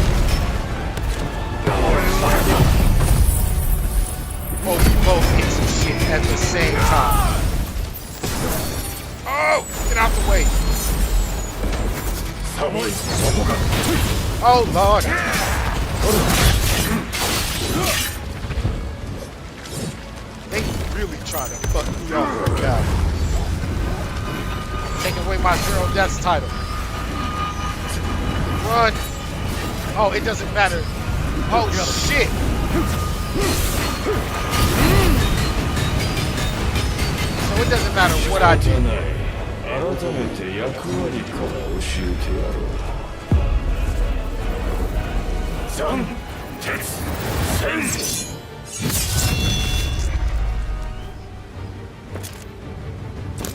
Oh, we both hit some shit at the same time. Oh, get out the way. Oh, Lord. trying to fuck me up now. Taking away my Zero Deaths title. Run. Oh, it doesn't matter. Oh, shit. So it doesn't matter what I do. 改めて役割から教えてやろう。斬鉄戦。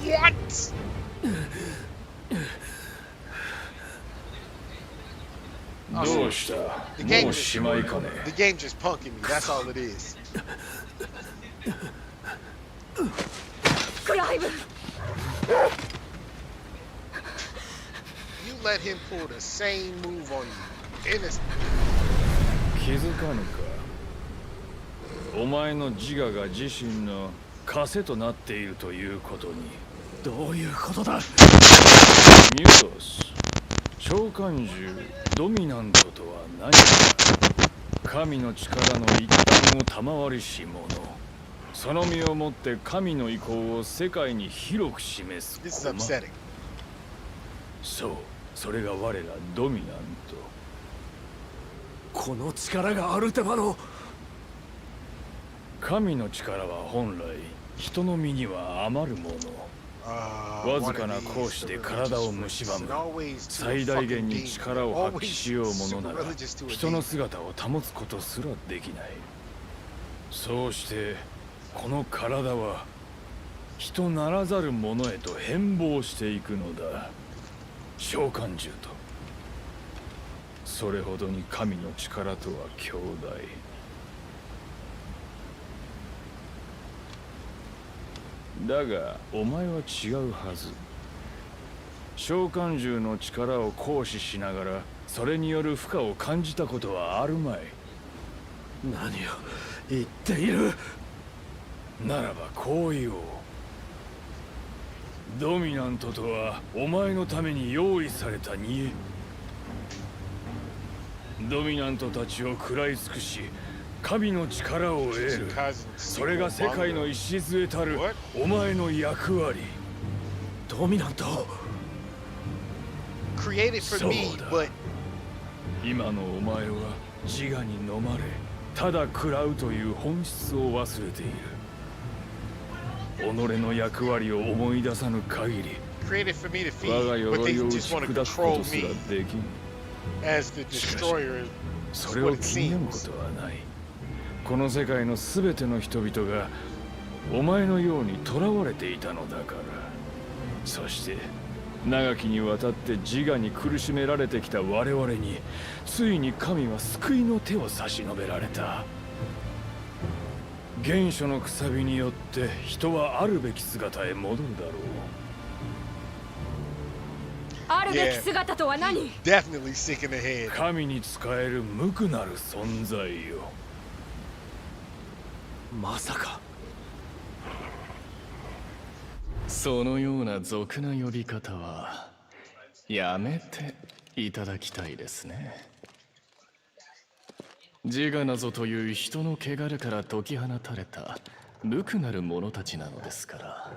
What?どうした？もうしまいかね。The game just punking me. That's all it is. クライブ。You let him pull the same move on you. And it's... 気づかぬか。お前の自我が自身の枷となっているということに。どういうことだ？ミュドス、召喚獣ドミナントとは何か。神の力の一端を賜りし者。その身をもって神の意向を世界に広く示す駒。This is upsetting. そう、それが我らドミナント。この力がアルテマの。神の力は本来人の身には余るもの。わずかな講師で体を蝕む。最大限に力を発揮しようものなら人の姿を保つことすらできない。そうしてこの体は人ならざるものへと変貌していくのだ。召喚獣と。それほどに神の力とは強大。だがお前は違うはず。召喚獣の力を行使しながらそれによる負荷を感じたことはあるまい。何を言っている。ならばこう言おう。ドミナントとはお前のために用意された煮え。ドミナントたちを食らい尽くし神の力を得る。それが世界の礎たるお前の役割。ドミナント。Created for me, but 今のお前は自我に飲まれただ食らうという本質を忘れている。己の役割を思い出さぬ限り created for me to 我が feed, but they 鎧を打 just ち want to 砕くこ control とすら me できん。 as the destroyer. そ That's れ what を it 気に病むこ seems. とはない。この世界のすべての人々がお前のように囚われていたのだから。そして長きにわたって自我に苦しめられてきた我々についに神は救いの手を差し伸べられた。原初のくさびによって人はあるべき姿へ戻るだろう。あるべき姿とは何？ Definitely sick in the head. 神に仕える無垢なる存在よ。まさか。そのような俗な呼び方はやめていただきたいですね。自我なぞという人の汚れから解き放たれた無垢なる者たちなのですから。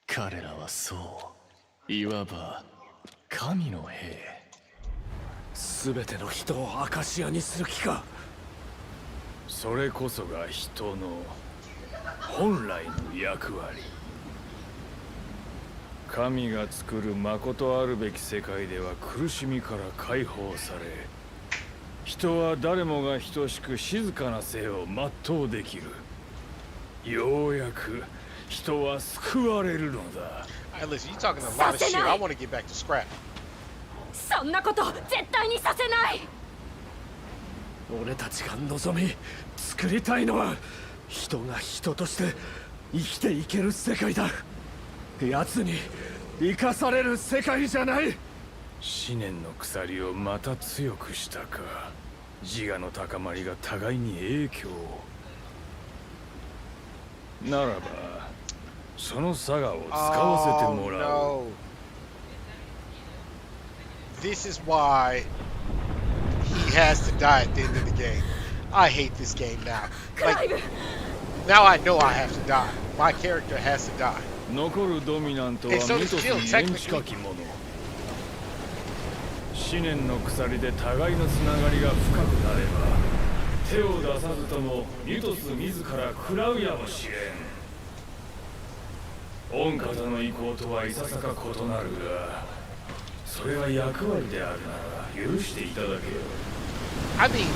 彼らはそういわば神の兵。すべての人をアカシアにする気か。それこそが人の本来の役割。神が作る誠あるべき世界では苦しみから解放され、人は誰もが等しく静かな生を全うできる。ようやく人は救われるのだ。Hey, listen, you talking a lot of shit. I want to get back to scrap. そんなこと絶対にさせない。俺たちが望み作りたいのは人が人として生きていける世界だ。奴に生かされる世界じゃない。思念の鎖をまた強くしたか。自我の高まりが互いに影響を。ならばその佐賀を使わせてもらう。Oh, no. This is why he has to die at the end of the game. I hate this game now. クライブ、Now I know I have to die. My character has to die. 残るドミナントはミ And ト so ス does Jill, に縁近 technically. き者。思念の鎖で互いのつながりが深くなれば、手を出さずともミトス自ら食らうやもしれん。御方の意向とはいささか異なるが、それは役割であるなら許していただけよ。I mean,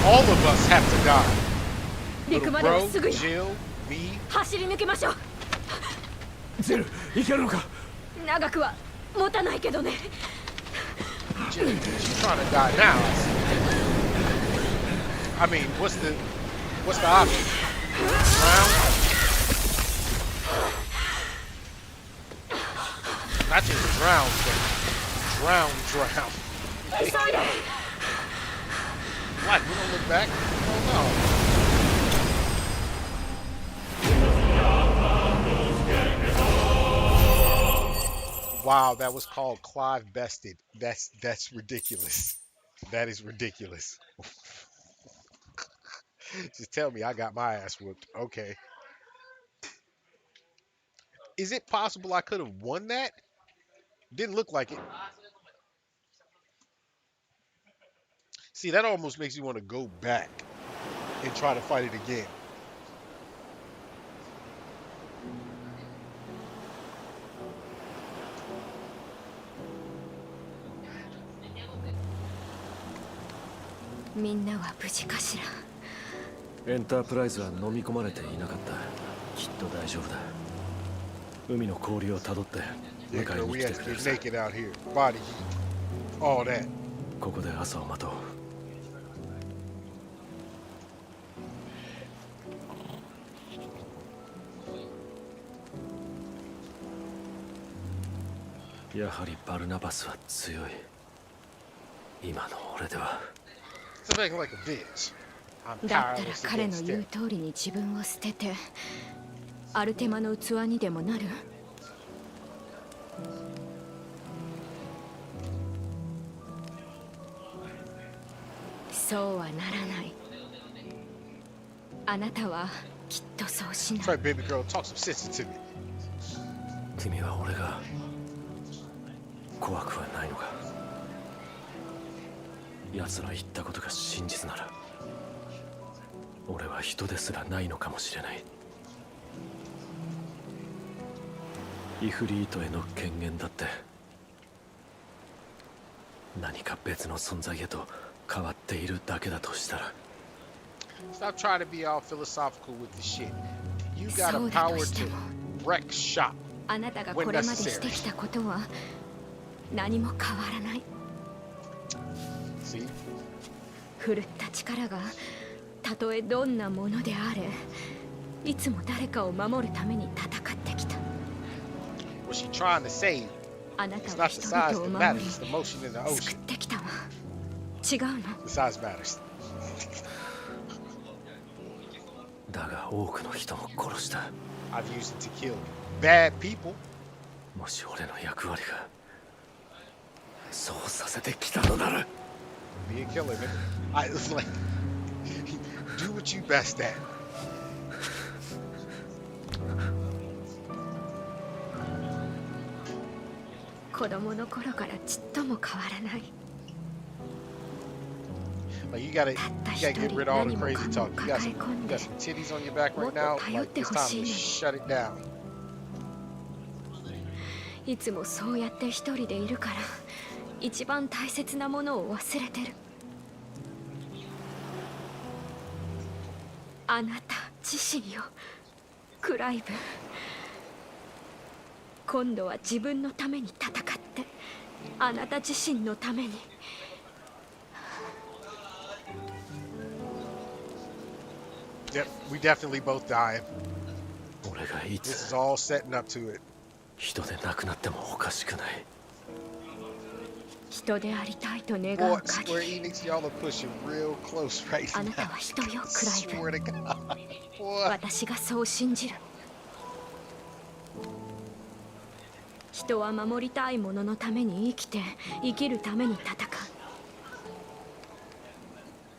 all of us have to die. 陸 Little までは bro, すぐよ。 Jill, me. 走り抜けましょう。ジル、いけるのか。長くは持たないけどね。Jill, she's trying to die now. I mean, what's the option? Drown? Not just drown, but drown. 急いで。 What? We don't look back? Oh no. Wow, that was called Clive Bested. That's ridiculous. That is ridiculous. Just tell me I got my ass whooped. Okay. Is it possible I could have won that? Didn't look like it. See, that almost makes you want to go back and try to fight it again. "エンタープライズは飲み込まれていなかった。きっと大丈夫だ。海の氷をたどって迎 Yeah, え girl, に we 来 had て to くれ get るさ。 naked out here. Body heat. All that. ここで朝を待とう。やはりバルナバスは強い。今の俺では。Stop acting like a bitch. I'm だったら powerless 彼の against 言う it. 通りに自分を捨ててアルテマの器にでもなる。そうはならない。あなたはきっとそうしな That's い。 right, baby girl. Talk some sense into me. 君は俺が怖くはないのか。奴の言ったことが真実なら俺は人ですらないのかもしれない。イフリートへの権限だって何か別の存在へと変わっているだけだとしたら。 Stop trying to be all philosophical with the shit. You got そ a うだ power としても to wreck shop. あなたがこれまでしてきたことは何も変わらない。 See? 振るった力がたとえどんなものであれいつも誰かを守るために戦ってきた。 What she trying to say? あな It's たは not the 人 size 々を that 守 matters. り It's the motion in the 救 ocean. ってきたわ。違うの？ The size matters. だが多くの人も殺した。 I've used it to kill bad people. もし俺の役割がそうさせてきたのなら。 Be a killer, nigga. I was like, do what you best at. 子供の頃からちっとも変わらない。 Like you gotta get rid of all the crazy talk. You got some titties on your back right now. Like it's time to shut it down. いつもそうやって一人でいるから一番大切なものを忘れてる。あなた自身よ、クライブ。今度は自分のために戦って、あなた自身のために。Yep, we definitely both dying. 俺がい This つ is all setting up to it. 人でなくなってもおかしくない。人でありたいと願 Boy, う限 Square り。 Enix, y'all are pushing real close right あな now. たは人よ、クライ Swear ブ。 to God. Boy. 私がそう信じる。人は守りたいもののために生きて、生きるために戦う。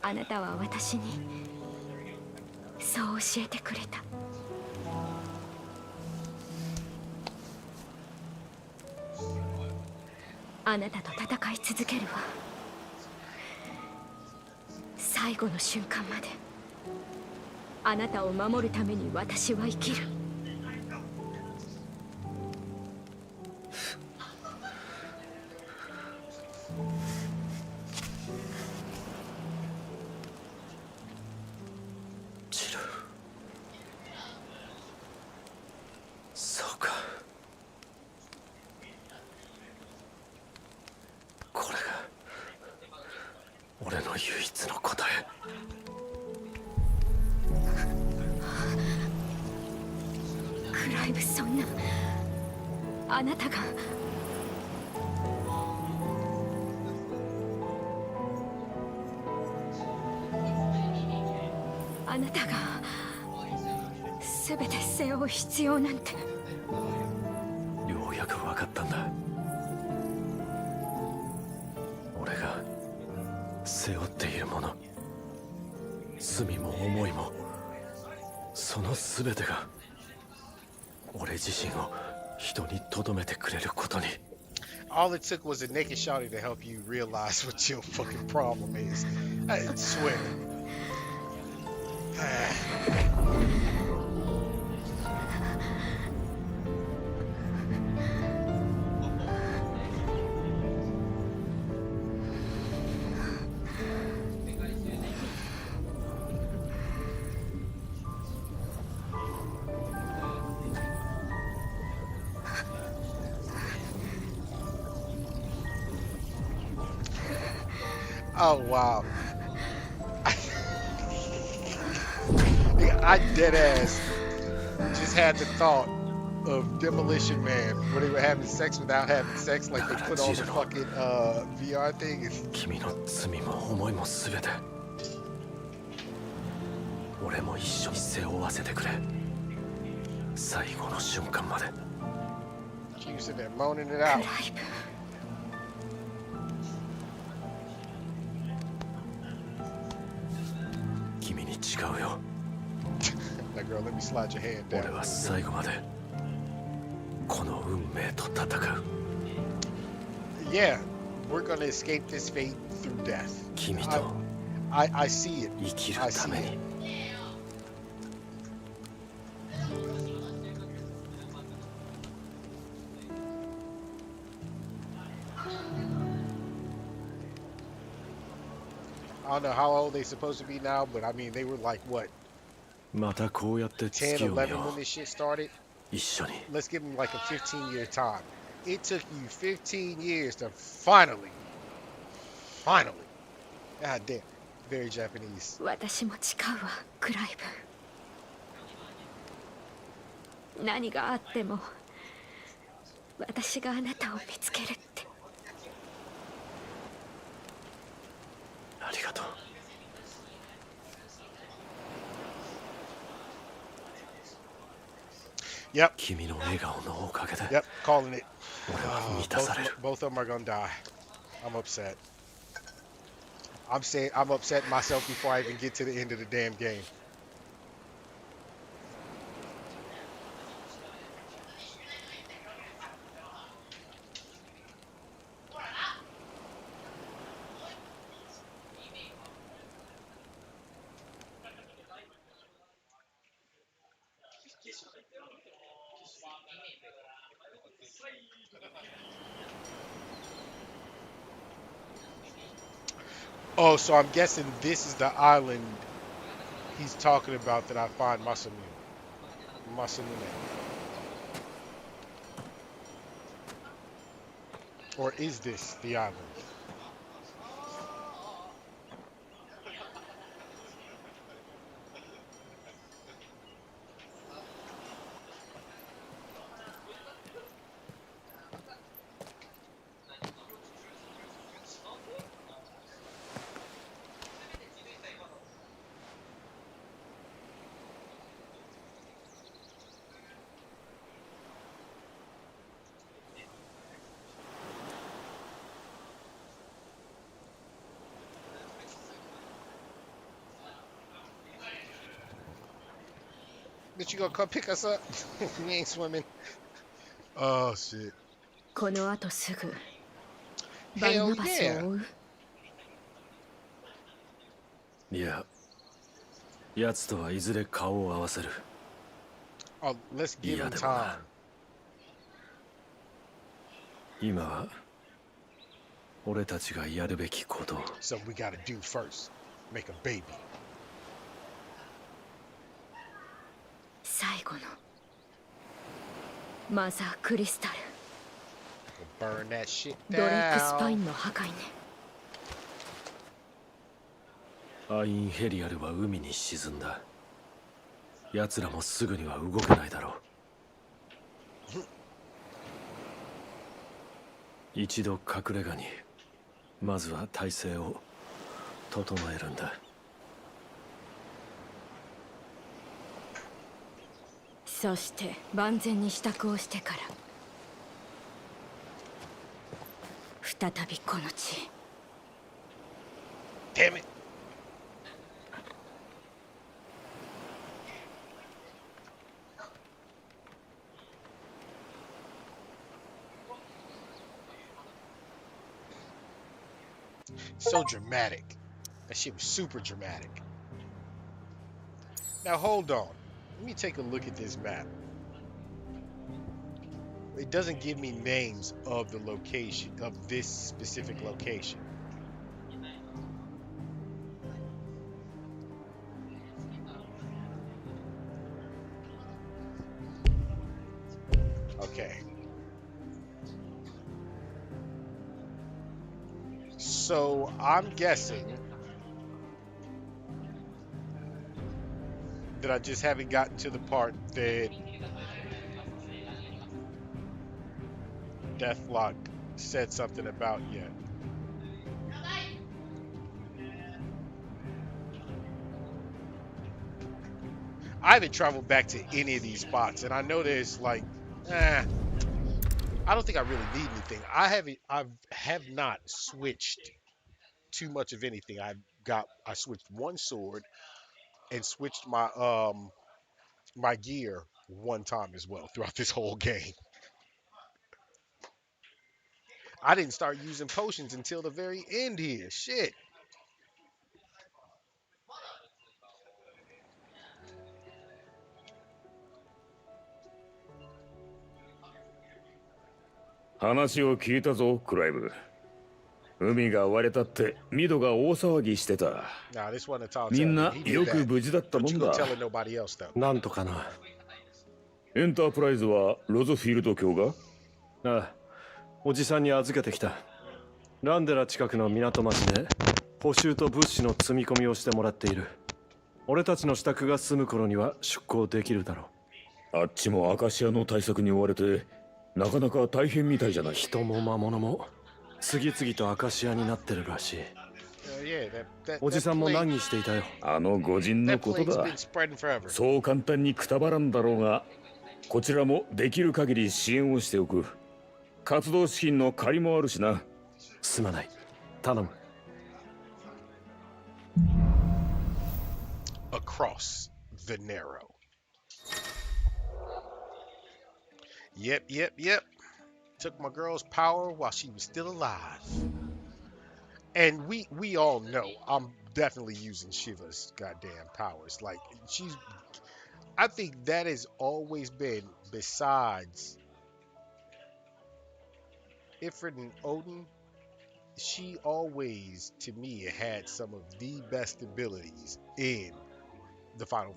あなたは私にそう教えてくれた。あなたと戦い続けるわ。最後の瞬間まで。あなたを守るために私は生きる。チル、そうか。これが俺の唯一の答え。クライブ、そんな。あなたが。あなたが全て背負う必要なんて。ようやく分かったんだ。俺が背負っているもの、罪も思いも、その全てが俺自身を人に留めてくれることに。 All it took was a naked shawty to help you realize what your fucking problem is. I swear. Oh wow. I dead ass just had the thought of Demolition Man where they were having sex without having sex, like they put on the fucking VR thing. 君の罪も思いも全て俺も一緒に背負わせてくれ。最後の瞬間まで。 She was sitting there moaning it out. 君に誓うよ。 That girl, let me slide your hand 俺 down. は最後までこの運命と戦う。 Yeah, we're gonna escape this fate through death. 君と I see it. 生きる I た see め it. に。I don't know how old they supposed to be now, but I mean they were like what, またこうやって 10, 月を見 11 when よう。 this shit started? 一緒に。 Let's give them like a 15-year time. It took you 15 years to finally. God damn, very Japanese. 私も誓うわ、クライブ。何があっても私があなたを見つけるって。ありがとう。 Yep. 君の笑顔のおかげで Yep, calling it. 俺は満たされる。 Both of them are gonna die. I'm upset. I'm upset myself before I even get to the end of the damn game. Oh, so I'm guessing this is the island he's talking about that I find Masamune. Or is this the island? But you gonna come pick us up? We ain't swimming. Oh shit. この後すぐバル Hell ナバスを yeah. 追う。いや、奴とはいずれ顔を合わせる。Oh, let's give 嫌 him でもな。 time. 今は俺たちがやるべきことを。 So we gotta do first. Make a baby. 最後のマザークリスタル、 Burn that shit ドレイクスパイ down. ンの破壊ね。アインヘリアルは海に沈んだ。奴らもすぐには動けないだろう。一度隠れ家に、まずは体制を整えるんだ。そして万全に支度をしてから再びこの地へ。 Damn it. So dramatic. That shit was super dramatic. Now hold on. Let me take a look at this map. It doesn't give me names of the location of this specific location. Okay. So I'm guessing that I just haven't gotten to the part that Deathlock said something about yet. I haven't traveled back to any of these spots, and I know there's like, I don't think I really need anything. I have not switched too much of anything. I switched one sword and switched my gear one time as well throughout this whole game. I didn't start using potions until the very end here. Shit.話を聞いたぞ、クライブ。海が割れたってミドが大騒ぎしてた。 Nah, this wasn't a tall みん tale. な He did よく that. 無事だった But も you ん go だ。 telling nobody else though. なんとかな。エンタープライズはロズフィールド卿が？ああ、おじさんに預けてきた。ランデラ近くの港町で補修と物資の積み込みをしてもらっている。俺たちの支度が済む頃には出港できるだろう。あっちもアカシアの対策に追われてなかなか大変みたいじゃない。人も魔物も次々とアカシアになってるらしい。おじさんも難儀していたよ。あの御人のことだ。 been spreading forever. そう簡単にくたばらんだろうが、こちらもできる限り支援をしておく。活動資金の借りもあるしな。すまない。頼む。Across the narrow. Yep. Took my girl's power while she was still alive. And we all know I'm definitely using Shiva's goddamn powers. Like I think that has always been, besides Ifrit and Odin, she always, to me, had some of the best abilities in the Final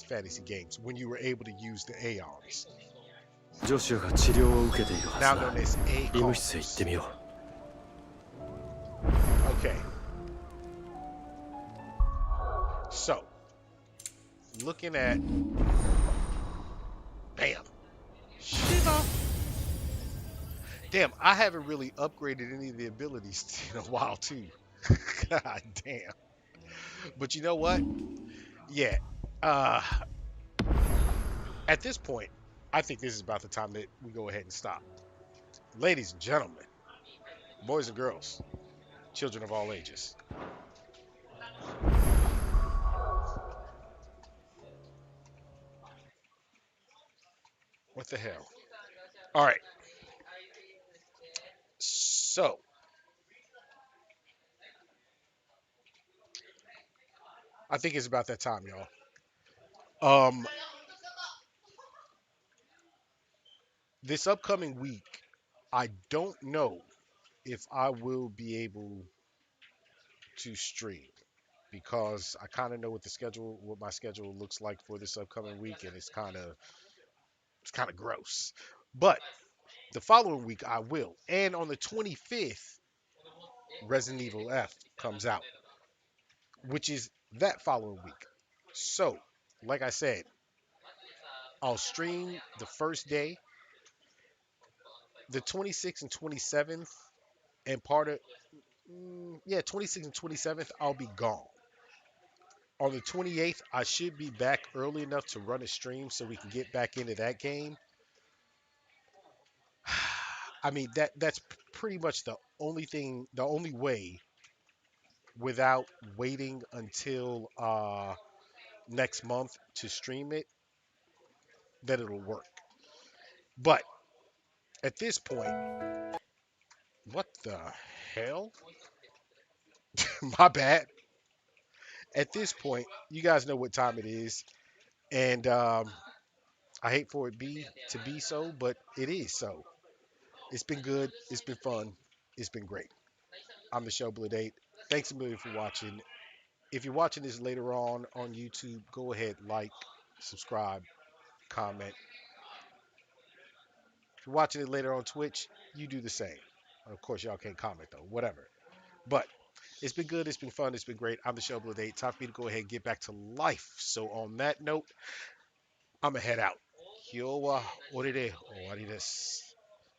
Fantasy games when you were able to use the Aeons. ジョシュが治療を受けているは Now ずだ。 known as 医務室へ行って Aeons. みよ Okay. So, looking at... Bam. Shiva. Damn, I haven't really upgraded any of the abilities in a while, too. God damn. But you know what? Yeah. At this point, I think this is about the time that we go ahead and stop. Ladies and gentlemen, boys and girls, children of all ages. What the hell? All right. So I think it's about that time, y'all. Um, this upcoming week, I don't know if I will be able to stream because I kind of know what my schedule looks like for this upcoming week, and it's kind of gross. But the following week I will, and on the 25th, Resident Evil F comes out, which is that following week. So, like I said, I'll stream the first day, the 26th and 27th, and part of yeah, 26th and 27th, I'll be gone. On the 28th, I should be back early enough to run a stream so we can get back into that game. I mean that's pretty much the only way without waiting until next month to stream it that it'll work. But at this point, what the hell? My bad. At this point, you guys know what time it is, and I hate for it be to be so, but it is so. It's been good. It's been fun. It's been great. I'm the Showblood 8. Thanks a million for watching. If you're watching this later on YouTube, go ahead, like, subscribe, comment. If you're watching it later on Twitch, you do the same. Of course, y'all can't comment though, whatever. But it's been good. It's been fun. It's been great. I'm the Showblood 8. Time for me to go ahead and get back to life. So on that note, I'm going to head out. Kyo wa orire owari desu.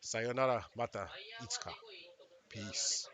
Sayonara mata itsuka. Peace.